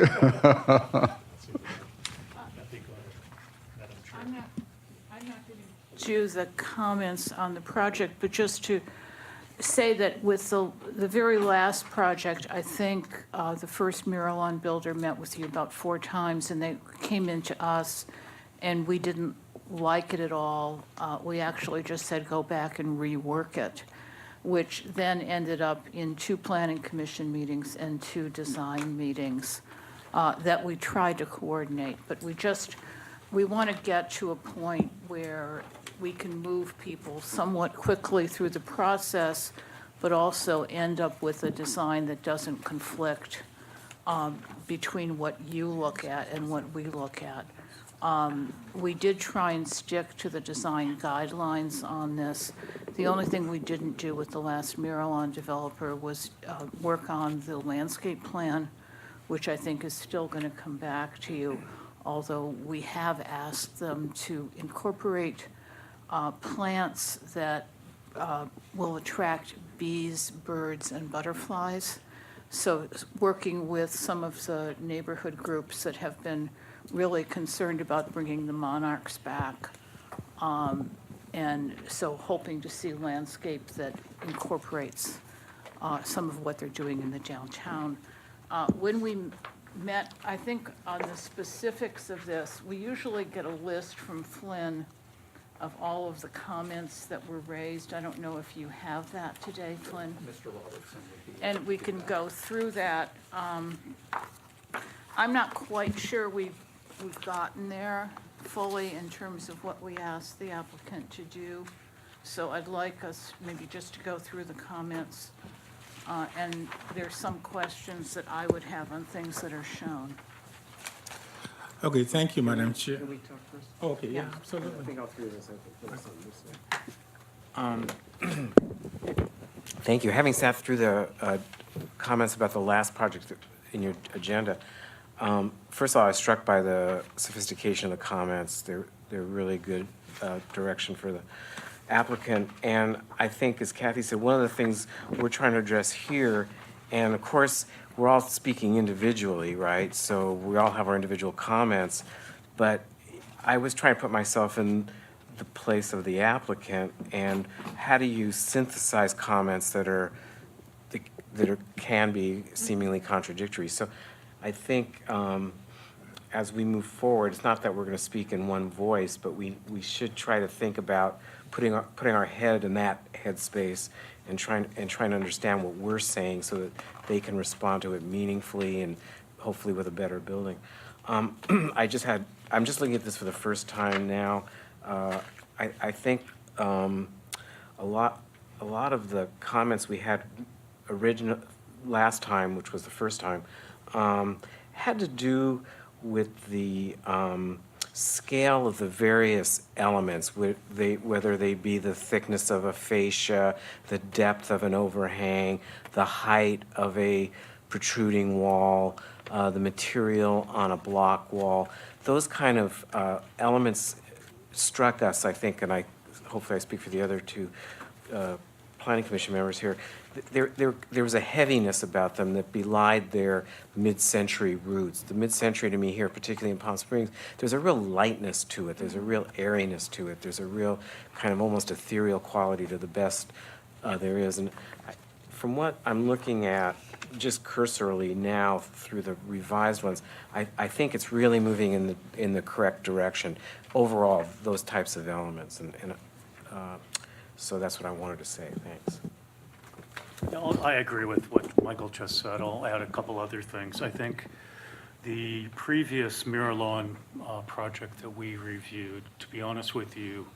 I'm not going to do the comments on the project, but just to say that with the very last project, I think the first Miralon builder met with you about 4 times, and they came into us, and we didn't like it at all. We actually just said, go back and rework it, which then ended up in 2 planning commission meetings and 2 design meetings that we tried to coordinate. But we want to get to a point where we can move people somewhat quickly through the process, but also end up with a design that doesn't conflict between what you look at and what we look at. We did try and stick to the design guidelines on this. The only thing we didn't do with the last Miralon developer was work on the landscape plan, which I think is still going to come back to you, although we have asked them to incorporate plants that will attract bees, birds, and butterflies. So working with some of the neighborhood groups that have been really concerned about bringing the monarchs back. And so hoping to see landscape that incorporates some of what they're doing in the downtown. When we met, I think on the specifics of this, we usually get a list from Flynn of all of the comments that were raised. I don't know if you have that today, Flynn? Mr. Robertson would be. And we can go through that. I'm not quite sure we've gotten there fully in terms of what we asked the applicant to do. So I'd like us maybe just to go through the comments. And there's some questions that I would have on things that are shown. Okay, thank you, Madam Chair. Can we talk first? Oh, okay, yeah, Yeah. I absolutely. think all 3 of us have to Thank you. Having sat through the comments about the last project in your agenda, first of all, I was struck by the sophistication of the comments. They're really good direction for the applicant. And I think, as Kathy said, one of the things we're trying to address here, and of course, we're all speaking individually, right? So we all have our individual comments, but I was trying to put myself in the place of the applicant, and how do you synthesize comments that can be seemingly contradictory? So I think as we move forward, it's not that we're going to speak in one voice, but we should try to think about putting our head in that headspace and trying to understand what we're saying so that they can respond to it meaningfully and hopefully with a better building. I'm just looking at this for the first time now. I think a lot of the comments we had last time, which was the first time, had to do with the scale of the various elements, whether they be the thickness of a fascia, the depth of an overhang, the height of a protruding wall, the material on a block wall. Those kind of elements struck us, I think, and hopefully I speak for the other 2 planning commission members here. There was a heaviness about them that belied their mid-century roots. The mid-century to me here, particularly in Palm Springs, there's a real lightness to it. There's a real airiness to it. There's a real kind of almost ethereal quality to the best there is. And from what I'm looking at, just cursorily now through the revised ones, I think it's really moving in the correct direction. Overall, those types of elements. And so that's what I wanted to say. Thanks. I agree with what Michael just said. I'll add a couple other things. I think the previous Miralon project that we reviewed, to be honest with you,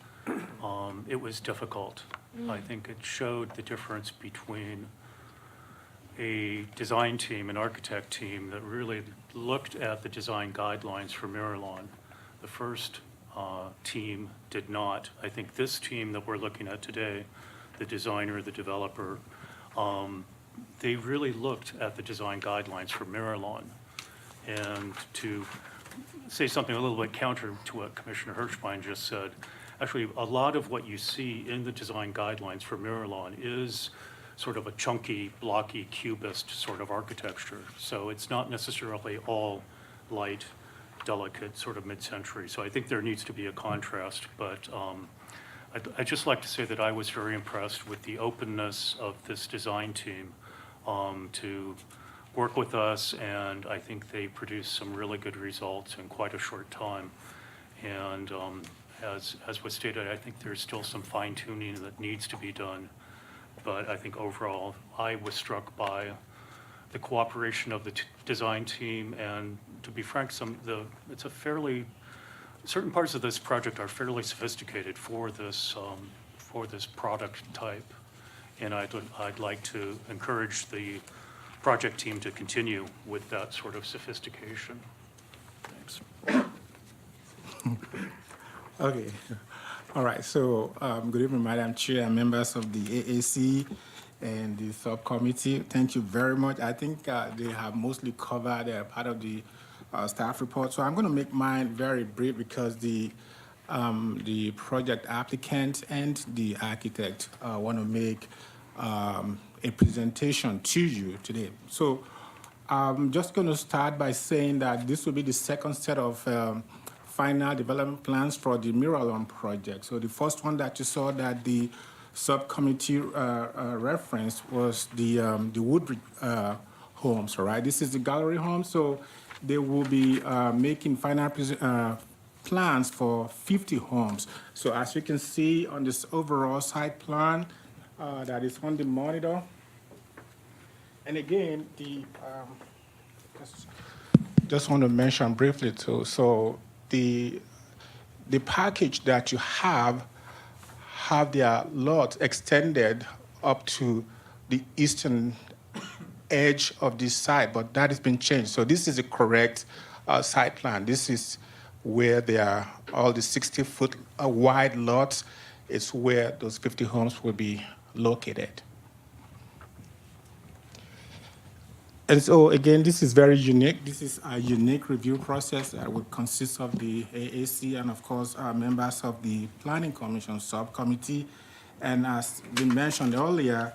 it was difficult. I think it showed the difference between a design team, an architect team that really looked at the design guidelines for Miralon. The first team did not. I think this team that we're looking at today, the designer, the developer, they really looked at the design guidelines for Miralon. And to say something a little bit counter to what Commissioner Hirschbein just said, actually a lot of what you see in the design guidelines for Miralon is sort of a chunky, blocky, cubist sort of architecture. So it's not necessarily all light delicate sort of mid-century. So I think there needs to be a contrast, but I'd just like to say that I was very impressed with the openness of this design team to work with us, and I think they produced some really good results in quite a short time. And as was stated, I think there's still some fine-tuning that needs to be done. But I think overall, I was struck by the cooperation of the design team, and to be frank, it's a fairly, certain parts of this project are fairly sophisticated for this product type. And I'd like to encourage the project team to continue with that sort of sophistication. Thanks. Okay. All right. So, good evening, Madam Chair and members of the AAC and the subcommittee. Thank you very much. I think they have mostly covered part of the staff report. So I'm going to make mine very brief because the project applicant and the architect want to make a presentation to you today. So I'm just going to start by saying that this will be the second set of final development plans for the Miralon project. So the first one that you saw that the subcommittee reference was the Woodbridge homes, all right? This is the gallery home, so they will be making final plans for 50 homes. So as you can see on this overall site plan that is on the monitor, and again, just want to mention briefly too, so the package that you have their lot extended up to the eastern edge of this site, but that has been changed. So this is a correct site plan. This is where they are, all the 60-foot wide lots is where those 50 homes will be located. And so again, this is very unique. This is a unique review process that will consist of the AAC and of course members of the Planning Commission subcommittee. And as we mentioned earlier,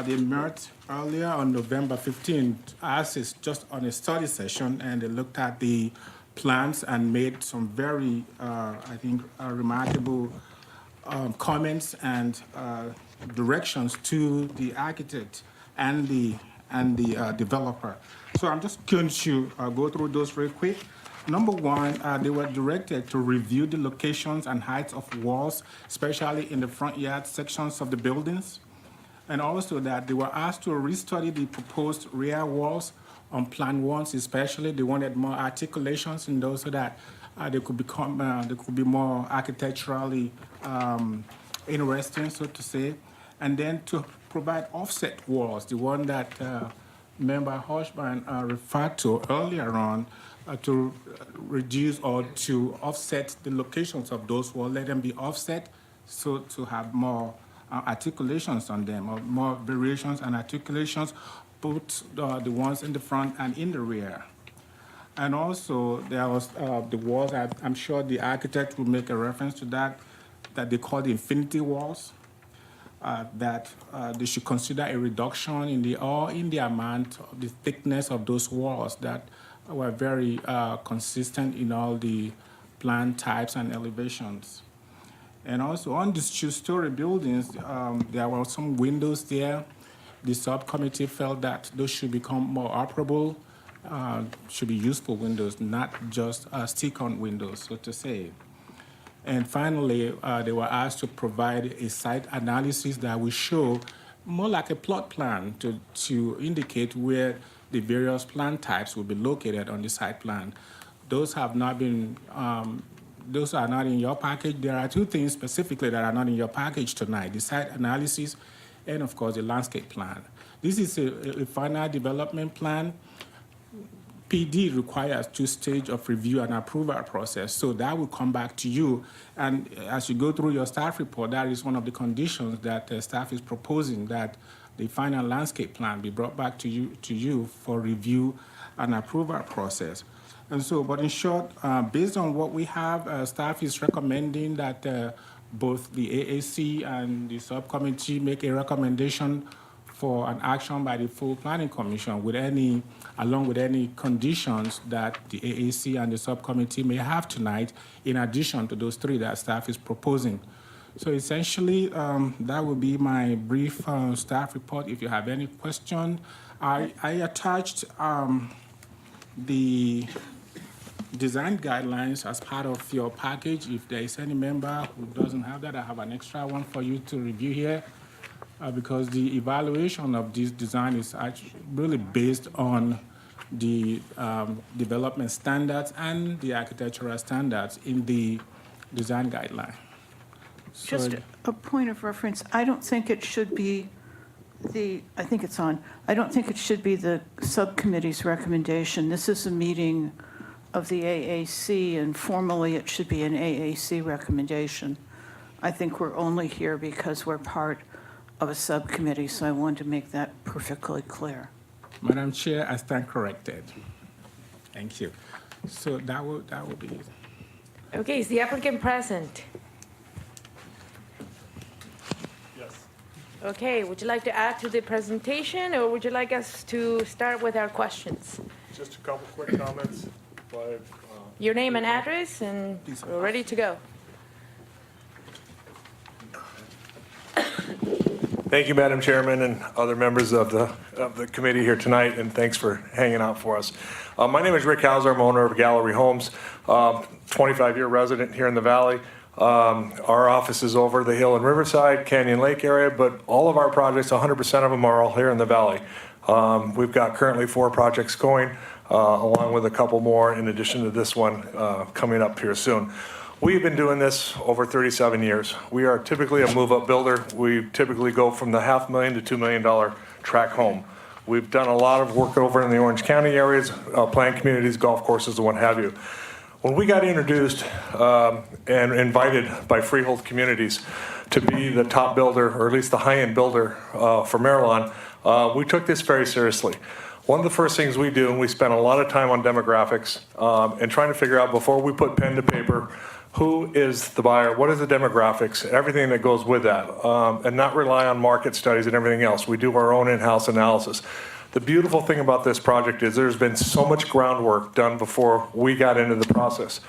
they met earlier on November 15th, as is just on a study session, and they looked at the plans and made some very, I think, remarkable comments and directions to the architect and the developer. So I'm just going to go through those real quick. Number one, they were directed to review the locations and heights of walls, especially in the front yard sections of the buildings. And also that they were asked to restudy the proposed rear walls on Plan 1, especially. They wanted more articulations in those so that they could be more architecturally interesting, so to say. And then to provide offset walls, the one that Member Hirschman referred to earlier on, to reduce or to offset the locations of those walls, let them be offset, so to have more articulations on them, or more variations and articulations, both the ones in the front and in the rear. And also, there was the walls, I'm sure the architect will make a reference to that they call the infinity walls. That they should consider a reduction in the amount of the thickness of those walls that were very consistent in all the plan types and elevations. And also on these two-story buildings, there were some windows there. The subcommittee felt that those should become more operable, should be useful windows, not just stick-on windows, so to say. And finally, they were asked to provide a site analysis that will show more like a plot plan to indicate where the various plan types will be located on the site plan. Those have not been, those are not in your package. There are two things specifically that are not in your package tonight: the site analysis and, of course, the landscape plan. This is a final development plan. PD requires 2 stages of review and approval process, so that will come back to you. And as you go through your staff report, that is one of the conditions that staff is proposing, that the final landscape plan be brought back to you for review and approval process. And so, but in short, based on what we have, staff is recommending that both the AAC and the subcommittee make a recommendation for an action by the full planning commission with any, along with any conditions that the AAC and the subcommittee may have tonight, in addition to those three that staff is proposing. So essentially, that will be my brief staff report. If you have any question, I attached the design guidelines as part of your package. If there is any member who doesn't have that, I have an extra one for you to review here, because the evaluation of this design is actually really based on the development standards and the architectural standards in the design guideline. So Just a point of reference, I don't think it should be I think it's on. I don't think it should be the subcommittee's recommendation. This is a meeting of the AAC, and formally it should be an AAC recommendation. I think we're only here because we're part of a subcommittee, so I wanted to make that perfectly clear. Madam Chair, I stand corrected. Thank you. So that will be it. Okay, is the applicant present? Yes. Okay, would you like to add to the presentation, or would you like us to start with our questions? Just a couple quick comments. Your name and address, and we're ready to go. Thank you, Madam Chairman, and other members of the committee here tonight, and thanks for hanging out for us. My name is Rick Hauser. I'm owner of Gallery Homes, 25-year resident here in the Valley. Our office is over the hill in Riverside, Canyon Lake area, but all of our projects, 100% of them are all here in the Valley. We've got currently 4 projects going, along with a couple more in addition to this one coming up here soon. We've been doing this over 37 years. We are typically a move-up builder. We typically go from the $500,000 to $2 million tract home. We've done a lot of work over in the Orange County areas, planned communities, golf courses, and what have you. When we got introduced and invited by Freehold Communities to be the top builder, or at least the high-end builder for Maryland, we took this very seriously. One of the first things we do, and we spend a lot of time on demographics and trying to figure out before we put pen to paper, who is the buyer, what is the demographics, everything that goes with that, and not rely on market studies and everything else. We do our own in-house analysis. The beautiful thing about this project is there's been so much groundwork done before we got into the process.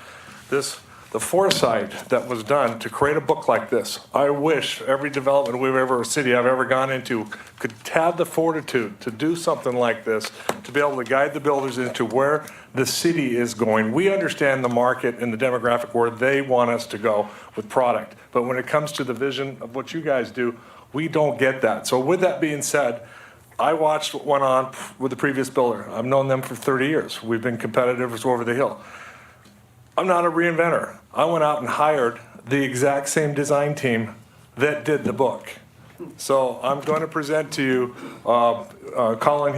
The foresight that was done to create a book like this, I wish every development city I've ever gone into could have the fortitude to do something like this, to be able to guide the builders into where the city is going. We understand the market and the demographic where they want us to go with product. But when it comes to the vision of what you guys do, we don't get that. So with that being said, I watched what went on with the previous builder. I've known them for 30 years. We've been competitors over the hill. I'm not a reinventor. I went out and hired the exact same design team that did the book. So I'm going to present to you Colin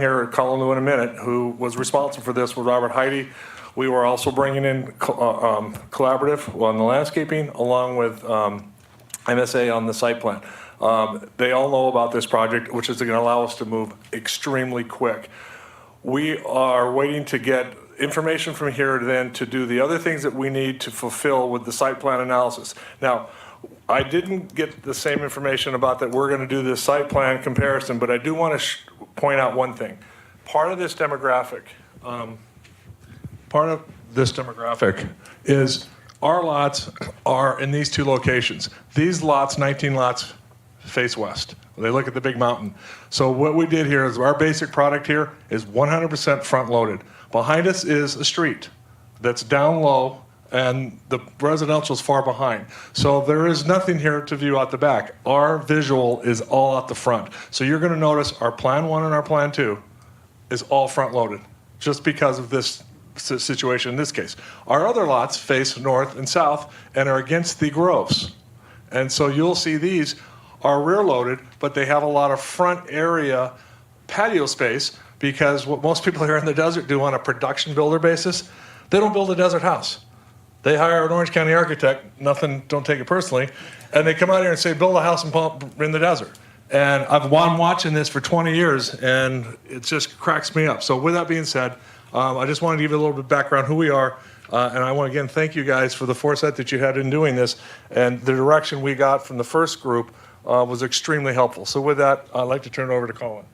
Lou in a minute, who was responsible for this with Robert Heidi. We were also bringing in collaborative on the landscaping, along with MSA on the site plan. They all know about this project, which is going to allow us to move extremely quick. We are waiting to get information from here then to do the other things that we need to fulfill with the site plan analysis. Now, I didn't get the same information about that we're going to do this site plan comparison, but I do want to point out one thing. Part of this demographic is our lots are in these 2 locations. These lots, 19 lots, face west. They look at the big mountain. So what we did here is our basic product here is 100% front loaded. Behind us is a street that's down low, and the residential is far behind. So there is nothing here to view out the back. Our visual is all out the front. So you're going to notice our Plan 1 and our Plan 2 is all front loaded, just because of this situation in this case. Our other lots face north and south and are against the groves. And so you'll see these are rear loaded, but they have a lot of front area patio space, because what most people here in the desert do on a production builder basis, they don't build a desert house. They hire an Orange County architect, don't take it personally, and they come out here and say, build a house in the desert. And I've been watching this for 20 years, and it just cracks me up. So with that being said, I just wanted to give you a little bit of background who we are, and I want to again thank you guys for the foresight that you had in doing this. And the direction we got from the first group was extremely helpful. So with that, I'd like to turn it over to Colin.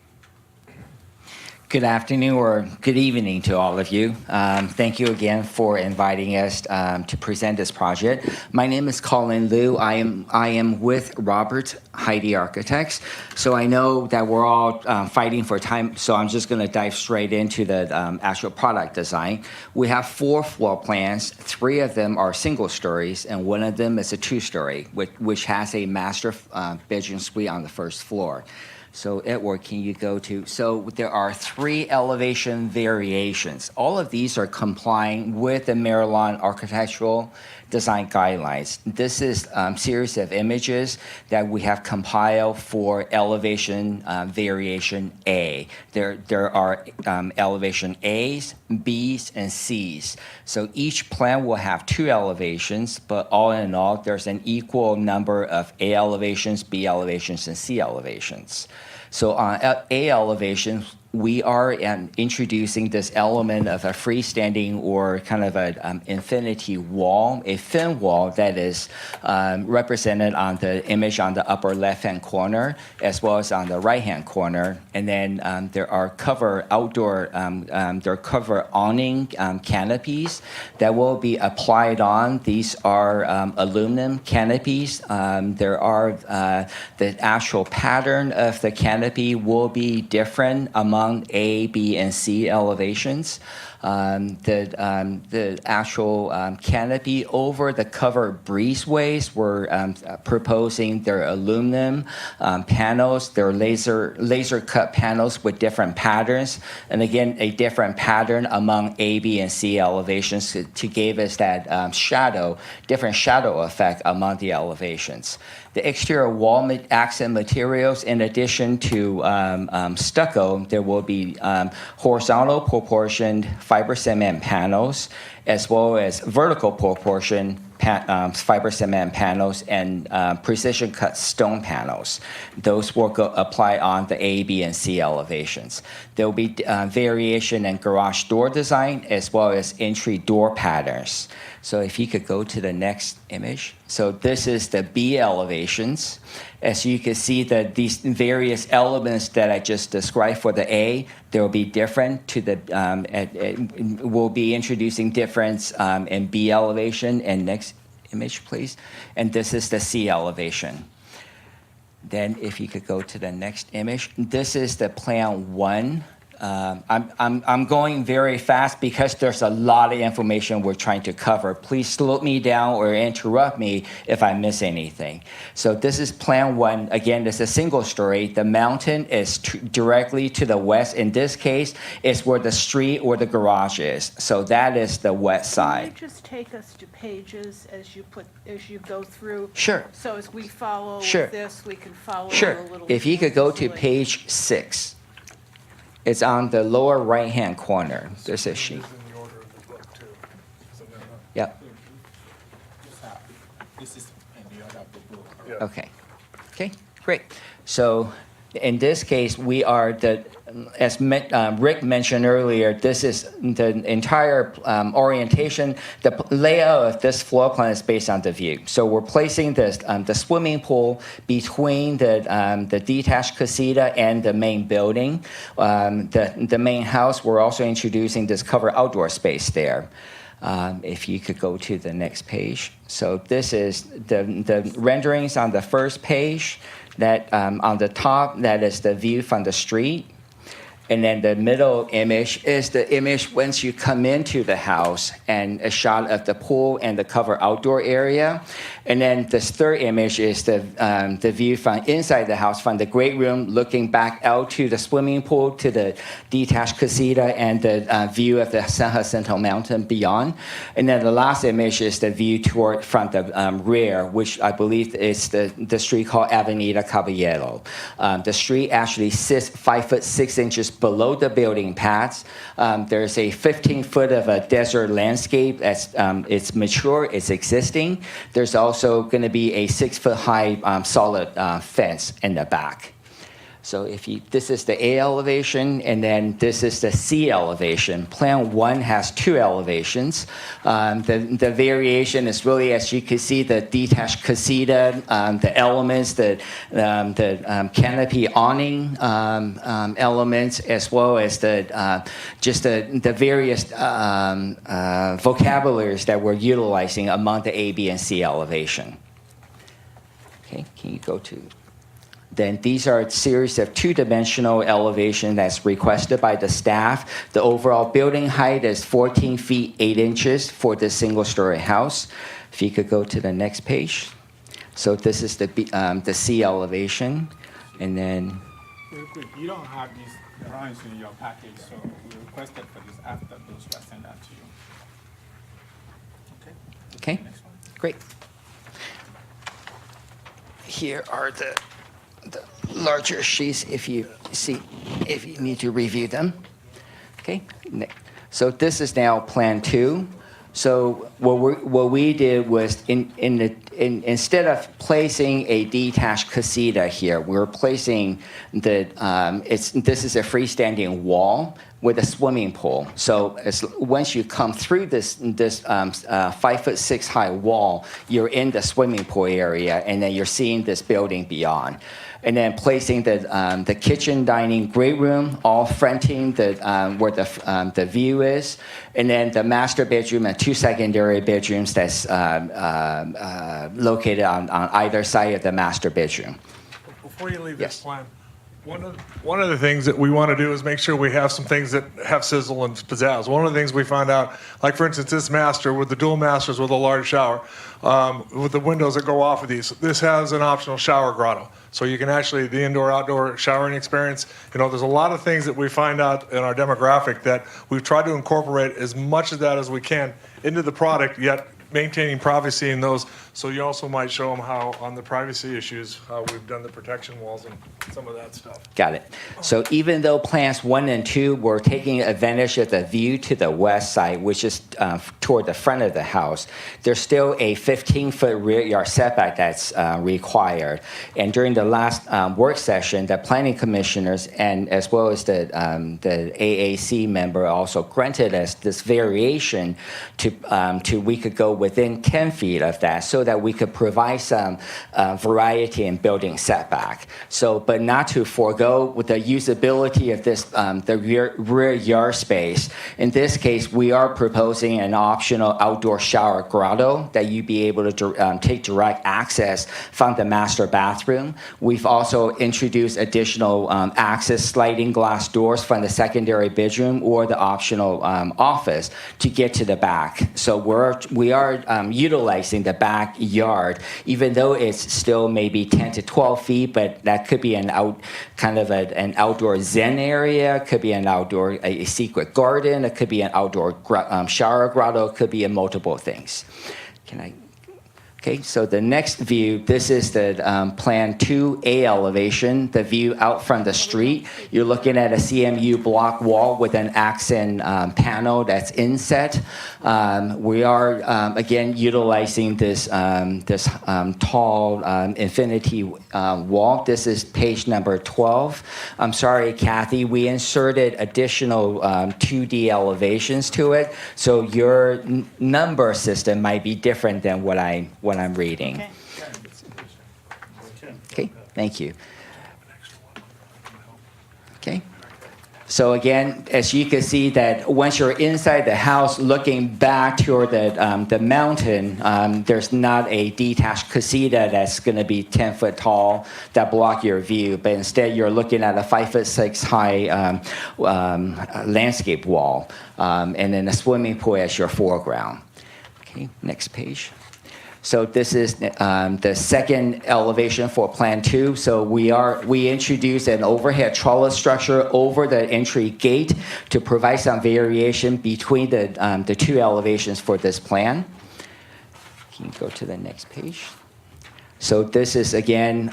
Good afternoon or good evening to all of you. Thank you again for inviting us to present this project. My name is Colin Liu. I am with Robert Heidi Architects. So I know that we're all fighting for time, so I'm just going to dive straight into the actual product design. We have 4 floor plans. 3 of them are single stories, and 1 of them is a 2-story, which has a master bedroom suite on the first floor. So Edward, can you go to, so there are 3 elevation variations. All of these are complying with the Maryland Architectural Design Guidelines. This is a series of images that we have compiled for elevation variation A. There are elevation A's, B's, and C's. So each plan will have 2 elevations, but all in all, there's an equal number of A elevations, B elevations, and C elevations. So on A elevation, we are introducing this element of a freestanding or kind of an infinity wall, a thin wall that is represented on the image on the upper left-hand corner, as well as on the right-hand corner. And then there are cover awning canopies that will be applied on. These are aluminum canopies. There are the actual pattern of the canopy will be different among A, B, and C elevations. The actual canopy over the covered breezeways, we're proposing their aluminum panels, their laser cut panels with different patterns, and again a different pattern among A, B, and C elevations to give us that different shadow effect among the elevations. The exterior wall accent materials, in addition to stucco, there will be horizontal proportioned fiber cement panels, as well as vertical proportion fiber cement panels and precision cut stone panels. Those will apply on the A, B, and C elevations. There will be variation in garage door design as well as entry door patterns. So if you could go to the next image. So this is the B elevations. As you can see that these various elements that I just described for the A, there will be different to the, we'll be introducing difference in B elevation. And next image, please. And this is the C elevation. Then if you could go to the next image. This is the plan 1. I'm going very fast because there's a lot of information we're trying to cover. Please slow me down or interrupt me if I miss anything. So this is plan 1. Again, it's a single story. The mountain is directly to the west. In this case, it's where the street or the garage is. So that is the west side. Can you just take us to pages as you go through? Sure. So as we follow Sure. this, we can follow Sure. a little. If you could go to easily. page 6. It's on the lower right-hand corner. There's a sheet. Yep. This is in the order of the book. Okay. Okay, great. So in this case, we are as Rick mentioned earlier, this is the entire orientation. The layout of this floor plan is based on the view. So we're placing this the swimming pool between the detached casita and the main building. The main house, we're also introducing this covered outdoor space there. If you could go to the next page. So this is the renderings on the first page. That on the top, that is the view from the street. And then the middle image is the image once you come into the house and a shot of the pool and the covered outdoor area. And then this third image is the view from inside the house, from the great room, looking back out to the swimming pool, to the detached casita, and the view of the San Jacinto Mountain beyond. And then the last image is the view from the rear, which I believe is the street called Avenida Caballero. The street actually sits 5 foot 6 inches below the building pads. There's a 15-foot of a desert landscape that's it's mature, it's existing. There's also going to be a 6-foot high solid fence in the back. So if you, this is the A elevation, and then this is the C elevation. Plan 1 has 2 elevations. The variation is really, as you can see, the detached casita, the elements, the canopy awning elements, as well as the just the various vocabularies that we're utilizing among the A, B, and C elevation. Okay, can you go to? Then these are a series of 2-dimensional elevation that's requested by the staff. The overall building height is 14 feet 8 inches for this single-story house. If you could go to the next page. So this is the C elevation, and then. Real quick, you don't have these drawings in your package, so we requested for this after those were sent out to you. Okay. Okay, great. Here are the larger sheets if you need to review them. Okay, so this is now Plan 2. So what we did was instead of placing a detached casita here, we're placing this is a freestanding wall with a swimming pool. So once you come through this 5'6" high wall, you're in the swimming pool area, and then you're seeing this building beyond. And then placing the kitchen, dining, great room, all fronting where the view is, and then the master bedroom and 2 secondary bedrooms that's located on either side of the master bedroom. Before you leave this plan, one of the things that we want to do is make sure we have some things that have sizzle and pizzazz. One of the things we found out, like for instance, this master with the dual masters with a large shower, with the windows that go off of these, this has an optional shower grotto. So you can actually, the indoor-outdoor showering experience, there's a lot of things that we find out in our demographic that we've tried to incorporate as much of that as we can into the product, yet maintaining privacy in those. So you also might show them how, on the privacy issues, how we've done the protection walls and some of that stuff. Got it. So even though plans 1 and 2 were taking advantage of the view to the west side, which is toward the front of the house, there's still a 15-foot rear yard setback that's required. And during the last work session, the planning commissioners and as well as the AAC member also granted us this variation to we could go within 10 feet of that, so that we could provide some variety in building setback. So, but not to forego with the usability of this, the rear yard space. In this case, we are proposing an optional outdoor shower grotto that you'd be able to take direct access from the master bathroom. We've also introduced additional access sliding glass doors from the secondary bedroom or the optional office to get to the back. So we are utilizing the backyard, even though it's still maybe 10 to 12 feet, but that could be an outdoor zen area, could be an outdoor a secret garden, it could be an outdoor shower grotto, it could be multiple things. Okay, so the next view, this is the Plan 2A elevation, the view out from the street. You're looking at a CMU block wall with an accent panel that's inset. We are, again, utilizing this tall infinity wall. This is page number 12. I'm sorry, Kathy, we inserted additional 2D elevations to it, so your number system might be different than what I'm reading. Okay, thank you. Okay. So again, as you can see that once you're inside the house looking back toward the mountain, there's not a detached casita that's going to be 10 foot tall that block your view, but instead you're looking at a 5'6" high landscape wall, and then a swimming pool as your foreground. Okay, next page. So this is the second elevation for Plan 2. So we introduced an overhead trellis structure over the entry gate to provide some variation between the 2 elevations for this plan. Can you go to the next page? So this is again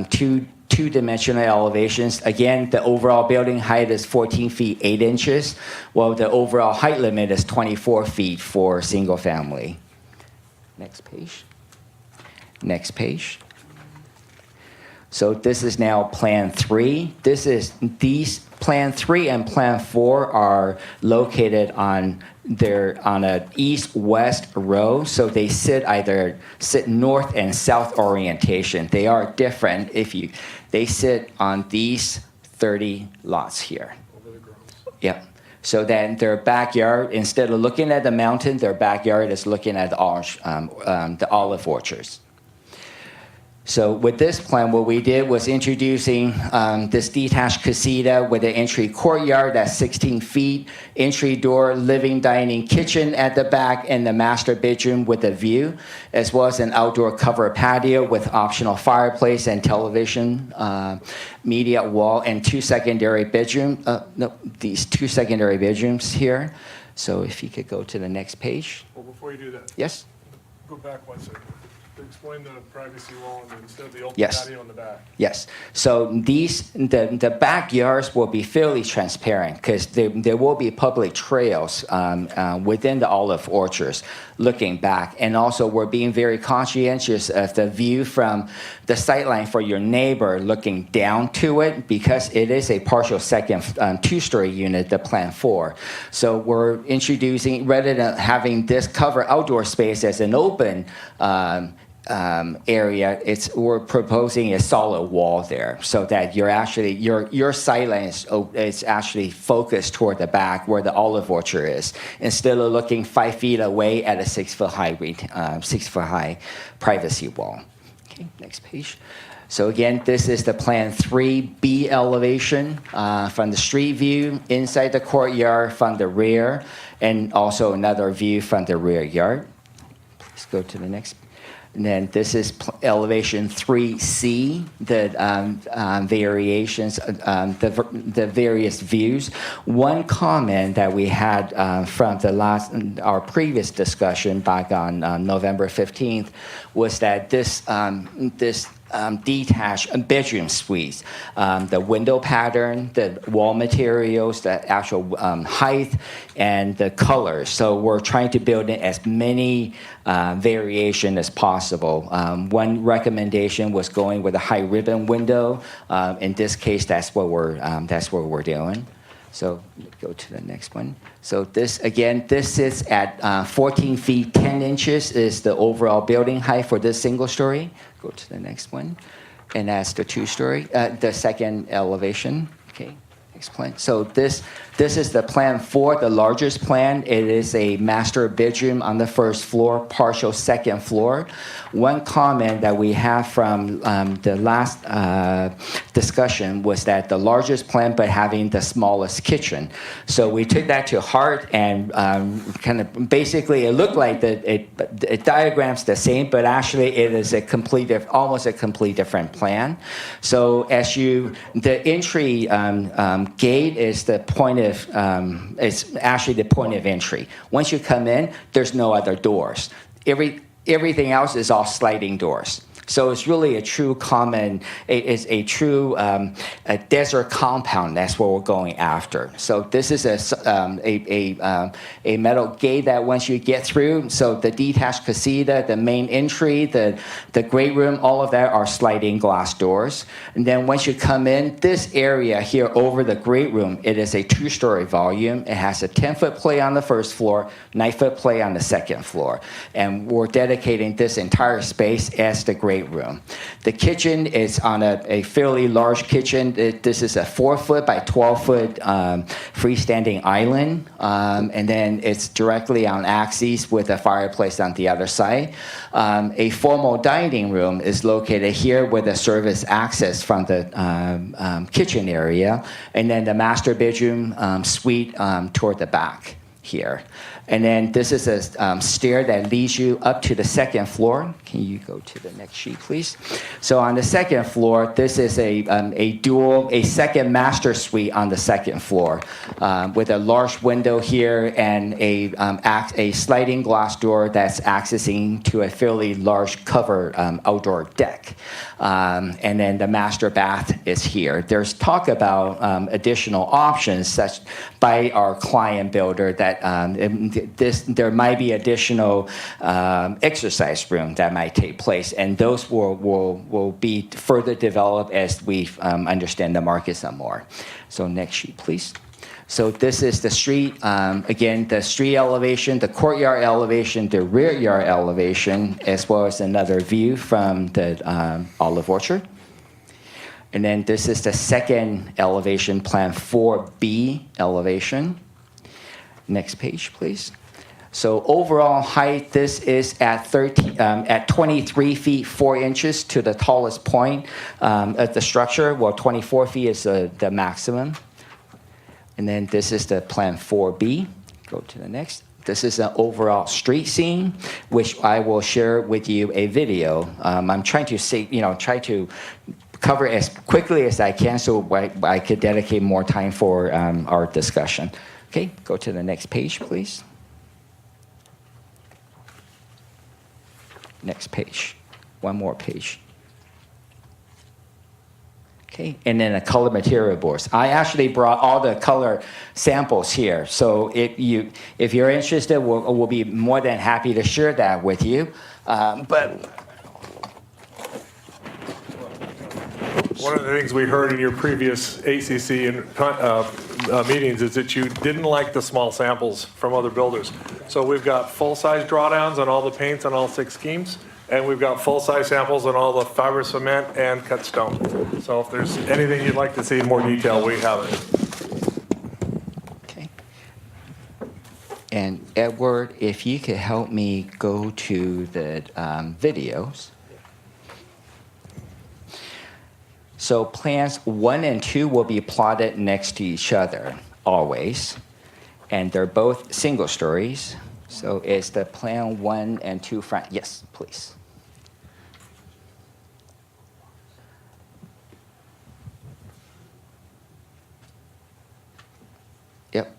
two-dimensional elevations. Again, the overall building height is 14 feet 8 inches, while the overall height limit is 24 feet for single family. Next page. Next page. So this is now Plan 3. These Plan 3 and Plan 4 are located on an east-west row, so they either sit north and south orientation. They are different. They sit on these 30 lots here. Yeah. So then their backyard, instead of looking at the mountain, their backyard is looking at the olive orchards. So with this plan, what we did was introducing this detached casita with an entry courtyard that's 16 feet, entry door, living, dining, kitchen at the back, and the master bedroom with a view, as well as an outdoor covered patio with optional fireplace and television, media wall, and these two secondary bedrooms here. So if you could go to the next page. Well, before you do that. Yes? Go back one second. Explain the privacy wall instead of the open Yes. patio in the back. Yes. So the backyards will be fairly transparent because there will be public trails within the olive orchards looking back. And also we're being very conscientious of the view from the sightline for your neighbor looking down to it because it is a partial second two-story unit, the Plan 4. So we're introducing, rather than having this cover outdoor space as an open area, we're proposing a solid wall there so that your sightline is actually focused toward the back where the olive orchard is, instead of looking 5 feet away at a 6 foot high privacy wall. Okay, next page. So again, this is the Plan 3B elevation from the street view, inside the courtyard from the rear, and also another view from the rear yard. Please go to the next. And then this is elevation 3C, the variations, the various views. One comment that we had from our previous discussion back on November 15th was that this detached bedroom suites, the window pattern, the wall materials, the actual height, and the colors. So we're trying to build in as many variation as possible. One recommendation was going with a high ribbon window. In this case, that's what we're doing. So go to the next one. So this is at 14 feet 10 inches is the overall building height for this single story. Go to the next one. And that's the two-story, the second elevation. Okay, explain. So this is the Plan 4, the largest plan. It is a master bedroom on the first floor, partial second floor. One comment that we have from the last discussion was that the largest plan, but having the smallest kitchen. So we took that to heart and kind of basically it looked like it diagrams the same, but actually it is almost a complete different plan. So the entry gate is the point of it's actually the point of entry. Once you come in, there's no other doors. Everything else is all sliding doors. So it's really a true a desert compound. That's what we're going after. So this is a metal gate that once you get through, so the detached casita, the main entry, the great room, all of that are sliding glass doors. And then once you come in, this area here over the great room, it is a 2-story volume. It has a 10-foot play on the first floor, 9-foot play on the second floor. And we're dedicating this entire space as the great room. The kitchen is on a fairly large kitchen. This is a 4-foot by 12-foot freestanding island, and then it's directly on axis with a fireplace on the other side. A formal dining room is located here with a service access from the kitchen area, and then the master bedroom suite toward the back here. And then this is a stair that leads you up to the second floor. Can you go to the next sheet, please? So on the second floor, this is a second master suite on the second floor with a large window here and a sliding glass door that's accessing to a fairly large covered outdoor deck. And then the master bath is here. There's talk about additional options such by our client builder that there might be additional exercise room that might take place, and those will be further developed as we understand the market some more. So next sheet, please. So this is the street, again, the street elevation, the courtyard elevation, the rear yard elevation, as well as another view from the olive orchard. And then this is the second elevation, plan 4B elevation. Next page, please. So overall height, this is at 23 feet 4 inches to the tallest point of the structure. Well, 24 feet is the maximum. And then this is the plan 4B. Go to the next. This is an overall street scene, which I will share with you a video. I'm trying to say, try to cover as quickly as I can so I could dedicate more time for our discussion. Okay, go to the next page, please. Next page. One more page. Okay, and then the color material boards. I actually brought all the color samples here. So if you're interested, we'll be more than happy to share that with you. But one of the things we heard in your previous ACC meetings is that you didn't like the small samples from other builders. So we've got full-size drawdowns on all the paints on all 6 schemes, and we've got full-size samples on all the fiber cement and cut stone. So if there's anything you'd like to see in more detail, we have it. Okay. And Edward, if you could help me go to the videos. So plans 1 and 2 will be plotted next to each other, always. And they're both single stories. So is the plan 1 and 2 front? Yes, please. Yep.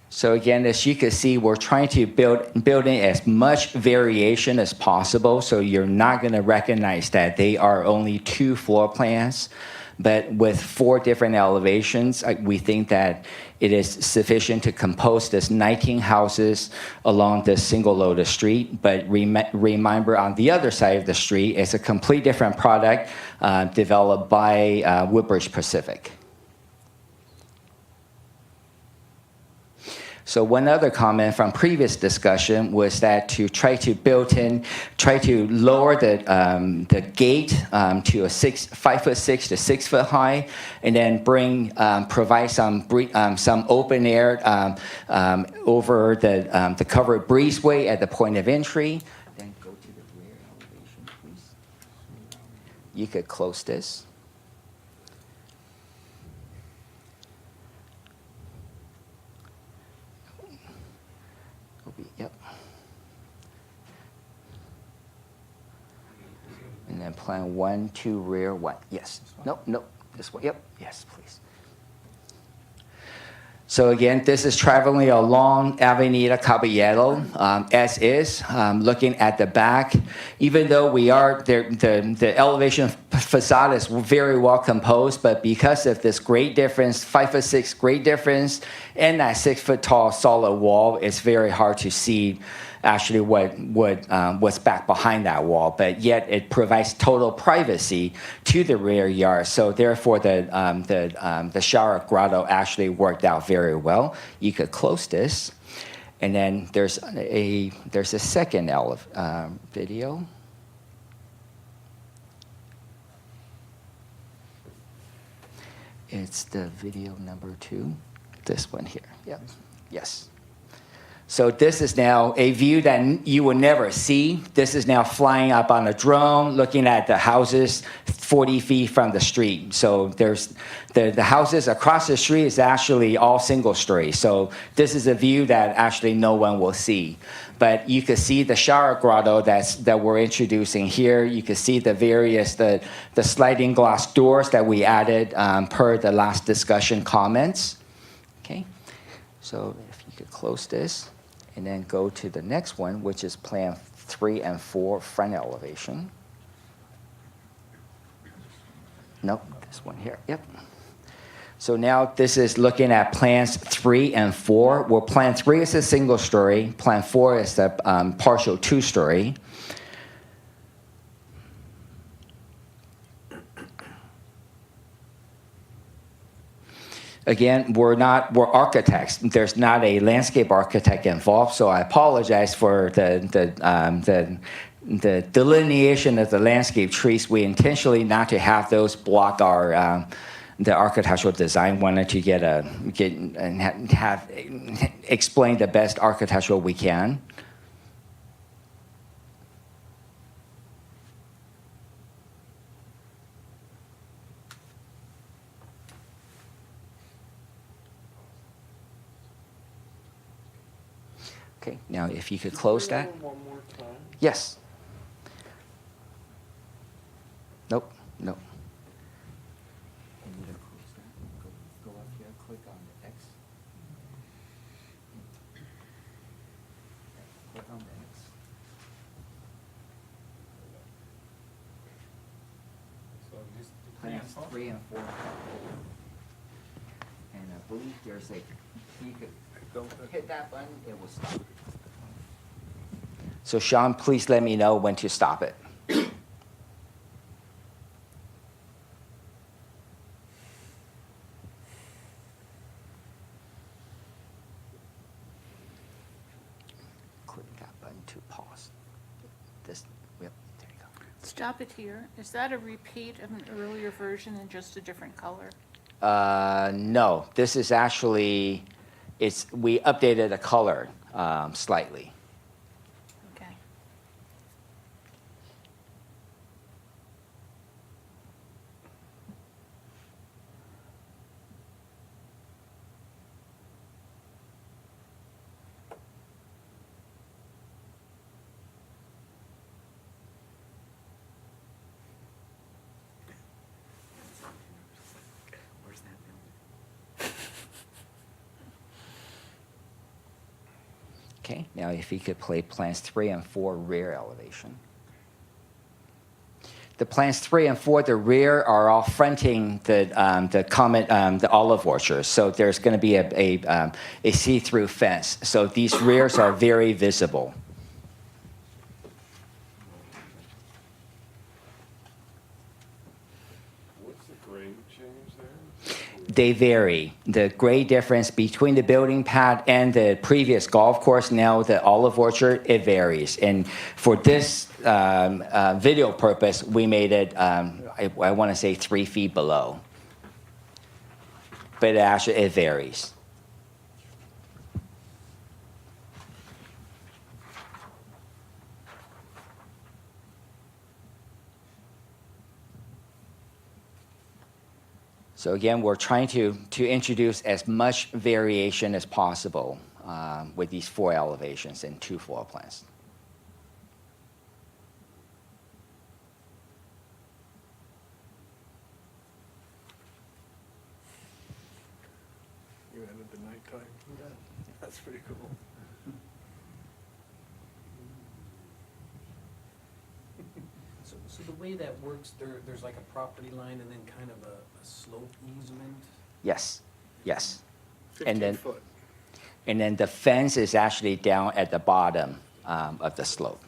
So again, as you can see, we're trying to build in as much variation as possible, so you're not going to recognize that they are only 2 floor plans. But with 4 different elevations, we think that it is sufficient to compose this 19 houses along this single loaded street. But remember, on the other side of the street, it's a complete different product developed by Woodbridge Pacific. So one other comment from previous discussion was that to try to lower the gate to a 5'6" to 6 foot high, and then provide some open air over the covered breezeway at the point of entry. Then go to the rear elevation, please. You could close this. Yep. And then plan 1, 2, rear 1. Yes. Nope. This way. Yep. Yes, please. So again, this is traveling along Avenida Caballero as is, looking at the back. Even though the elevation facade is very well composed, but because of this great difference, 5'6" great difference, and that 6 foot tall solid wall, it's very hard to see actually what's back behind that wall, but yet it provides total privacy to the rear yard. So therefore, the shower grotto actually worked out very well. You could close this, and then there's a second video. It's the video number 2. This one here. Yep. Yes. So this is now a view that you will never see. This is now flying up on a drone, looking at the houses 40 feet from the street. So there's the houses across the street is actually all single story. So this is a view that actually no one will see. But you can see the shower grotto that we're introducing here. You can see the the sliding glass doors that we added per the last discussion comments. Okay, so if you could close this. And then go to the next one, which is plan 3 and 4 front elevation. Nope, this one here. Yep. So now this is looking at plans 3 and 4. Well, plan 3 is a single story. Plan 4 is the partial 2-story. Again, we're architects. There's not a landscape architect involved, so I apologize for the delineation of the landscape trees. We intentionally not to have those block our the architectural design. Wanted to explain the best architectural we can. Okay, now if you could close that. One more time. Yes. Nope, nope. Go up here, click on the X. Click on the X. So this, Plans 3 and 4. And I believe there's a, you could hit that button, it will stop. So Sean, please let me know when to stop it. Click that button to pause. This, yep, there you go. Stop it here. Is that a repeat of an earlier version in just a different color? No, this is actually, we updated the color slightly. Okay. Where's that building? Okay, now if you could play plans 3 and 4 rear elevation. The plans 3 and 4, the rear are all fronting the olive orchard. So there's going to be a see-through fence. So these rears are very visible. What's the grade change there? They vary. The grade difference between the building pad and the previous golf course, now the olive orchard, it varies. And for this video purpose, we made it, I want to say 3 feet below. But actually, it varies. So again, we're trying to introduce as much variation as possible with these 4 elevations and 2 floor plans. You added the nighttime. That's pretty cool. So the way that works, there's like a property line and then kind of a slope easement? Yes, yes. 15 foot. And then the fence is actually down at the bottom of the slope.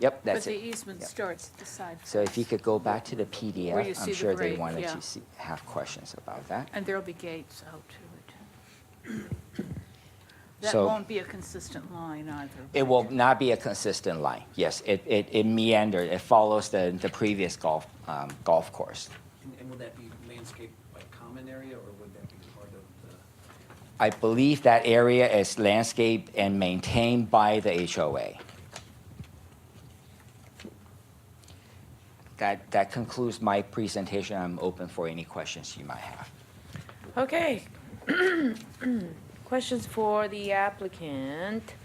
Yep, that's But it. the easement Yep. starts at the side. So if you could go back to the Where you PDF, see I'm the sure they grade, wanted yeah. to have questions about that. And there'll be gates out to it. That So- won't be a consistent line either. It will not be a consistent line. Yes, it meanders. It follows the previous golf course. And would that be landscape like common area, or would that be part of the? I believe that area is landscaped and maintained by the HOA. That concludes my presentation. I'm open for any questions you might have. Okay. Questions for the applicant.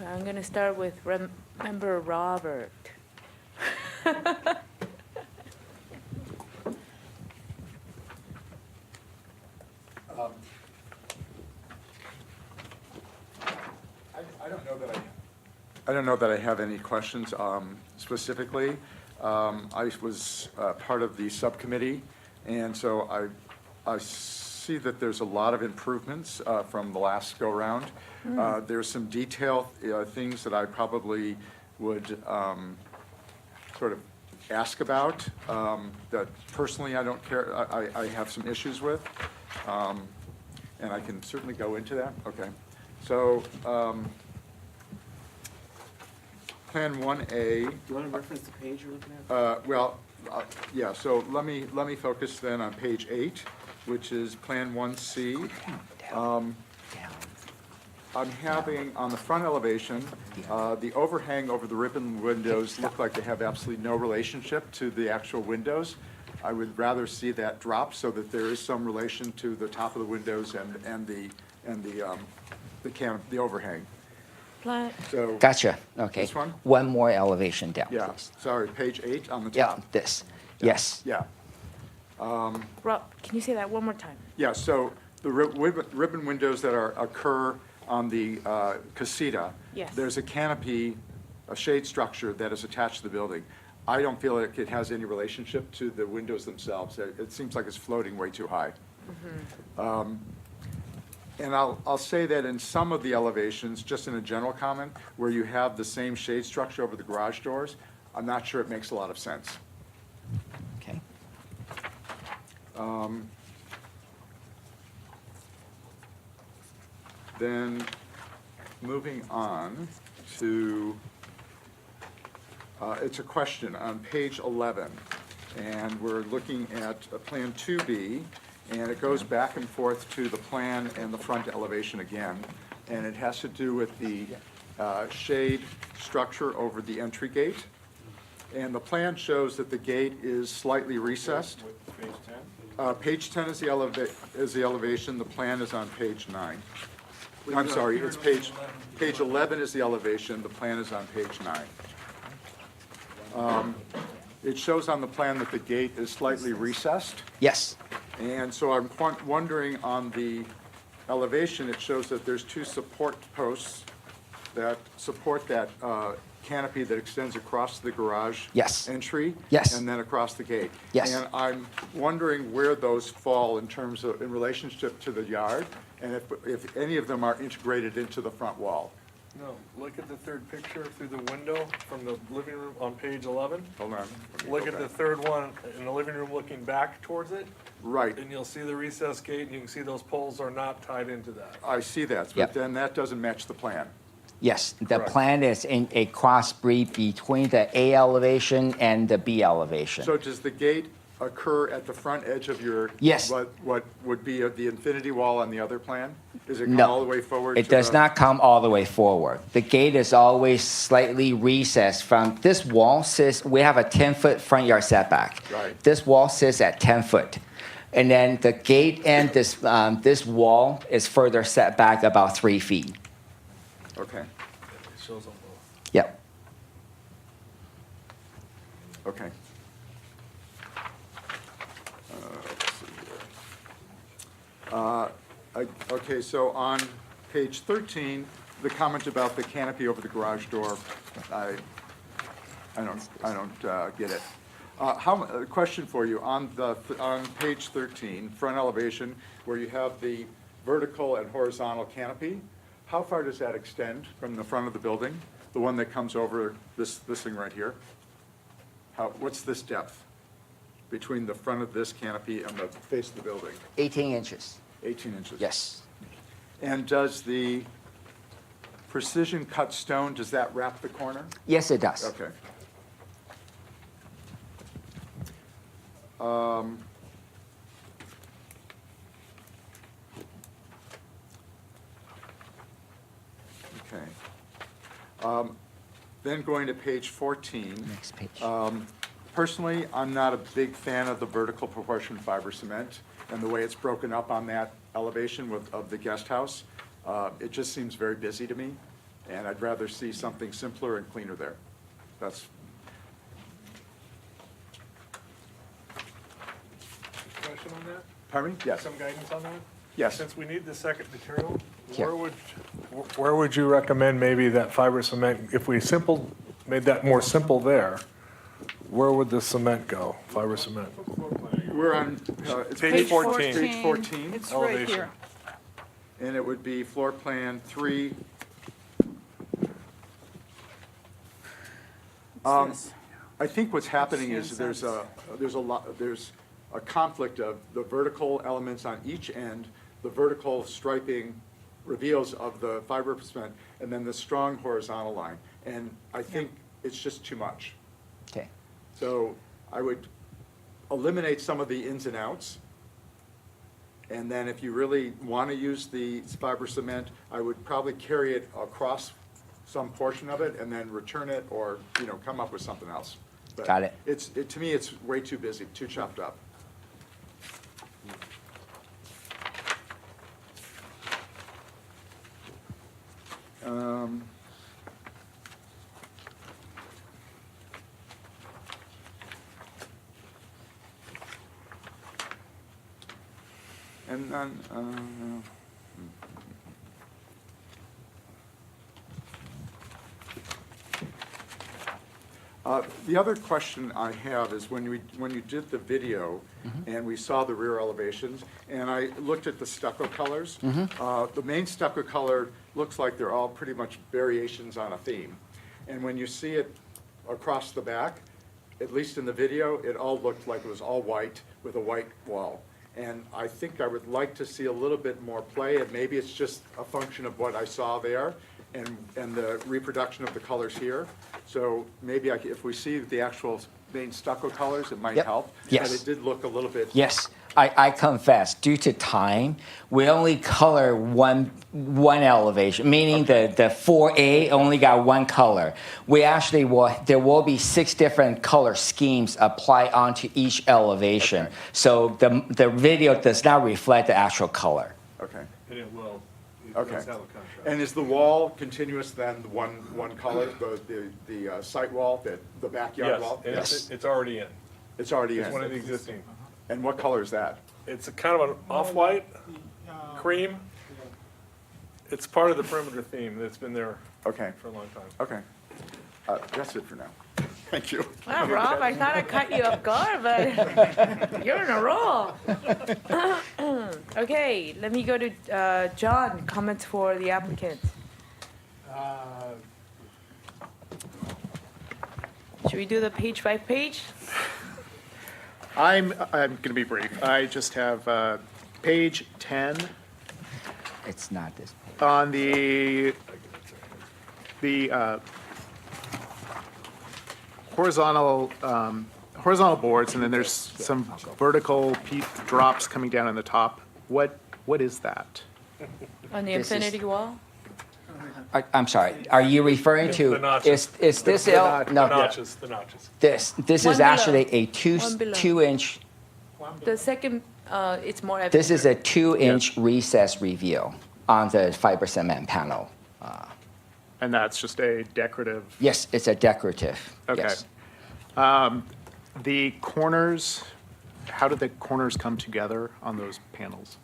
I'm going to start with Member Robert. I don't know that I have any questions specifically. I was part of the subcommittee, and so I see that there's a lot of improvements from the last go-round. There's some detail things that I probably would sort of ask about that personally I don't care, I have some issues with. And I can certainly go into that. Okay. So, Plan 1A. Do you want to reference the page you're looking at? Yeah, so let me focus then on page 8, which is Plan 1C. I'm having, on the front elevation, the overhang over the ribbon windows look like they have absolutely no relationship to the actual windows. I would rather see that drop so that there is some relation to the top of the windows and the overhang. So, Gotcha, okay. This one? One more elevation down, yeah, please. sorry, page 8 on the Yeah, top. this, yes. Yeah. Rob, can you say that one more time? Yeah, so the ribbon windows that occur on the casita, Yes. there's a canopy, a shade structure that is attached to the building. I don't feel like it has any relationship to the windows themselves. It seems like it's floating way too high. And I'll say that in some of the elevations, just in a general comment, where you have the same shade structure over the garage doors, I'm not sure it makes a lot of sense. Okay. Then, moving on to, it's a question on page 11, and we're looking at Plan 2B, and it goes back and forth to the plan and the front elevation again, and it has to do with the shade structure over the entry gate. And the plan shows that the gate is slightly recessed. Page 10? Page 10 is the elevation, the plan is on page 9. I'm sorry, it's page 11 is the elevation, the plan is on page 9. It shows on the plan that the gate is slightly recessed. Yes. And so I'm wondering, on the elevation, it shows that there's 2 support posts that support that canopy that extends across the garage Yes. entry. Yes. And then across the gate. Yes. And I'm wondering where those fall in relationship to the yard, and if any of them are integrated into the front wall. No, look at the third picture through the window from the living room on page 11. Hold on. Look at the third one in the living room looking back towards it. Right. And you'll see the recessed gate, and you can see those poles are not tied into that. I see that, Yep. but then that doesn't match the plan. Yes, the Correct. plan is in a crossbreed between the A elevation and the B elevation. So does the gate occur at the front edge of your? Yes. What would be the infinity wall on the other plan? Does it come No, all the way forward? it to does the- not come all the way forward. The gate is always slightly recessed from, this wall sits, we have a 10-foot front yard setback. Right. This wall sits at 10 foot. And then the gate and this wall is further set back about 3 feet. Okay, It shows on both. Yep. okay. Let's see here. Okay, so on page 13, the comment about the canopy over the garage door, I don't get it. A question for you, on page 13, front elevation, where you have the vertical and horizontal canopy, how far does that extend from the front of the building? The one that comes over this thing right here? What's this depth between the front of this canopy and the face of the building? 18 inches. 18 inches? Yes. And does the precision cut stone, does that wrap the corner? Yes, it does. Okay. Okay. Then going to page 14. Next page. Personally, I'm not a big fan of the vertical proportion fiber cement and the way it's broken up on that elevation of the guest house. It just seems very busy to me, and I'd rather see something simpler and cleaner there. That's, Question on that? pardon me? Yes. Some guidance on that? Yes. Since we need the second material, Sure. where would you recommend maybe that fiber cement, if we made that more simple there, where would the cement go, fiber cement? we're on, it's Page 14. Page 14. It's right Elevation. here. And it would be floor plan 3. I think what's happening is there's a conflict of the vertical elements on each end, the vertical striping reveals of the fiber cement, and then the strong horizontal line. And I think it's just too much. Okay. So I would eliminate some of the ins and outs. And then if you really want to use the fiber cement, I would probably carry it across some portion of it and then return it, or, come up with something else. But Got it. To me, it's way too busy, too chopped up. And then, the other question I have is when you did the video and we saw the rear elevations, and I looked at the stucco colors, the main stucco color looks like they're all pretty much variations on a theme. And when you see it across the back, at least in the video, it all looked like it was all white with a white wall. And I think I would like to see a little bit more play, and maybe it's just a function of what I saw there and the reproduction of the colors here. So maybe if we see the actual main stucco colors, it might Yep. help. Yes. But it did look a little bit. Yes, I confess, due to time, we only color one elevation, meaning the 4A only got one color. We actually there will be 6 different color schemes applied onto each elevation. So the video does not reflect the actual color. Okay. And it will. Okay. And is the wall continuous then, one color, the site wall, the backyard wall? Yes, it's already in. It's already in? It's one of the existing. And what color is that? It's a kind of an off-white, cream. It's part of the perimeter theme that's been there Okay. for a long time. Okay. That's it for now. Thank you. Wow, Rob, I thought I cut you off guard, but you're in a roll. Okay, let me go to John, comments for the applicant. Should we do the page by page? I'm going to be brief. I just have page 10 It's not this. on the horizontal boards, and then there's some vertical drops coming down on the top. What is that? On the This is- infinity wall? I'm sorry, are you referring to, The notches. is this, The no, notches, the notches. this One is below. actually a One below. 2-inch, The second, it's more. this is a 2-inch recess reveal on the fiber cement panel. And that's just a decorative. Yes, it's a decorative, Okay. yes. The corners, how did the corners come together on those panels?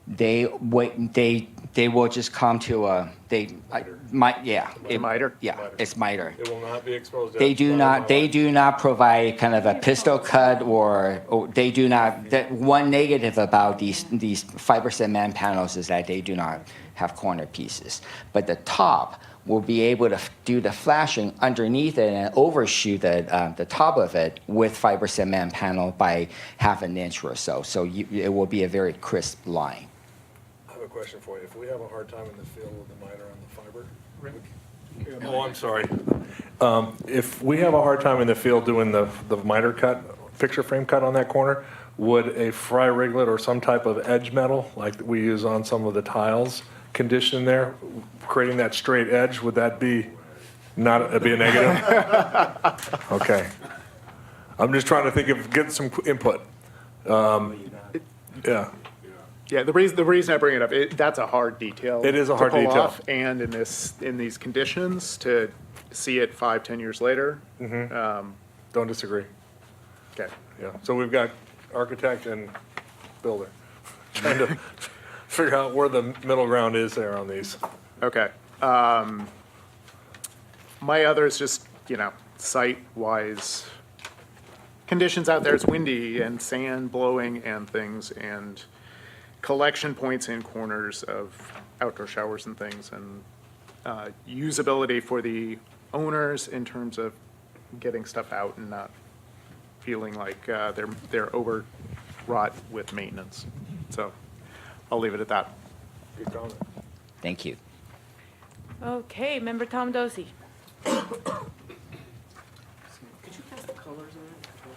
They will just come to a, yeah. Miter? Yeah, it's miter. It will not be exposed. to They do ultraviolet not, light. provide kind of a pistol cut or they do not, that one negative about these fiber cement panels is that they do not have corner pieces. But the top will be able to do the flashing underneath it and overshoot the top of it with fiber cement panel by half an inch or so. So it will be a very crisp line. I have a question for you. If we have a hard time in the field with the miter on the fiber? Oh, I'm sorry. If we have a hard time in the field doing the miter cut, picture frame cut on that corner, would a fry riglet or some type of edge metal, like we use on some of the tiles, condition there, creating that straight edge, would that be not, be a negative? Okay. I'm just trying to think of, get some input. Yeah. Yeah, the reason I bring it up, that's a hard detail. It is a hard to pull detail. off, and in these conditions, to see it 5-10 years later. Don't disagree. Okay. Yeah, so we've got architect and builder, trying to figure out where the middle ground is there on these. Okay. My other is just, site-wise, conditions out there, it's windy and sand blowing and things, and collection points in corners of outdoor showers and things, and usability for the owners in terms of getting stuff out and not feeling like they're overwrought with maintenance. So I'll leave it at that. Good comment. Thank you. Okay, Member Tom Dosey.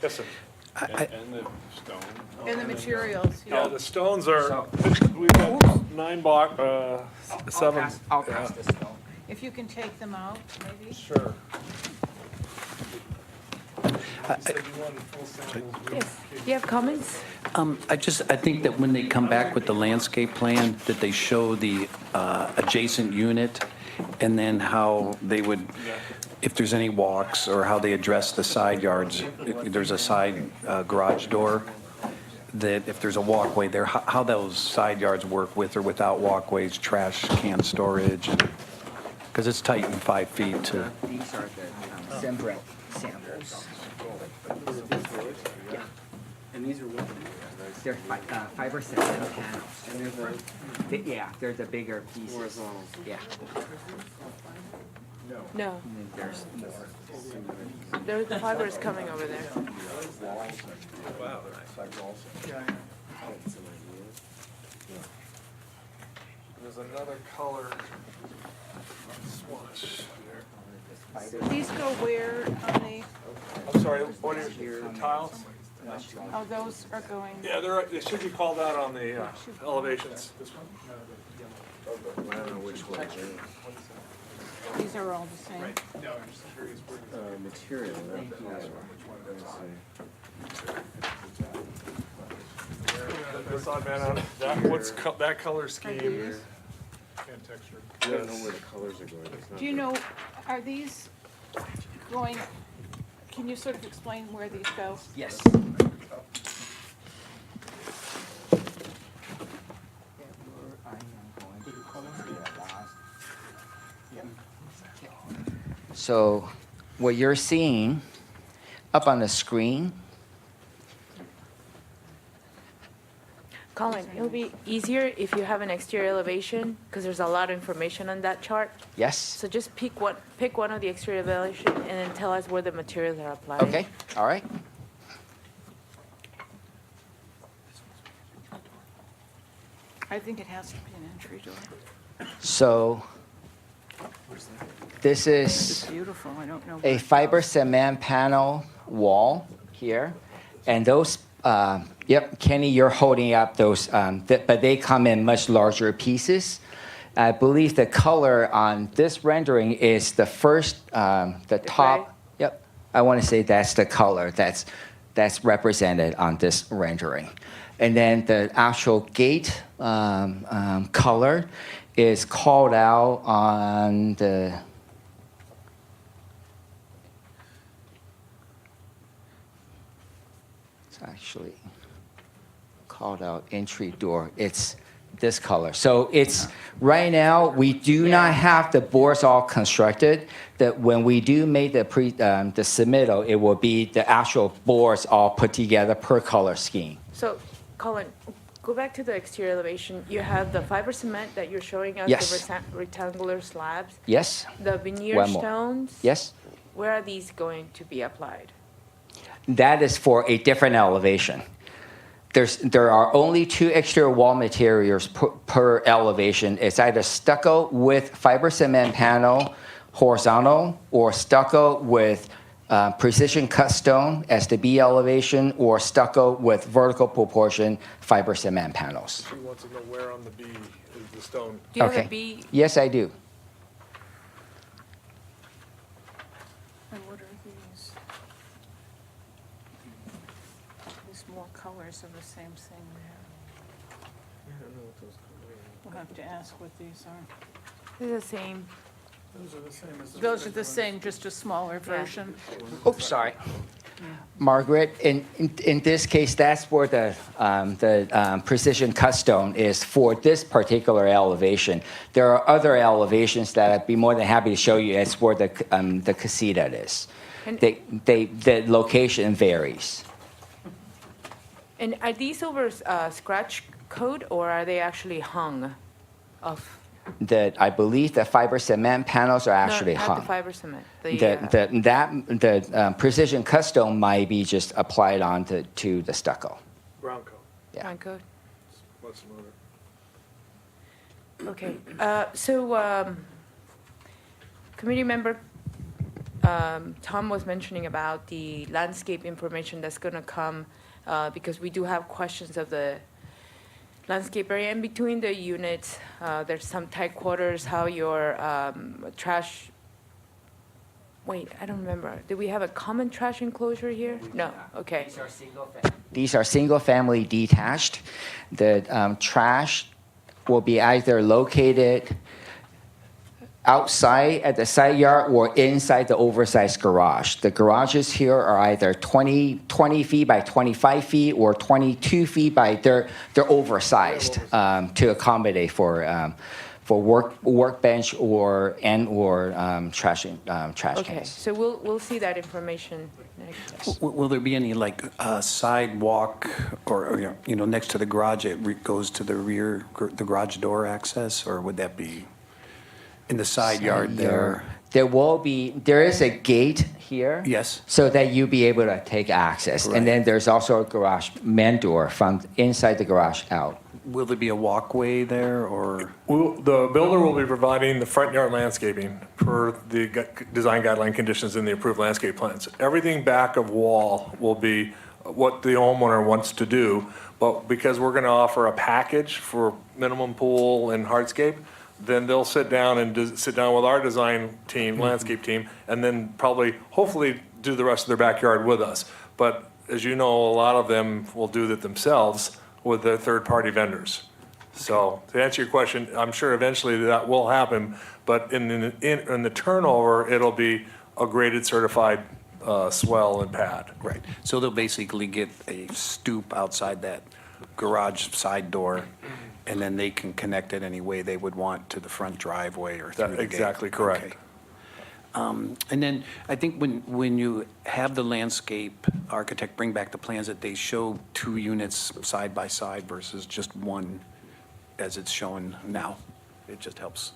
Yes, sir. And the stone. And the materials, Yeah, the stones are, we've got 9 block, 7. I'll pass this stone. If you can take them out, maybe? Sure. Yes, do you have comments? I think that when they come back with the landscape plan, that they show the adjacent unit, and then how they would, if there's any walks, or how they address the side yards. If there's a side garage door, that if there's a walkway there, how those side yards work with or without walkways, trash can storage, because it's tight in 5 feet to. These are the Sembrel samples. Yeah. And these are what? They're fiber cement panels. Yeah, they're the bigger pieces. Horizontal. Yeah. No. And then there's more. There's the fibers coming over there. Wow, they're also. There's another color swatch there. These go where on the, I'm sorry, what are your tiles? oh, those are going. Yeah, they should be called out on the elevations. I don't know which one. These are all the same. Material. This odd man out, that color scheme and texture. I don't know where the colors are going. It's not Do you know, are these going, can you sort of explain where these go? Yes. So what you're seeing up on the screen, Colin, it'll be easier if you have an exterior elevation, because there's a lot of information on that chart. yes? So just pick one of the exterior elevation and then tell us where the materials are applied. Okay, all right. I think it has to be an entry door. So this It's is beautiful, I don't know. a fiber cement panel wall here. And those, yep, Kenny, you're holding up those, but they come in much larger pieces. I believe the color on this rendering is the first, the top. Yep, I want to say that's the color that's represented on this rendering. And then the actual gate color is called out on the actually called out entry door. It's this color. So it's right now we do not have the boards all constructed. That when we do make the the submittal, it will be the actual boards all put together per color scheme. So, Colin, go back to the exterior elevation. You have the fiber cement that you're showing us, Yes. the rectangular slabs. Yes. The veneer One more. stones. Yes. Where are these going to be applied? That is for a different elevation. There are only 2 exterior wall materials per elevation. It's either stucco with fiber cement panel, horizontal, or stucco with precision cut stone as the B elevation, or stucco with vertical proportion fiber cement panels. She wants to know where on the B is the stone. Do you have Okay. a B? Yes, I do. And what are these? These more colors of the same thing there. We'll have to ask what these are. They're the same. Those are the same, just a smaller version. Oops, sorry. Margaret, in this case, that's where the precision cut stone is for this particular elevation. There are other elevations that I'd be more than happy to show you. It's where the casita is. The location varies. And are these over scratch coat, or are they actually hung of? I believe the fiber cement panels are actually No, hung. not the fiber cement. The precision cut stone might be just applied onto the stucco. Ground coat. Yeah. Ground coat. Much smoother. Okay, so, committee member, Tom was mentioning about the landscape information that's gonna come, because we do have questions of the landscape area in between the units. There's some tight quarters, how your, trash, wait, I don't remember. Did we have a common trash enclosure here? No, okay. These are single-family detached. The trash will be either located outside at the side yard or inside the oversized garage. The garages here are either 20 feet by 25 feet or 22 feet by, they're oversized to accommodate for workbench or trash Okay, cans. so we'll see that information next. Will there be any like sidewalk or, next to the garage, it goes to the rear, the garage door access, or would that be in the side yard there? There is a gate here. Yes. So that you'll be able to take access. Right. And then there's also a garage man door from inside the garage out. Will there be a walkway there, or? The builder will be providing the front yard landscaping per the design guideline conditions in the approved landscape plans. Everything back of wall will be what the homeowner wants to do, but because we're gonna offer a package for minimum pool and hardscape, then they'll sit down with our design team, landscape team, and then probably, hopefully, do the rest of their backyard with us. But as you know, a lot of them will do that themselves with their third-party vendors. So to answer your question, I'm sure eventually that will happen, but in the turnover, it'll be a graded certified swell and pad. Right, so they'll basically get a stoop outside that garage side door, and then they can connect it any way they would want to the front driveway or through the gate. Exactly correct. Okay. And then I think when you have the landscape architect bring back the plans, that they show 2 units side by side versus just one as it's shown now. It just helps.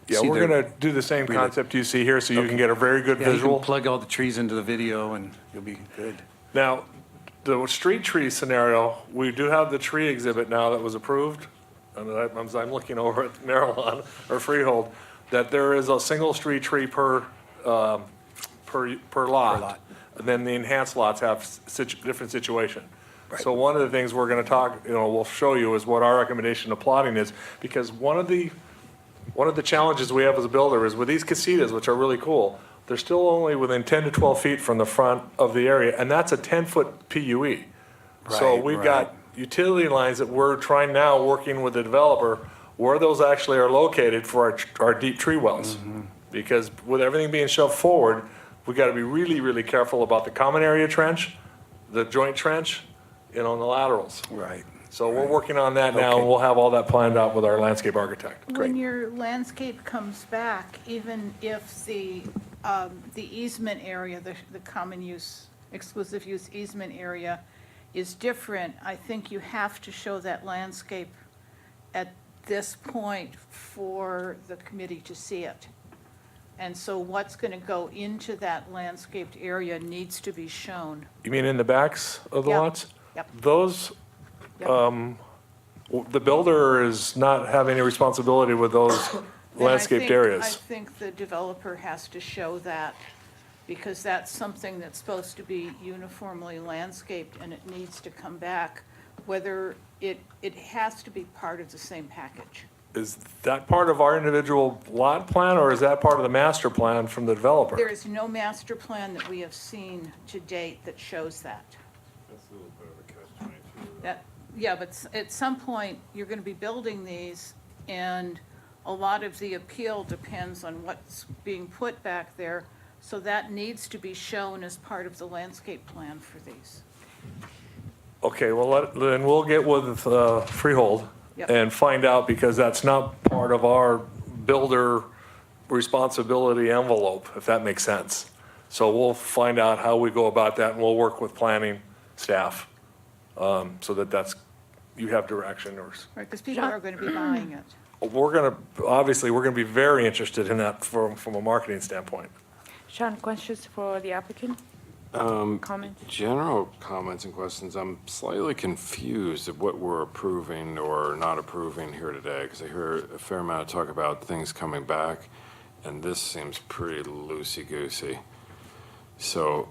Yeah, see we're the- gonna do the same Really? concept you see here, so you can get a very good Yeah, you visual. can plug all the trees into the video and you'll be good. Now, the street tree scenario, we do have the tree exhibit now that was approved. And I'm looking over at Maryland or Freehold, that there is a single street tree per lot. And then the enhanced lots have different situation. So one of the things we're gonna we'll show you is what our recommendation to plotting is, because one of the challenges we have as a builder is with these casitas, which are really cool, they're still only within 10 to 12 feet from the front of the area, and that's a 10-foot PUE. So Right, we've got utility lines that we're trying now, working with the developer, where those actually are located for our deep tree wells. Because with everything being shoved forward, we gotta be really, really careful about the common area trench, the joint trench, and the laterals. Right. So we're working on that now, and Okay. we'll have all that planned out with our landscape architect. When your landscape comes back, even if the easement area, the common use, exclusive use easement area is different, I think you have to show that landscape at this point for the committee to see it. And so what's going to go into that landscaped area needs to be shown. You mean in the backs of the Yep. lots? Yep. Those, Yep. the builder is not having any responsibility with those Then landscaped I areas. think the developer has to show that, because that's something that's supposed to be uniformly landscaped, and it needs to come back, whether it has to be part of the same package. Is that part of our individual lot plan, or is that part of the master plan from the developer? There is no master plan that we have seen to date that shows that. That's a little bit of a catch-22. That, yeah, but at some point, you're gonna be building these, and a lot of the appeal depends on what's being put back there, so that needs to be shown as part of the landscape plan for these. Okay, well, then we'll get with Freehold Yep. and find out, because that's not part of our builder responsibility envelope, if that makes sense. So we'll find out how we go about that, and we'll work with planning staff so that's, you have direction. Or Right, because people are going to be buying it. obviously, we're going to be very interested in that from a marketing standpoint. Sean, questions for the applicant? Comments? General comments and questions. I'm slightly confused of what we're approving or not approving here today, because I hear a fair amount of talk about things coming back, and this seems pretty loosey-goosey. So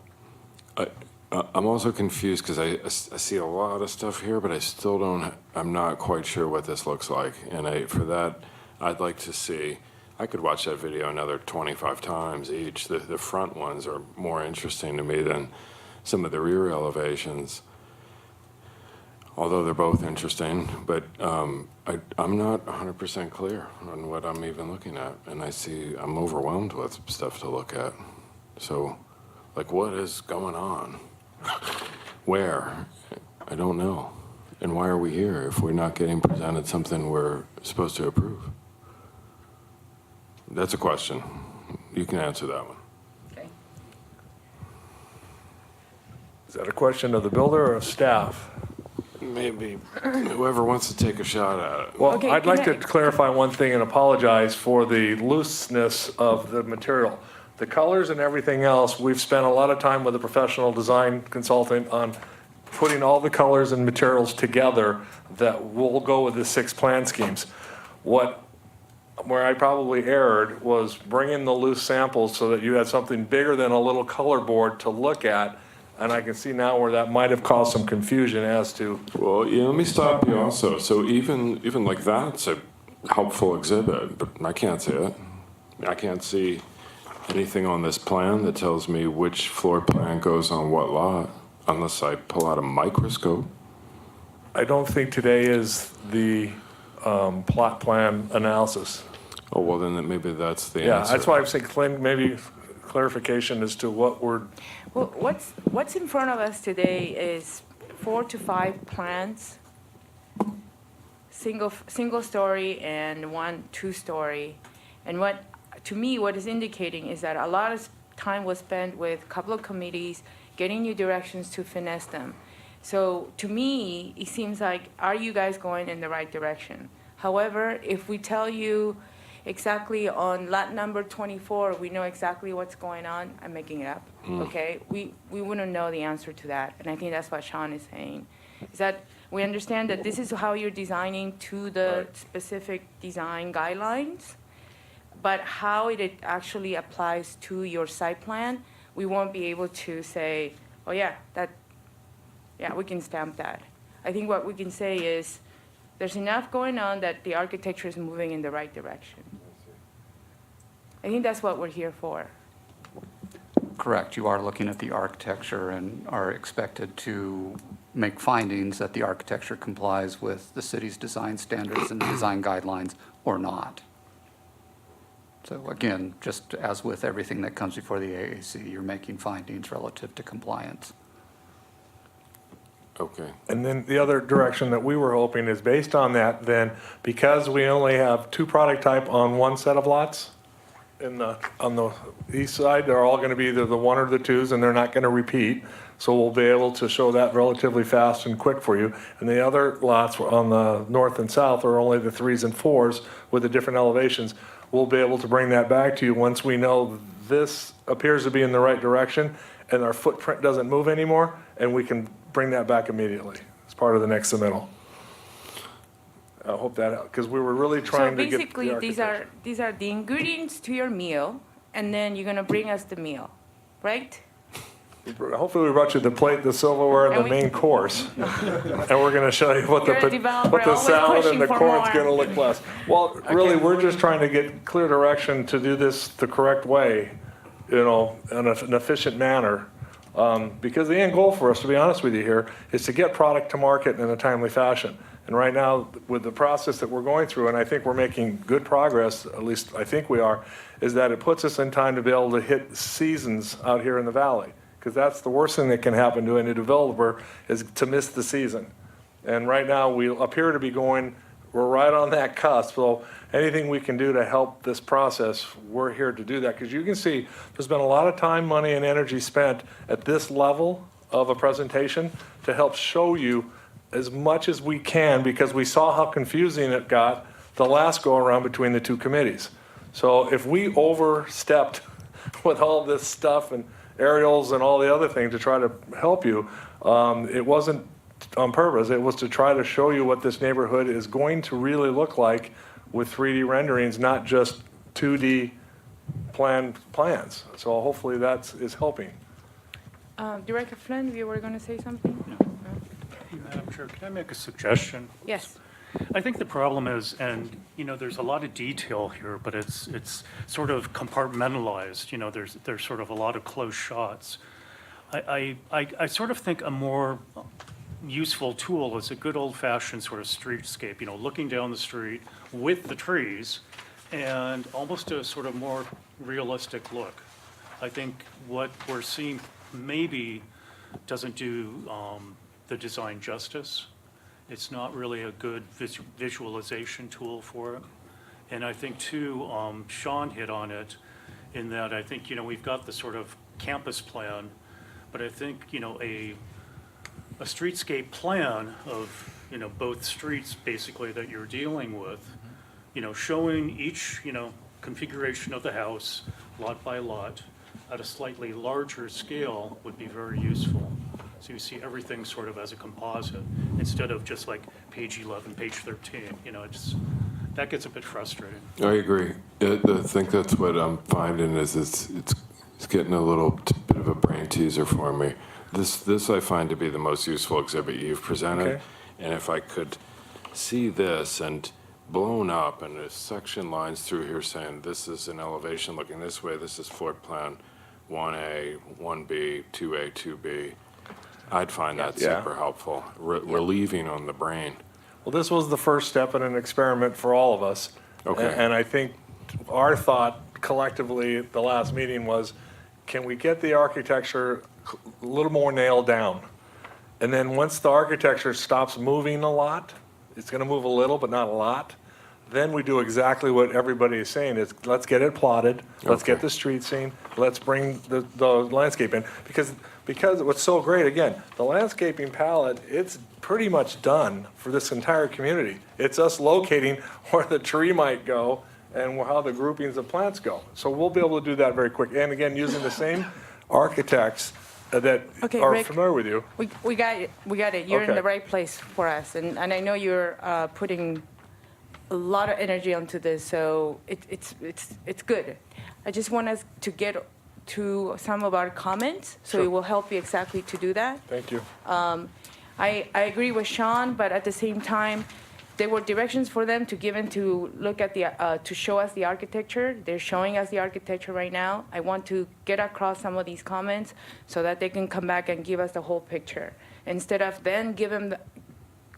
I'm also confused because I see a lot of stuff here, but I still don't, I'm not quite sure what this looks like. And for that, I'd like to see, I could watch that video another 25 times each. The front ones are more interesting to me than some of the rear elevations, although they're both interesting. But I'm not 100% clear on what I'm even looking at. And I'm overwhelmed with stuff to look at. So, like, what is going on? Where? I don't know. And why are we here if we're not getting presented something we're supposed to approve? That's a question. You can answer that one. Okay. Is that a question of the builder or of staff? Maybe whoever wants to take a shot at it. Well, Okay, I'd like to can I- clarify one thing and apologize for the looseness of the material. The colors and everything else, we've spent a lot of time with a professional design consultant on putting all the colors and materials together that will go with the 6 plan schemes. Where I probably erred was bringing the loose samples so that you had something bigger than a little color board to look at. And I can see now where that might have caused some confusion as to. Well, yeah, let me stop you also. So even like that's a helpful exhibit, but I can't see it. I can't see anything on this plan that tells me which floor plan goes on what lot, unless I pull out a microscope. I don't think today is the plot plan analysis. Oh, well, then maybe that's the Yeah, answer. that's why I'm saying maybe clarification as to what we're, Well, what's in front of us today is 4 to 5 plans, single story and 1 2-story. And to me, what is indicating is that a lot of time was spent with a couple of committees getting you directions to finesse them. So to me, it seems like, are you guys going in the right direction? However, if we tell you exactly on lot number 24, we know exactly what's going on, I'm making it up, okay? We wouldn't know the answer to that, and I think that's what Sean is saying. Is that we understand that this is how you're designing to the specific design guidelines, but how it actually applies to your site plan, we won't be able to say, oh yeah, we can stamp that. I think what we can say is, there's enough going on that the architecture is moving in the right direction. I think that's what we're here for. Correct. You are looking at the architecture and are expected to make findings that the architecture complies with the city's design standards and design guidelines or not. So again, just as with everything that comes before the AAC, you're making findings relative to compliance. Okay. and then the other direction that we were hoping is based on that, then, because we only have 2 product type on 1 set of lots, on the east side, they're all gonna be either the 1 or the 2s, and they're not gonna repeat. So we'll be able to show that relatively fast and quick for you. And the other lots on the north and south are only the 3s and 4s with the different elevations. We'll be able to bring that back to you once we know this appears to be in the right direction and our footprint doesn't move anymore, and we can bring that back immediately as part of the next submittal. I hope that helps, because we were really trying to get So the basically, these are the ingredients to your meal, and then you're gonna bring us the meal, right? Hopefully we brought you the plate, the silverware, and the main course. And we're gonna show you what You're a developer, always salad pushing and the for corn's more. gonna look like. Well, really, we're just trying to get clear direction to do this the correct way, in an efficient manner. Because the end goal for us, to be honest with you here, is to get product to market in a timely fashion. And right now, with the process that we're going through, and I think we're making good progress, at least I think we are, is that it puts us in time to be able to hit seasons out here in the valley. Because that's the worst thing that can happen to any developer, is to miss the season. And right now, we appear to be going we're right on that cusp. So anything we can do to help this process, we're here to do that. Because you can see, there's been a lot of time, money, and energy spent at this level of a presentation to help show you as much as we can, because we saw how confusing it got the last go-around between the two committees. So if we overstepped with all this stuff and aerials and all the other things to try to help you, it wasn't on purpose. It was to try to show you what this neighborhood is going to really look like with 3D renderings, not just 2D plans. So hopefully that is helping. Director Flynn, you were going to say something? Madam Chair, can I make a suggestion? Yes. I think the problem is, and, there's a lot of detail here, but it's sort of compartmentalized, there's sort of a lot of close shots. I sort of think a more useful tool is a good old-fashioned sort of streetscape, looking down the street with the trees and almost a sort of more realistic look. I think what we're seeing maybe doesn't do the design justice. It's not really a good visualization tool for it. And I think too, Sean hit on it in that I think, we've got the sort of campus plan, but I think, a streetscape plan of, both streets basically that you're dealing with, showing each, configuration of the house, lot by lot, at a slightly larger scale would be very useful. So you see everything sort of as a composite instead of just like page 11, page 13. That gets a bit frustrating. I agree. I think that's what I'm finding is it's getting a little bit of a brain teaser for me. This I find to be the most useful exhibit you've presented. Okay. And if I could see this and blown up and there's section lines through here saying this is an elevation looking this way, this is floor plan 1A, 1B, 2A, 2B. I'd find that Yeah. super helpful, relieving on the brain. Well, this was the first step in an experiment for all of us. Okay. And I think our thought collectively at the last meeting was, can we get the architecture a little more nailed down? And then once the architecture stops moving a lot, it's going to move a little, but not a lot, then we do exactly what everybody is saying, is let's get it plotted, let's get the street scene, let's bring the landscape in. Because what's so great, again, the landscaping palette, it's pretty much done for this entire community. It's us locating where the tree might go and how the groupings of plants go. So we'll be able to do that very quick. And again, using the same architects that Okay, are Rick, familiar with you. We got it. We got it. You're in Okay. the right place for us. And I know you're putting a lot of energy onto this, so it's good. I just want us to get to some of our comments, so Sure. it will help you exactly to do that. Thank you. I agree with Sean, but at the same time, there were directions for them to give and to look at to show us the architecture. They're showing us the architecture right now. I want to get across some of these comments so that they can come back and give us the whole picture. Instead of then give them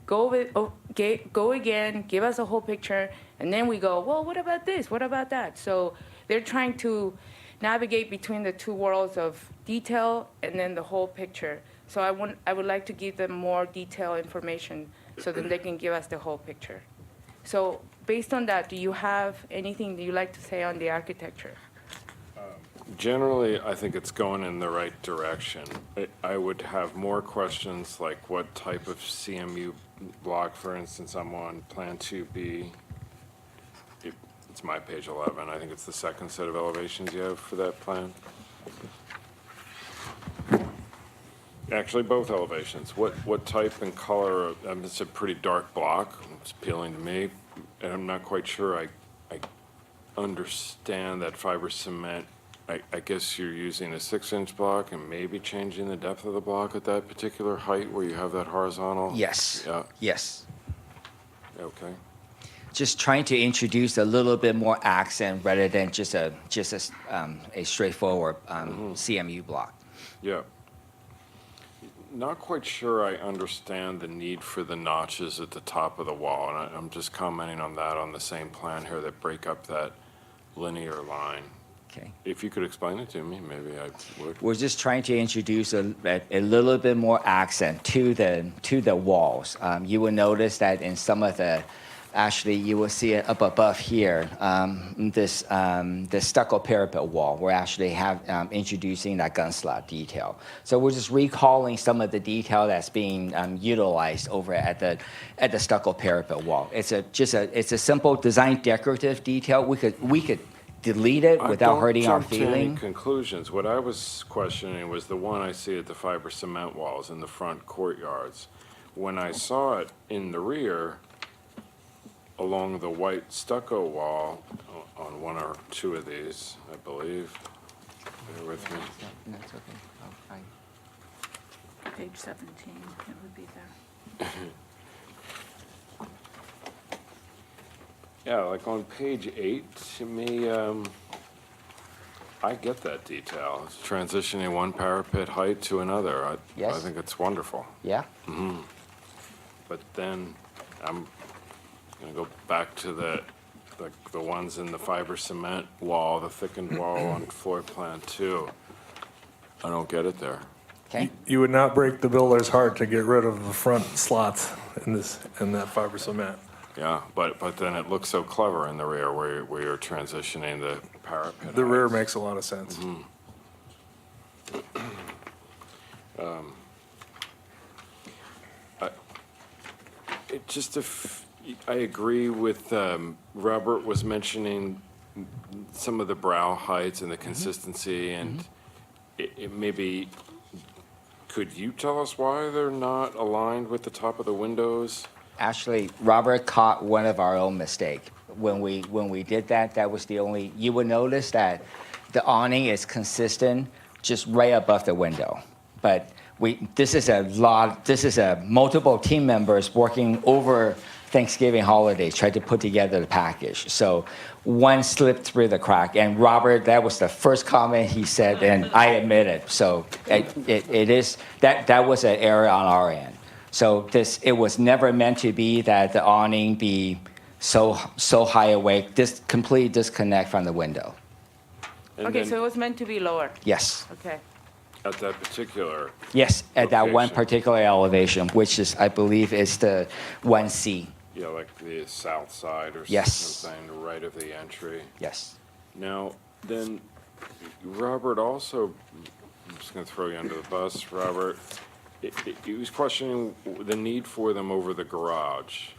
go again, give us a whole picture, and then we go, well, what about this? What about that? So they're trying to navigate between the two worlds of detail and then the whole picture. So I would like to give them more detailed information so that they can give us the whole picture. So based on that, do you have anything that you'd like to say on the architecture? Generally, I think it's going in the right direction. I would have more questions like what type of CMU block, for instance, I'm on Plan 2B. It's my page 11. I think it's the second set of elevations you have for that plan. Actually, both elevations. What type and color? It's a pretty dark block. It's appealing to me, and I'm not quite sure I understand that fiber cement. I guess you're using a 6-inch block and maybe changing the depth of the block at that particular height where you have that horizontal? Yes. Yeah. Yes. Okay. Just trying to introduce a little bit more accent rather than just a straightforward CMU block. Yeah. Not quite sure I understand the need for the notches at the top of the wall, and I'm just commenting on that on the same plan here that break up that linear line. Okay. If you could explain it to me, maybe I would. We're just trying to introduce a little bit more accent to the walls. You will notice that in some of the Actually, you will see it up above here. The stucco parapet wall. We're actually introducing that gun slot detail. So we're just recalling some of the detail that's being utilized over at the stucco parapet wall. It's a simple design decorative detail. We could delete it without hurting our Don't jump to any feeling. conclusions. What I was questioning was the one I see at the fiber cement walls in the front courtyards. When I saw it in the rear, along the white stucco wall on one or two of these, I believe. Bear with me. That's okay. Page 17, it would be there. Yeah, like on page 8, to me, I get that detail. It's transitioning one parapet height to another. I Yes. think it's wonderful. Yeah. But then I'm gonna go back to the ones in the fiber cement wall, the thickened wall on floor plan 2. I don't get it there. Okay. You would not break the builder's heart to get rid of the front slots in that fiber cement. Yeah, but then it looks so clever in the rear where you're transitioning the parapet. The rear heights. makes a lot of sense. I agree with, Robert was mentioning some of the brow heights and the consistency, and it maybe, could you tell us why they're not aligned with the top of the windows? Actually, Robert caught one of our own mistake. When we did that, that was the only, you would notice that the awning is consistent just right above the window. But this is multiple team members working over Thanksgiving holidays, tried to put together the package. So one slipped through the crack, and Robert, that was the first comment he said, and I admit it. So it is, that was an error on our end. So it was never meant to be that the awning be so high awake, complete disconnect from the window. And Okay, then so it was meant to be lower. Yes. Okay. At that particular, Yes, at that one Location. particular elevation, which is, I believe, is the 1C. yeah, like the south side or Yes. something, right of the entry. Yes. Now, then, Robert also, I'm just going to throw you under the bus, Robert. He was questioning the need for them over the garage.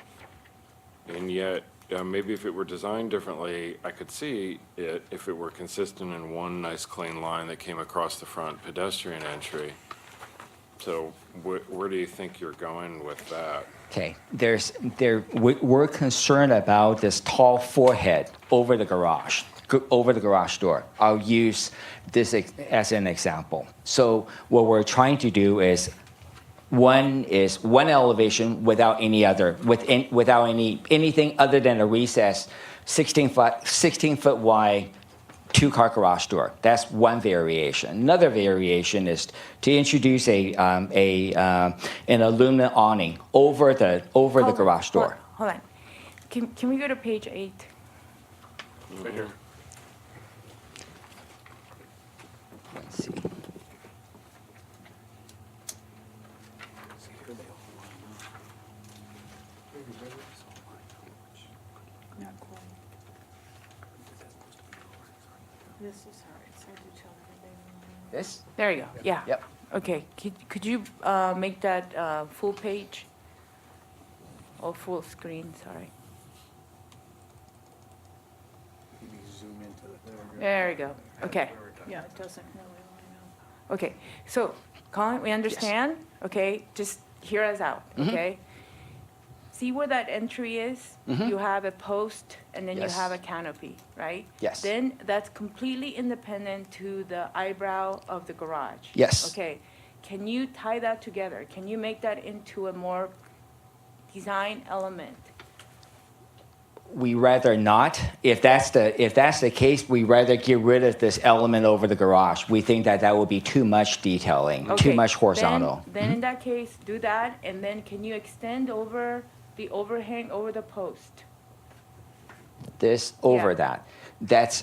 And yet, maybe if it were designed differently, I could see it if it were consistent in one nice clean line that came across the front pedestrian entry. So where do you think you're going with that? Okay, we're concerned about this tall forehead over the garage door. I'll use this as an example. So what we're trying to do is one elevation without anything other than a recessed 16-foot wide 2-car garage door. That's one variation. Another variation is to introduce an aluminum awning over the garage door. Hold on. Can we go to page 8? Right here. Let's see. Not quite. This is hard, it's hard to tell everything. This? There you go. Yeah. Yep. Okay. Could you make that full page? Or full screen, sorry. There you go. Okay. Yeah, it doesn't really line up. Okay. So, Colin, we understand? Okay. Just hear us out. Okay. See where that entry is? You have a post and then Yes. you have a canopy, right? Yes. Then that's completely independent to the eyebrow of the garage. Yes. Okay. Can you tie that together? Can you make that into a more design element? We rather not. If that's the case, we rather get rid of this element over the garage. We think that would be too much detailing, too Okay, much horizontal. Then in that case, do that, and then can you extend over the overhang over the post? This over Yeah. that.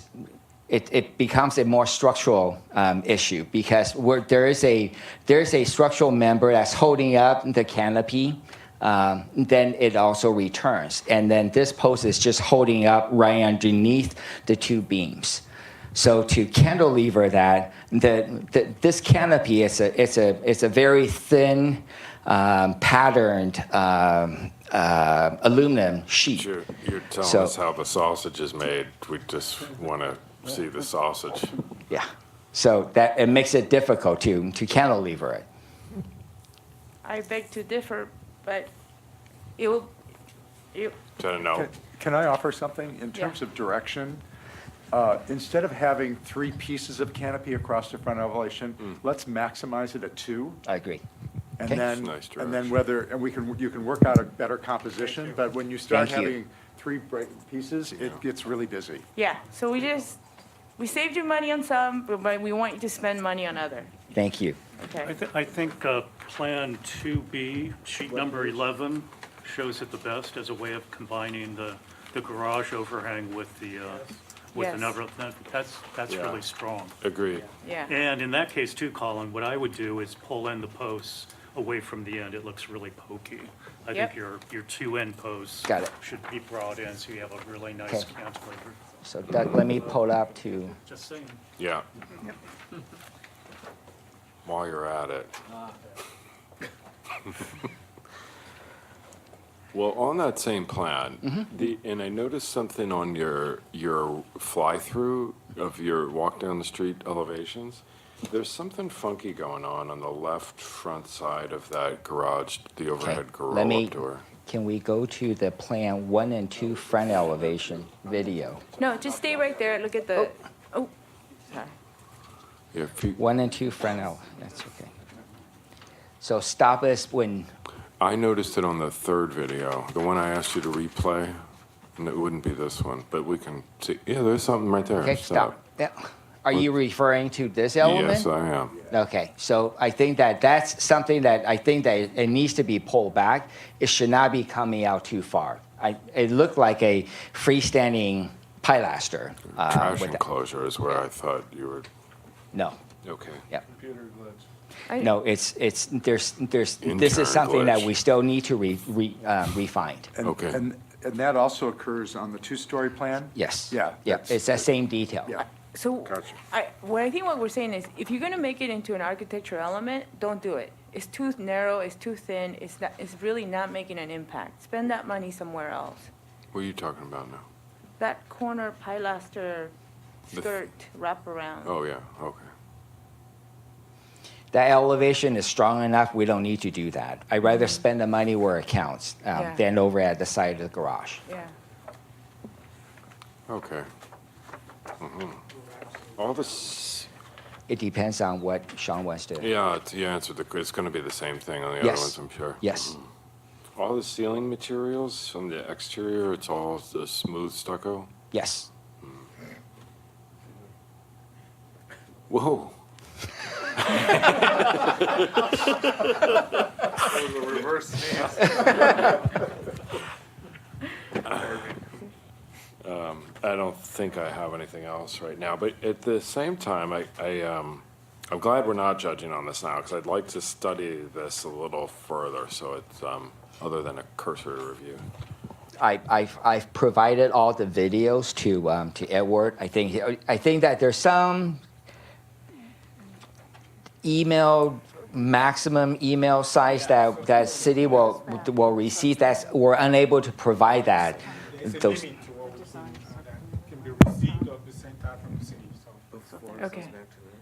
It becomes a more structural issue because there is a structural member that's holding up the canopy then it also returns. And then this post is just holding up right underneath the two beams. So to cantilever that, this canopy it's a very thin patterned aluminum sheet. You're telling So- us how the sausage is made. We just want to see the sausage. Yeah. So that it makes it difficult to cantilever it. I beg to differ, but it will, you, Can I offer something in terms of direction? Instead of having 3 pieces of canopy across the front elevation, let's maximize it at 2. I agree. And Okay. then, Nice and then you can work out a better composition, but when you start Thank you. having 3 pieces, it gets really busy. yeah, so we saved you money on some, but we want you to spend money on other. Thank you. Okay. I think Plan 2B, sheet number 11, shows it the best as a way of combining the garage overhang with the Yes. another. That's Yeah. really strong. Agree. Yeah. And in that case too, Colin, what I would do is pull in the posts away from the end. It looks really pokey. I Yep. think your 2 end posts Got it. should be brought in so you have a really nice Okay. cantilever. So Doug, let me pull up to. Just saying. Yeah. While you're at it. Well, on that same plan, and I noticed something on your fly-through of your walk down the street elevations. There's something funky going on the left front side of that garage, the overhead Let me. roll-up door. Can we go to the plan 1 and 2 front elevation video? No, just stay right there, look at the, oh, sorry. Yeah, if you- 1 and 2 front L. That's okay. So stop us when. I noticed it on the third video, the one I asked you to replay, and it wouldn't be this one, but we can see, yeah, there's something right there. Okay, stop. Yeah. Are you referring to this element? Yes, I am. Okay, so I think that's something that I think that it needs to be pulled back. It should not be coming out too far. It looked like a freestanding pilaster. Trash with the- enclosure is where I thought you were, No. okay. Yep. Computer glitch. No, this is Intern something that glitch. we still need to refine. And- Okay. And that also occurs on the 2-story plan? Yes. Yeah. Yeah, that's- it's that same detail. Yeah. So, I think what we're saying is, if you're gonna make it into an architectural element, don't do it. It's too narrow, it's too thin, it's really not making an impact. Spend that money somewhere else. What are you talking about now? That corner pilaster The- skirt wraparound. Oh, yeah, okay. That elevation is strong enough, we don't need to do that. I'd rather spend the money where it counts Yeah. than over at the side of the garage. Yeah. Okay. All this, It depends on what Sean wants to. yeah, you answered it's going to be the same thing on the other Yes. ones, I'm sure. Yes. All the ceiling materials from the exterior, it's all the smooth stucco? Yes. Whoa. That was a reverse sneeze. I don't think I have anything else right now, but at the same time, I'm glad we're not judging on this now, because I'd like to study this a little further, so it's, other than a cursory review. I've provided all the videos to Edward. I think that there's some maximum email size that city will receive that we're unable to provide that. Those. Can be received or be sent out from the city, so. Okay.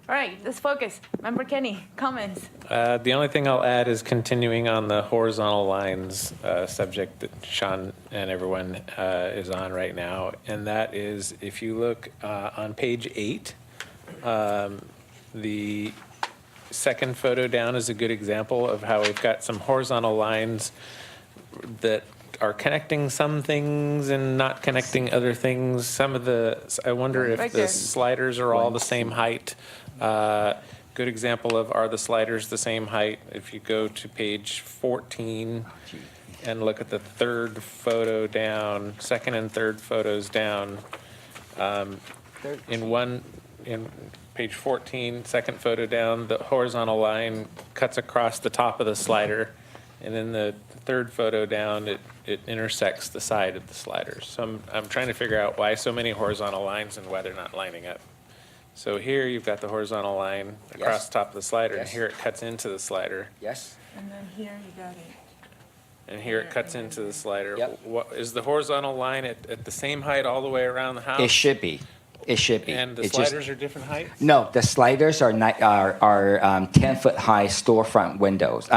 All right, let's focus. Member Kenny, comments? The only thing I'll add is continuing on the horizontal lines subject that Sean and everyone is on right now. And that is, if you look on page 8, the second photo down is a good example of how we've got some horizontal lines that are connecting some things and not connecting other things. I wonder if Right the there. sliders are all the same height. Good example of, are the sliders the same height? If you go to page 14 and look at the third photo down, second and third photos down, in page 14, second photo down, the horizontal line cuts across the top of the slider. And then the third photo down, it intersects the side of the sliders. So I'm trying to figure out why so many horizontal lines and why they're not lining up. So here you've got the horizontal line across the top of the slider, and Yes. here it cuts into the slider. Yes? And then here you got it. And here it cuts into the slider. Yep. What, is the horizontal line at the same height all the way around the house? It should be. It should be. And the It just- sliders are different heights? No, the sliders are 10-foot high storefront windows,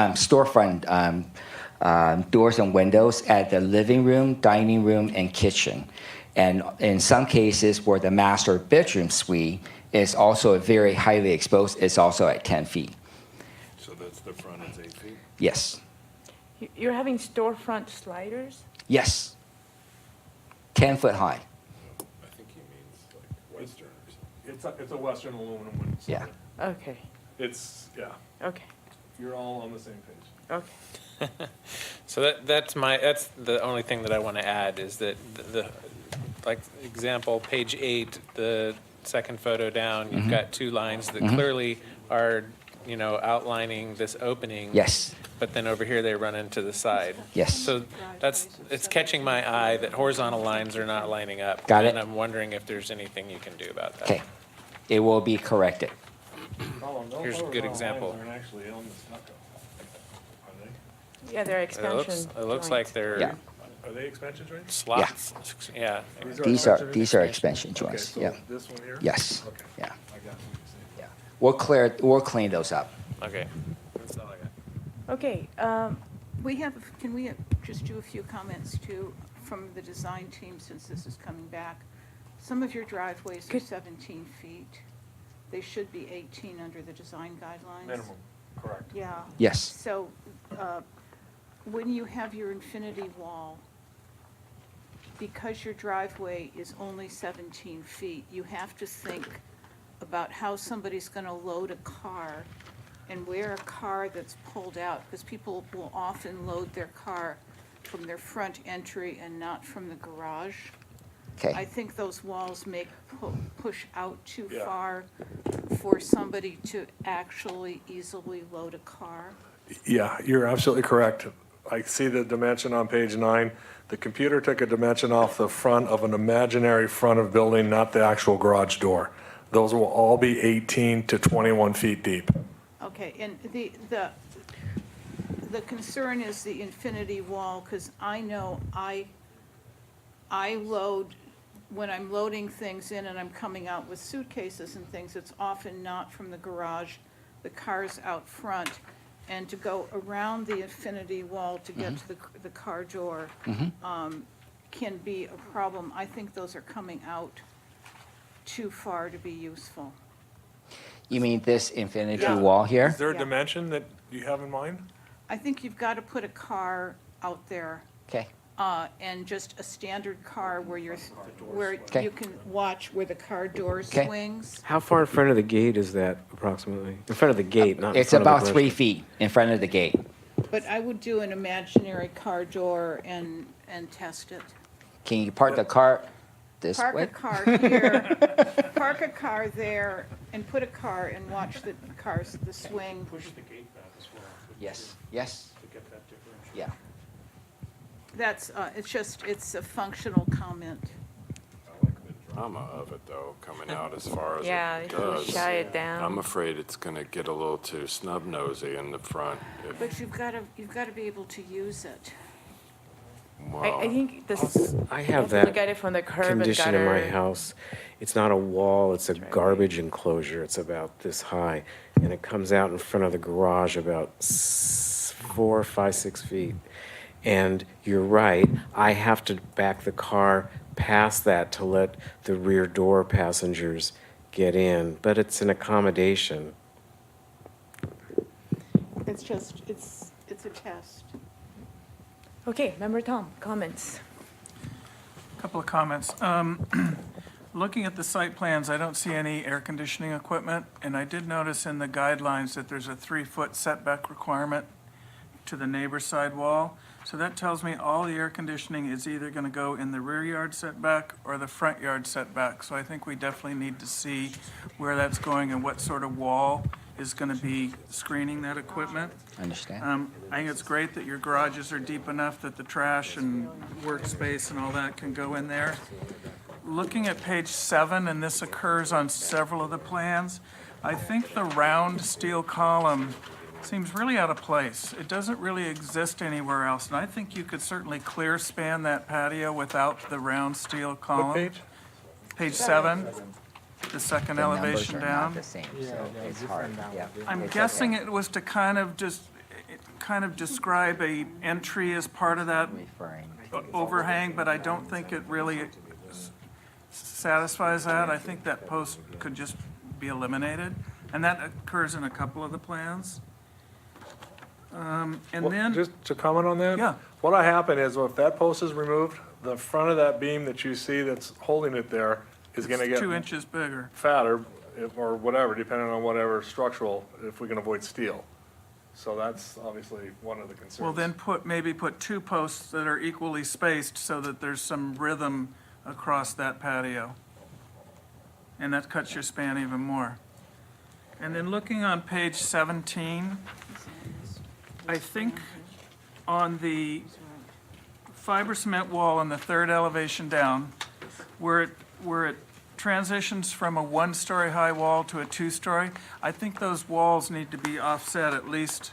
doors and windows at the living room, dining room, and kitchen. And in some cases where the master bedroom suite is also very highly exposed, it's also at 10 feet. So that's the front is 8 feet? Yes. You're having storefront sliders? Yes. 10-foot high. I think he means like Western or something. It's a Western aluminum one. Yeah. Okay, It's, yeah, okay, you're all on the same page. okay. So that's the only thing that I want to add is that the like example, page 8, the second photo down, you've Mhm. got two lines that Mhm. clearly are, outlining this opening. Yes. But then over here, they run into the side. Yes. So it's catching my eye that horizontal lines are not lining up. Got it. And I'm wondering if there's anything you can do about that. Okay. It will be corrected. Here's a good example. Aren't actually on the stucco, are they? Yeah, they're It expansion. looks like they're Yeah. Are they expansion joints? slots. Yeah. These are expansion joints. Okay, so Yeah. this one here? Yes. Okay. Yeah. I got what you're saying. Yeah. We'll clean those up. Okay. That's all I got. Okay, Can we just do a few comments too from the design team since this is coming back? Some of your driveways are 17 feet. They should be 18 under the design guidelines. Minimum, correct. Yeah. Yes. So when you have your infinity wall, because your driveway is only 17 feet, you have to think about how somebody's going to load a car and where a car that's pulled out, because people will often load their car from their front entry and not from the garage. Okay. I think those walls make push out too Yeah. far for somebody to actually easily load a car. Yeah, you're absolutely correct. I see the dimension on page 9. The computer took a dimension off the front of an imaginary front of building, not the actual garage door. Those will all be 18 to 21 feet deep. Okay, and the concern is the infinity wall, because I know I load, when I'm loading things in and I'm coming out with suitcases and things, it's often not from the garage, the car's out front. And to go around the infinity wall to get to the car door can be a problem. I think those are coming out too far to be useful. You mean this infinity Yeah. wall here? Is there a Yeah. dimension that you have in mind? I think you've got to put a car out there, Okay. and just a standard car where Okay. you can watch where the car door Okay. swings. How far in front of the gate is that approximately? In front of the gate, not in It's front of the about garage. 3 feet in front of the gate. But I would do an imaginary car door and test it. Can you park the car this Park way? a car here, park a car there, and put a car and watch the cars, the swing. Push the gate back as well. Yes, yes, To get that differential. yeah. That's, it's a functional comment. I like the drama of it though, coming out as far as Yeah, it if you does. shy it down. I'm afraid it's gonna get a little too snub-nosy in the front. if- But you've got to be able to use it. I think this, I you have to that look at it from the curb and condition in my gutter. house. It's not a wall, it's a garbage enclosure. It's about this high. And it comes out in front of the garage about 4, 5, 6 feet. And you're right, I have to back the car past that to let the rear door passengers get in. But it's an accommodation. It's just, it's a test. Okay, Member Tom, comments? Couple of comments. Looking at the site plans, I don't see any air conditioning equipment, and I did notice in the guidelines that there's a 3-foot setback requirement to the neighbor's side wall. So that tells me all the air conditioning is either going to go in the rear yard setback or the front yard setback. So I think we definitely need to see where that's going and what sort of wall is going to be screening that equipment. Understand? I think it's great that your garages are deep enough that the trash and workspace and all that can go in there. Looking at page 7, and this occurs on several of the plans, I think the round steel column seems really out of place. It doesn't really exist anywhere else, and I think you could certainly clear span that patio without the round steel column. What page? Page 7, the second The numbers elevation are down. not the same, so it's hard, yeah. I'm It's guessing okay. it was to kind of describe a entry as part of that overhang, but I don't think it really satisfies that. I think that post could just be eliminated, and that occurs in a couple of the plans. And then, Just to comment on that? Yeah. What'll happen is, if that post is removed, the front of that beam that you see that's holding it there is gonna it's get 2 inches bigger. fatter, or whatever, depending on whatever structural, if we can avoid steel. So that's obviously one of the concerns. Well, then maybe put 2 posts that are equally spaced so that there's some rhythm across that patio. And that cuts your span even more. And then looking on page 17, I think on the fiber cement wall on the 3rd elevation down, where it transitions from a 1-story high wall to a 2-story, I think those walls need to be offset at least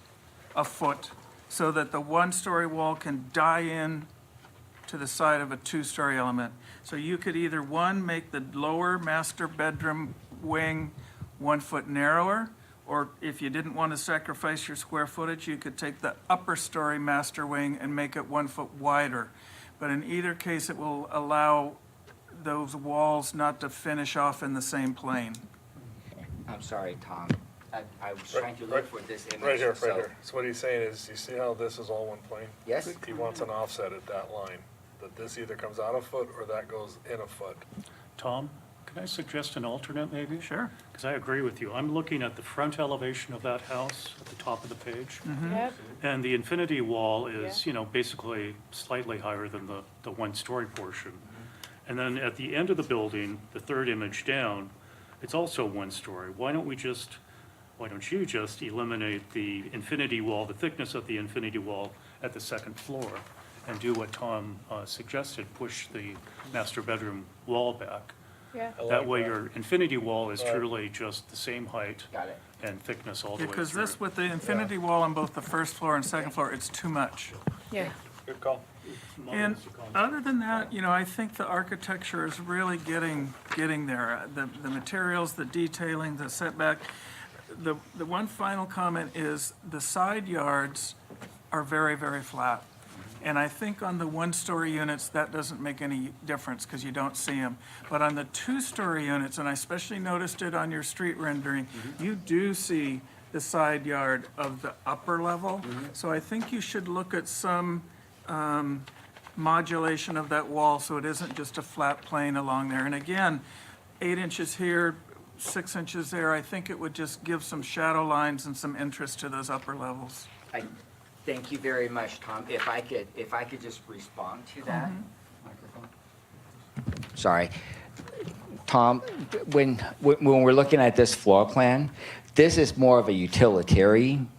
a foot so that the 1-story wall can die in to the side of a 2-story element. So you could either, one, make the lower master bedroom wing 1 foot narrower, or if you didn't want to sacrifice your square footage, you could take the upper story master wing and make it 1 foot wider. But in either case, it will allow those walls not to finish off in the same plane. I'm sorry, Tom. I was trying to look for this image. Right here. so- So what he's saying is, you see how this is all one plane? Yes. He wants an offset at that line, that this either comes out a foot or that goes in a foot. Tom, can I suggest an alternate maybe? Sure. Because I agree with you. I'm looking at the front elevation of that house at the top of the page. Yep. And the infinity wall is, basically slightly higher than the 1-story portion. And then at the end of the building, the 3rd image down, it's also 1-story. Why don't you just eliminate the infinity wall, the thickness of the infinity wall at the 2nd floor, and do what Tom suggested, push the master bedroom wall back? Yeah. That way your infinity wall is truly just the same height and thickness all the way through. Because this, with the infinity wall on both the 1st floor and 2nd floor, it's too much. Yeah. Good call. And other than that, I think the architecture is really getting there. The materials, the detailing, the setback. The one final comment is the side yards are very, very flat. And I think on the 1-story units, that doesn't make any difference because you don't see them. But on the 2-story units, and I especially noticed it on your street rendering, you do see the side yard of the upper level. So I think you should look at some modulation of that wall so it isn't just a flat plane along there. And again, 8 inches here, 6 inches there, I think it would just give some shadow lines and some interest to those upper levels. Thank you very much, Tom. If I could just respond to that. Microphone. Sorry. Tom, when we're looking at this floor plan, this is more of a utilitarian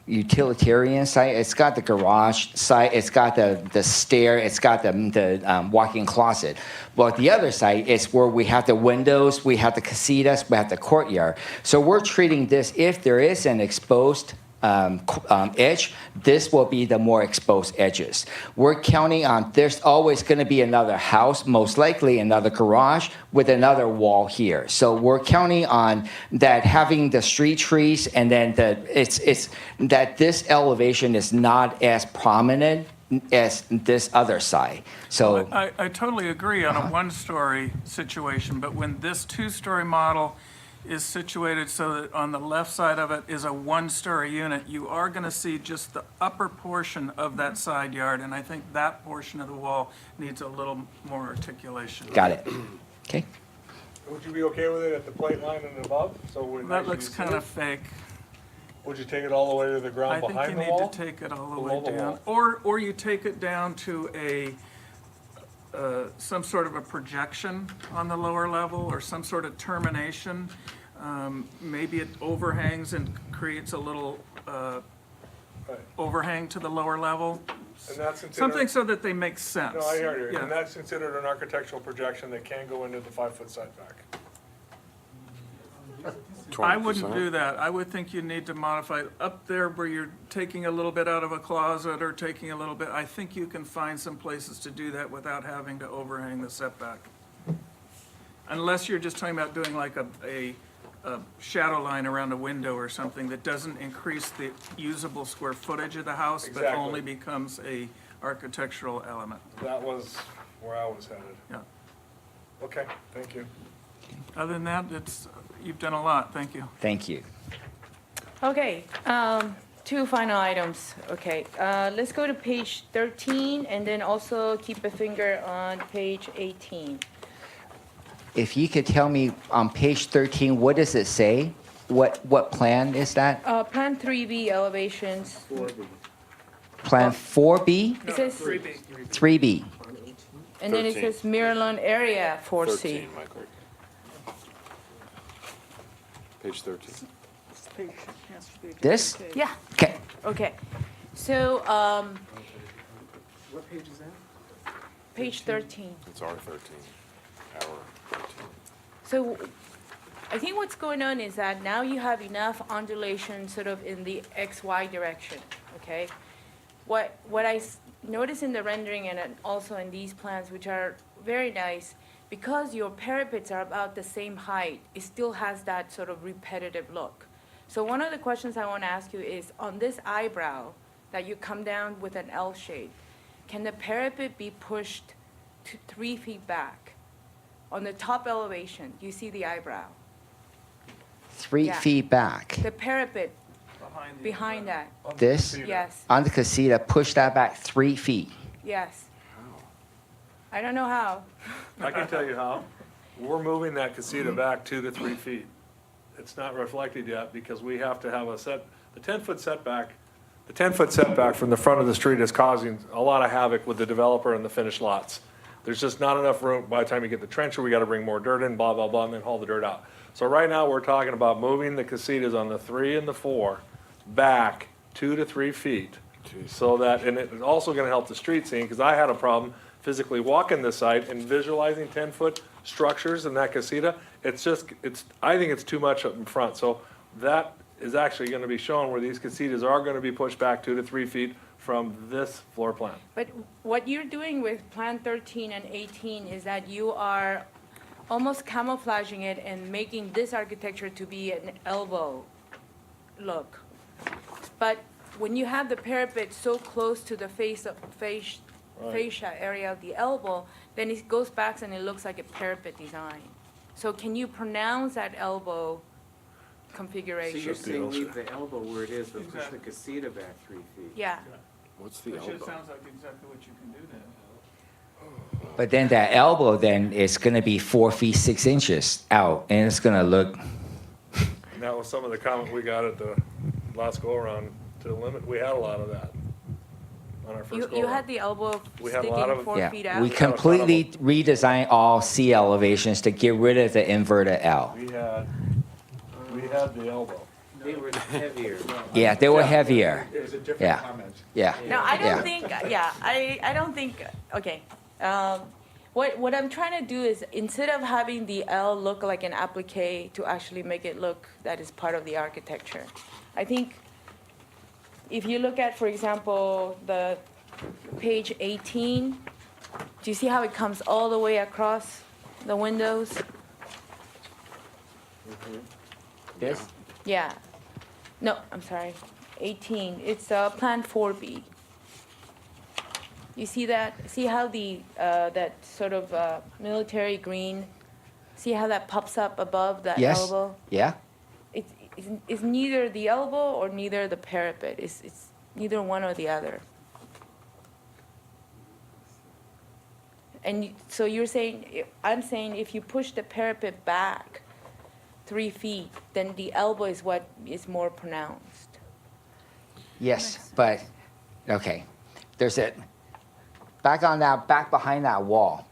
site. It's got the garage site, it's got the stair, it's got the walk-in closet. Well, the other side is where we have the windows, we have the casitas, we have the courtyard. So we're treating this, if there is an exposed edge, this will be the more exposed edges. We're counting on there's always going to be another house, most likely another garage with another wall here. So we're counting on that having the street trees and then it's that this elevation is not as prominent as this other side. So I totally agree on a 1-story situation, but when this 2-story model is situated so that on the left side of it is a 1-story unit, you are going to see just the upper portion of that side yard, and I think that portion of the wall needs a little more articulation. Got it. Okay. Would you be okay with it at the plate line and above? So when That actually looks see kind it? of fake. Would you take it all the way to the ground I think behind you the need wall? to take it all the Below way the down. wall? Or you take it down to some sort of a projection on the lower level or some sort of termination. Maybe it overhangs and creates a little overhang to the lower level. And that's considered. Something so that they make sense. No, I hear you, Yeah. and that's considered an architectural projection that can go into the 5-foot setback. I wouldn't do that. I would think you need to modify up there where you're taking a little bit out of a closet or taking a little bit. I think you can find some places to do that without having to overhang the setback. Unless you're just talking about doing like a shadow line around a window or something that doesn't increase the usable square footage of the house, but Exactly. only becomes a architectural element. That was where I was headed. Yeah. Okay, thank you. Other than that, you've done a lot. Thank you. Thank you. Okay, two final items. Okay, let's go to page 13 and then also keep a finger on page 18. If you could tell me on page 13, what does it say? What plan is that? Plan 3B elevations. Plan 4B? It says, 3B? and then it 13. says Miralon area 4C. 13, Michael. Page 13. This? Yeah. Okay. Okay, so, What page is that? page 13. It's R13, hour 13. So I think what's going on is that now you have enough undulation sort of in the XY direction, okay? What I notice in the rendering and also in these plans, which are very nice, because your parapets are about the same height, it still has that sort of repetitive look. So one of the questions I want to ask you is, on this eyebrow that you come down with an L shape, can the parapet be pushed to 3 feet back? On the top elevation, you see the eyebrow. 3 Yeah. feet back. The parapet behind that, This? yes, On the casita, push that back 3 feet. yes. I don't know how. I can tell you how. We're moving that casita back 2 to 3 feet. It's not reflected yet because we have to have the 10-foot setback. The 10-foot setback from the front of the street is causing a lot of havoc with the developer and the finished lots. There's just not enough room. By the time you get the trencher, we got to bring more dirt in, blah, blah, blah, and then haul the dirt out. So right now, we're talking about moving the casitas on the 3 and the 4 back 2 to 3 feet. So that, and it's also going to help the street scene, because I had a problem physically walking the site and visualizing 10-foot structures in that casita. I think it's too much up in front. So that is actually going to be shown where these casitas are going to be pushed back 2 to 3 feet from this floor plan. But what you're doing with Plan 13 and 18 is that you are almost camouflaging it and making this architecture to be an elbow look. But when you have the parapet so close to the fascia area of the elbow, then it goes back and it looks like a parapet design. So can you pronounce that elbow So configuration? you're saying leave the elbow where it is, but push the casita back 3 feet? Yeah. What's the Which elbow? sounds like exactly what you can do then. But then that elbow then is going to be 4 feet 6 inches out, and it's going to look. And that was some of the comment we got at the last go-around to limit. We had a lot of that on our first go-around. You had the elbow We had a sticking lot of- 4 feet out? We completely redesigned all C elevations to get rid of the inverted L. We had the elbow. They were heavier. Yeah, they were heavier. It was a different Yeah. comment. Yeah. No, I Yeah. don't think, I don't think, okay. What I'm trying to do is, instead of having the L look like an applique to actually make it look that is part of the architecture, I think if you look at, for example, the page 18, do you see how it comes all the way across the windows? This? Yeah. No, I'm sorry. 18. It's Plan 4B. You see that? See how the that sort of military green? See how that pops up above that Yes. elbow? Yeah. It's neither the elbow or neither the parapet. It's neither one or the other. And so you're saying, I'm saying if you push the parapet back 3 feet, then the elbow is what is more pronounced. Yes, but, okay. There's back behind that wall,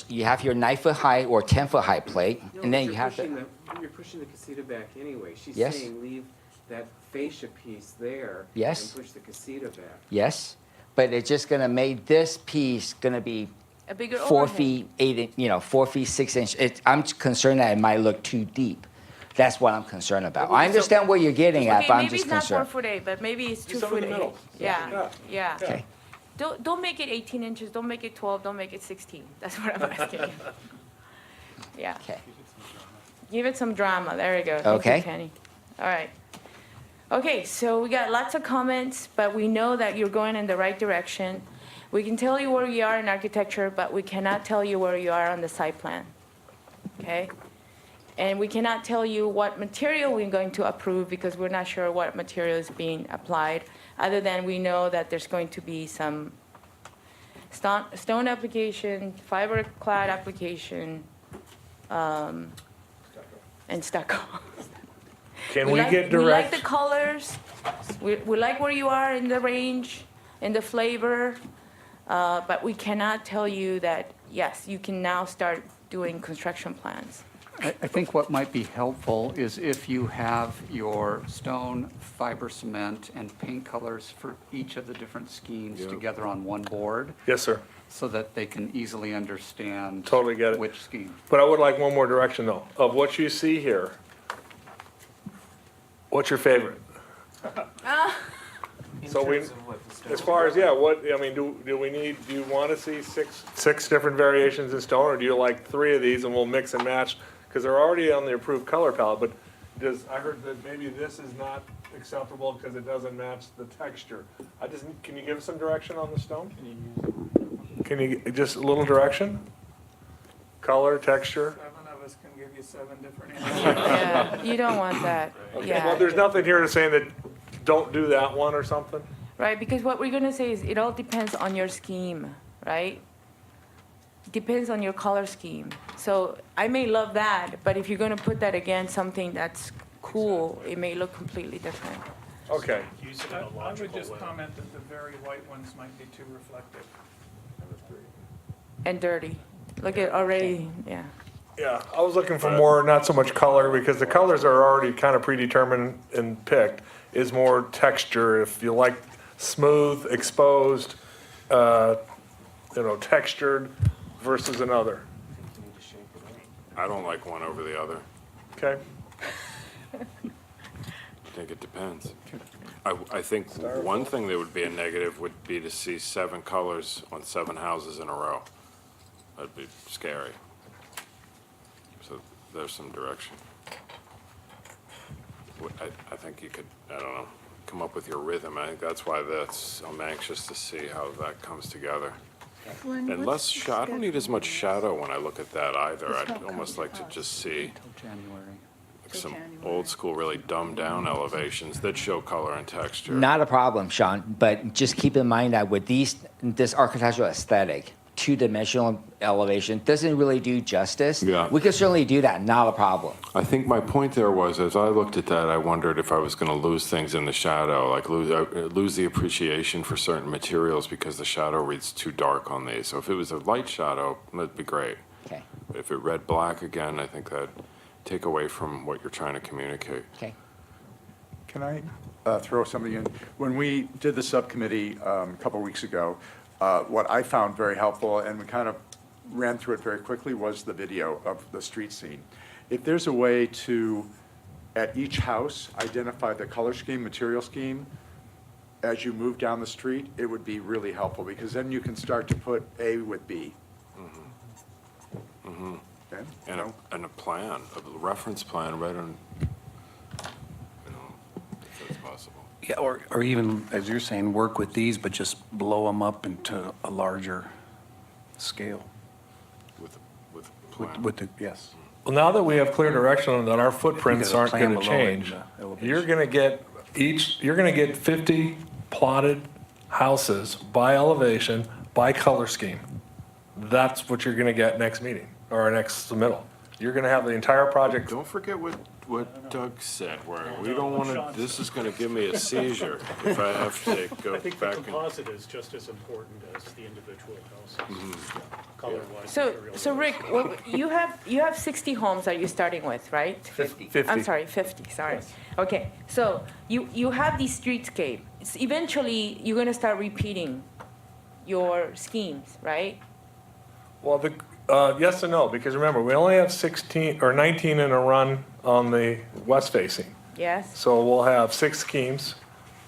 you have your 9-foot high or 10-foot high plate, No, and then but you have You're pushing the casita back anyway. She's Yes. saying leave that fascia piece there. Yes. And push the casita back. yes, but it's just gonna make this piece gonna be A bigger 4 overhang. feet, 4 feet, 6 inch. I'm concerned that it might look too deep. That's what I'm concerned about. I understand what you're getting at, Okay, but I'm maybe just it's not concerned. 4'8", but maybe it's Do 2 something foot in the middle. 8. Yeah, yeah. Okay. Don't make it 18 inches, don't make it 12, don't make it 16. That's what I'm asking. Yeah. Okay. Give it some drama, there you go. Thank you, Okay. Kenny. All right. Okay, so we got lots of comments, but we know that you're going in the right direction. We can tell you where you are in architecture, but we cannot tell you where you are on the site plan. Okay? And we cannot tell you what material we're going to approve because we're not sure what material is being applied, other than we know that there's going to be some stone application, fiberglass application, and stucco. Can we get We like direct? the colors, we like where you are in the range, in the flavor, but we cannot tell you that, yes, you can now start doing construction plans. I think what might be helpful is if you have your stone, fiber cement, and paint colors for each of the different schemes together on one board, Yes, sir. so that they can easily understand. Totally get it. Which scheme. But I would like one more direction though, of what you see here. What's your favorite? So we, as far as, do you want to see six different variations in stone, or do you like 3 of these and we'll mix and match? Because they're already on the approved color palette, but I heard that maybe this is not acceptable because it doesn't match the texture. Can you give us some direction on the stone? Can you, just a little direction? Color, texture? 7 of us can give you 7 different Yeah, you don't want that, Well, yeah. there's nothing here to say that don't do that one or something? Right, because what we're gonna say is it all depends on your scheme, right? Depends on your color scheme. So I may love that, but if you're gonna put that against something that's cool, it may look completely different. Okay. Use it in a I would logical just way. comment that the very white ones might be too reflective. And dirty. Look at already, yeah. Yeah, I was looking for more, not so much color, because the colors are already kind of predetermined and picked, is more texture. If you like smooth, exposed, textured versus another. I don't like one over the other. Okay? I think it depends. I think one thing that would be a negative would be to see 7 colors on 7 houses in a row. That'd be scary. So there's some direction. I think you could, I don't know, come up with your rhythm. I think that's why I'm anxious to see how that comes together. And less, I don't need as much shadow when I look at that either. I'd almost like to just see January. like some old school, really dumbed down elevations that show color and texture. Not a problem, Sean, but just keep in mind that with this architectural aesthetic, 2-dimensional elevation doesn't really do justice. Yeah. We could certainly do that, not a problem. I think my point there was, as I looked at that, I wondered if I was going to lose things in the shadow, like lose the appreciation for certain materials because the shadow reads too dark on these. So if it was a light shadow, that'd be great. Okay. But if it read black again, I think that'd take away from what you're trying to communicate. Okay. Can I throw something in? When we did the subcommittee a couple weeks ago, what I found very helpful, and we kind of ran through it very quickly, was the video of the street scene. If there's a way to, at each house, identify the color scheme, material scheme, as you move down the street, it would be really helpful, because then you can start to put A with B. Mm-hmm. Okay? And a plan, a reference plan right on, if that's possible. Yeah, or even, as you're saying, work with these, but just blow them up into a larger scale. With plan. With the, yes. Well, now that we have clear direction and that our footprints You got a aren't plan going to below it, change, elevation. you're going to get 50 plotted houses by elevation, by color scheme. That's what you're going to get next meeting, or next submittal. You're going to have the entire project. Don't forget what what Doug said, where we don't want to, this is going to give me a seizure if I have to go I think the back and. composite is just as important as the individual houses, color-wise. So Rick, you have 60 homes that you're starting with, right? 50. I'm sorry, 50, sorry. Okay, so you have these streetscape. Eventually, you're gonna start repeating your schemes, right? Well, yes and no, because remember, we only have 16 or 19 in a run on the west facing. Yes? So we'll have 6 schemes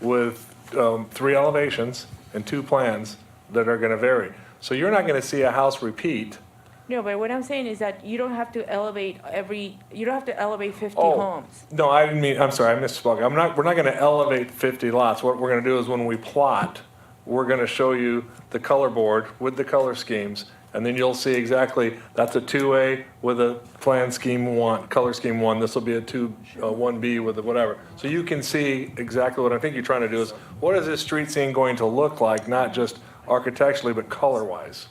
with 3 elevations and 2 plans that are going to vary. So you're not going to see a house repeat. No, but what I'm saying is that you don't have to elevate 50 Oh. homes. No, I didn't mean, I'm sorry, I misspoke. We're not going to elevate 50 lots. What we're going to do is when we plot, we're going to show you the color board with the color schemes, and then you'll see exactly, that's a 2A with a plan scheme 1, color scheme 1. This will be a 1B with a whatever. So you can see exactly what I think you're trying to do is, what is this street scene going to look like, not just architecturally, but color-wise?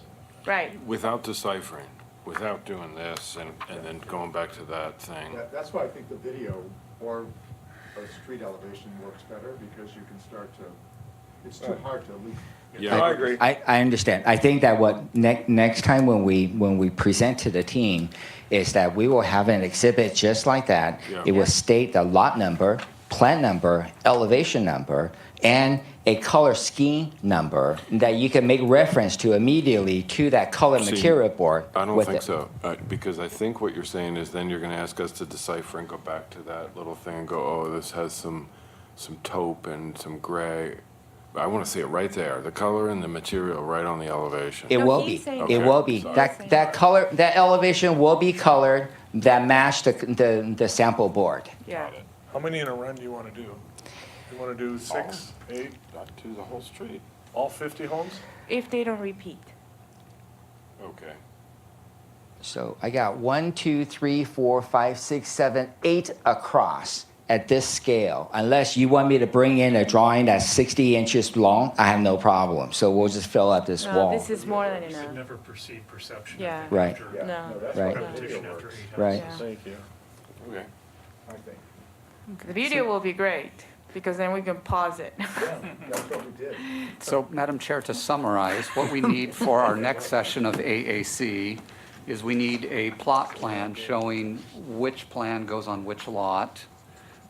Right. Without deciphering, without doing this and then going back to that thing. That's why I think the video or a street elevation works better, because you can start to, it's too hard to leak. Yeah, I agree. I understand. I think that what next time when we present to the team is that we will have an exhibit just like that. Yeah. It will state the lot number, plan number, elevation number, and a color scheme number that you can make reference to immediately to that color See, material board. I don't with think it. so, because I think what you're saying is then you're going to ask us to decipher and go back to that little thing and go, oh, this has some taupe and some gray. I want to see it right there, the color and the material right on the elevation. It will be. It will be. That color, that elevation will be colored that match the sample board. Yeah. How many in a run do you want to do? You want to do 6, 8? Not do the whole street. All 50 homes? If they don't repeat. Okay. So I got 1, 2, 3, 4, 5, 6, 7, 8 across at this scale. Unless you want me to bring in a drawing that's 60 inches long, I have no problem. So we'll just fill up this No, wall. this is more than You should enough. never perceive perception. Yeah. Right. No. Right. Repetition after 8 Right. houses. Thank you. Okay. I think. The video will be great, because then we can pause it. That's what we did. So, Madam Chair, to summarize, what we need for our next session of AAC is we need a plot plan showing which plan goes on which lot.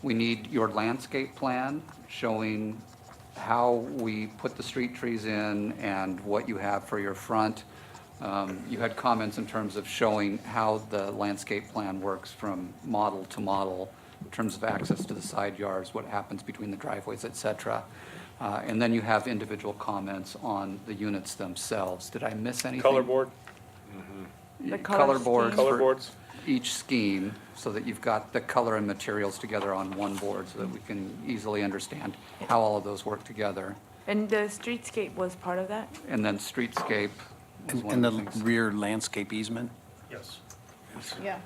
We need your landscape plan showing how we put the street trees in and what you have for your front. You had comments in terms of showing how the landscape plan works from model to model in terms of access to the side yards, what happens between the driveways, et cetera. And then you have individual comments on the units themselves. Did I miss anything? Color board? The Color boards Color for boards? each scheme, so that you've got the color and materials together on one board, so that we can easily understand how all of those work together. And the streetscape was part of that? And then streetscape was And one and of the the things. rear landscape easement? Yes. Yeah,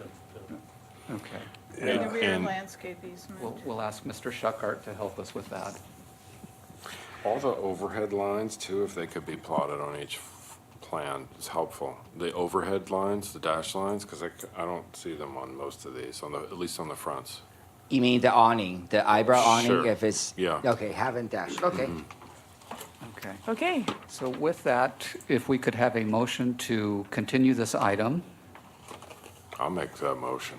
Okay. in the rear And- landscape easement. We'll ask Mr. Schuckart to help us with that. All the overhead lines too, if they could be plotted on each plan is helpful. The overhead lines, the dash lines, because I don't see them on most of these, at least on the fronts. You mean the awning, the eyebrow awning, Sure. if it's? Yeah. Okay, haven't dashed, okay. Okay. Okay. So with that, if we could have a motion to continue this item. I'll make that motion.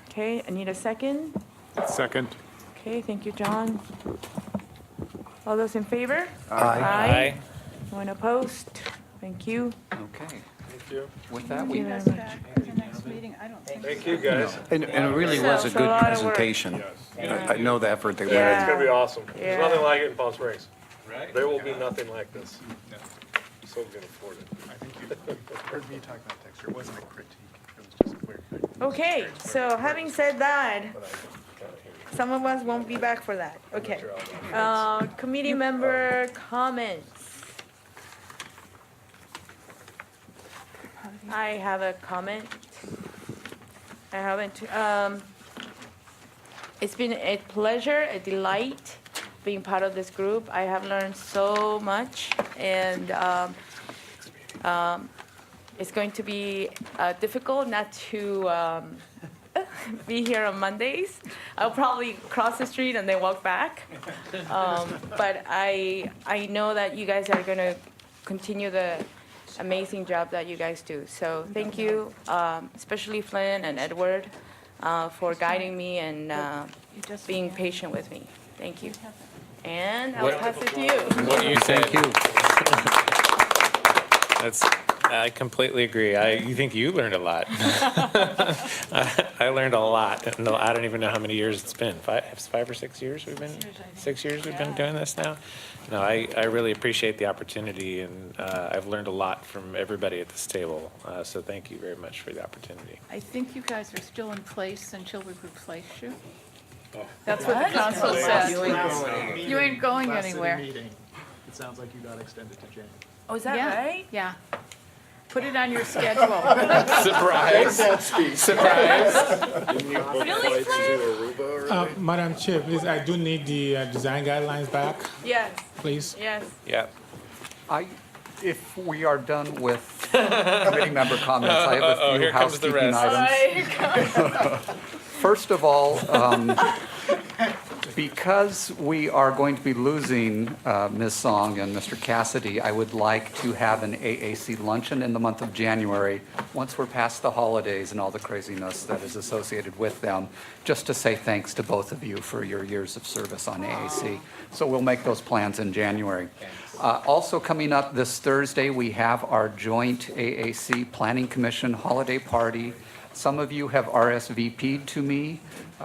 Okay, I need a second. Second. Okay, thank you, John. All those in favor? Aye. Anyone opposed? Thank you. Okay. Thank you. With that, Thank we. you very Guys much. back at the next meeting? I don't think so. Thank you, guys. And it really So- was a it's a good lot of work. presentation. Yes. I know the effort they went Yeah. It's going to be awesome. Yeah. There's nothing like it in Palm Springs. Right. There will be nothing like this. So we can afford it. I think you heard me talk about texture. It wasn't a critique. It was just clear. Okay, so having said that, some of us won't be back for that. Okay. Committee member comments. I have a comment. I haven't, it's been a pleasure, a delight being part of this group. I have learned so much, and it's going to be difficult not to be here on Mondays. I'll probably cross the street and then walk back. But I know that you guys are gonna continue the amazing job that you guys do. So thank you, especially Flynn and Edward, for guiding me and being patient with me. Thank you. And I'll pass it to you. What you said. Thank you. I completely agree. You think you learned a lot. I learned a lot. No, I don't even know how many years it's been. 5 or 6 years we've been, 6 years we've been doing this now. No, I really appreciate the opportunity, and I've learned a lot from everybody at this table. So thank you very much for the opportunity. I think you guys are still in place until we replace you. That's what the council says. You ain't going anywhere. It sounds like you got extended to January. Oh, is that Yeah, right? Yeah. Put it on your schedule. Surprise. Surprise. Madam Chair, please, I do need the design guidelines back, Yes, please. yes. Yeah. If we are done with committee member comments, I have a few here comes the housekeeping rest. items. First of all, because we are going to be losing Ms. Song and Mr. Cassidy, I would like to have an AAC luncheon in the month of January, once we're past the holidays and all the craziness that is associated with them, just to say thanks to both of you for your years of service on AAC. So we'll make those plans in January. Also coming up this Thursday, we have our joint AAC Planning Commission holiday party. Some of you have RSVP'd to me.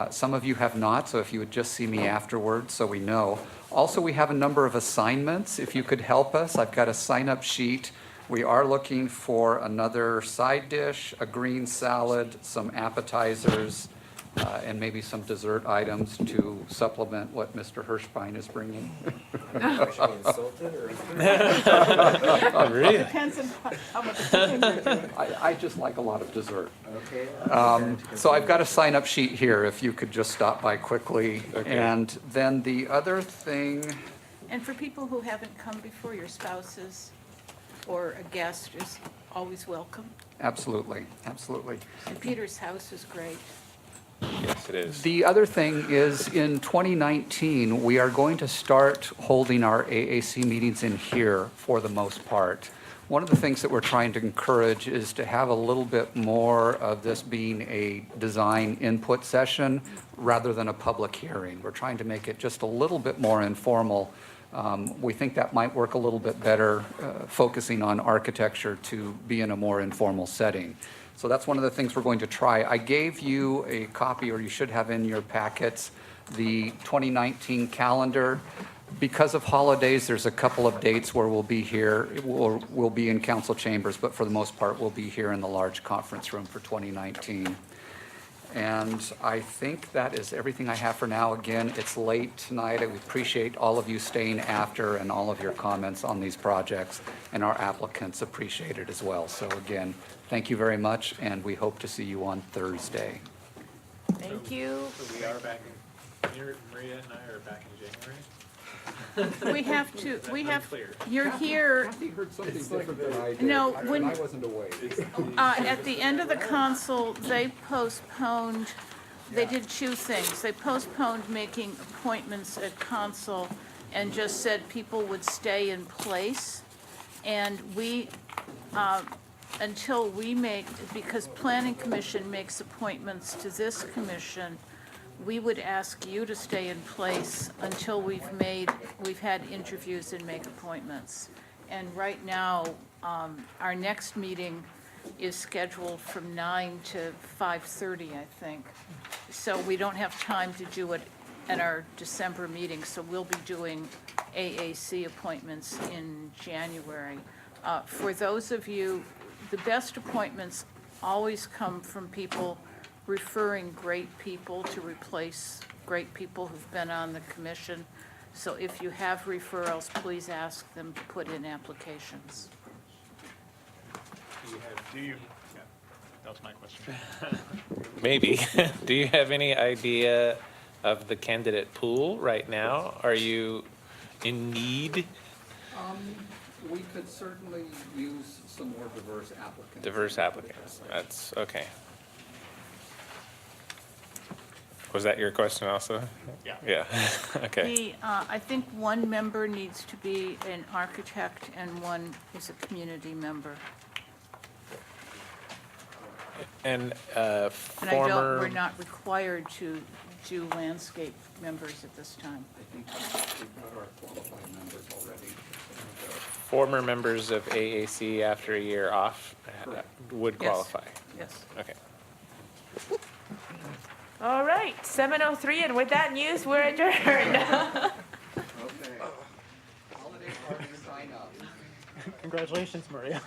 Some of you have not, so if you would just see me afterwards so we know. Also, we have a number of assignments. If you could help us, I've got a sign-up sheet. We are looking for another side dish, a green salad, some appetizers, and maybe some dessert items to supplement what Mr. Hirschbein is bringing. Really? Depends on how much cooking you're doing. I just like a lot of dessert. So I've got a sign-up sheet here, if you could just stop by quickly. Okay. And then the other thing, And for people who haven't come before, your spouses or a guest is always welcome. absolutely, absolutely. And Peter's house is great. Yes, it is. The other thing is, in 2019, we are going to start holding our AAC meetings in here for the most part. One of the things that we're trying to encourage is to have a little bit more of this being a design input session rather than a public hearing. We're trying to make it just a little bit more informal. We think that might work a little bit better, focusing on architecture to be in a more informal setting. So that's one of the things we're going to try. I gave you a copy, or you should have in your packets, the 2019 calendar. Because of holidays, there's a couple of dates where we'll be here. We'll be in council chambers, but for the most part, we'll be here in the large conference room for 2019. And I think that is everything I have for now. Again, it's late tonight. I appreciate all of you staying after and all of your comments on these projects, and our applicants appreciate it as well. So again, thank you very much, and we hope to see you on Thursday. Thank you. So we are back in, Maria and I are back in January? We have, you're here, He heard something different than I did. No, and when- I wasn't awake. at the end of the council, they postponed, they did two things. They postponed making appointments at council and just said people would stay in place. And we, until we make, because planning commission makes appointments to this commission, we would ask you to stay in place until we've had interviews and make appointments. And right now, our next meeting is scheduled from 9 to 5:30, I think. So we don't have time to do it at our December meeting, so we'll be doing AAC appointments in January. For those of you, the best appointments always come from people referring great people to replace great people who've been on the commission. So if you have referrals, please ask them to put in applications. That was my question. Maybe. Do you have any idea of the candidate pool right now? Are you in need? We could certainly use some more diverse applicants. Diverse applicants. That's okay. Was that your question also? Yeah. Yeah, okay. I think one member needs to be an architect and one is a community member. And And former. we're not required to do landscape members at this time. Former members of AAC after a year off would Yes. qualify? Yes. Okay. All right, 7:03, and with that news, we're adjourned. Congratulations, Maria.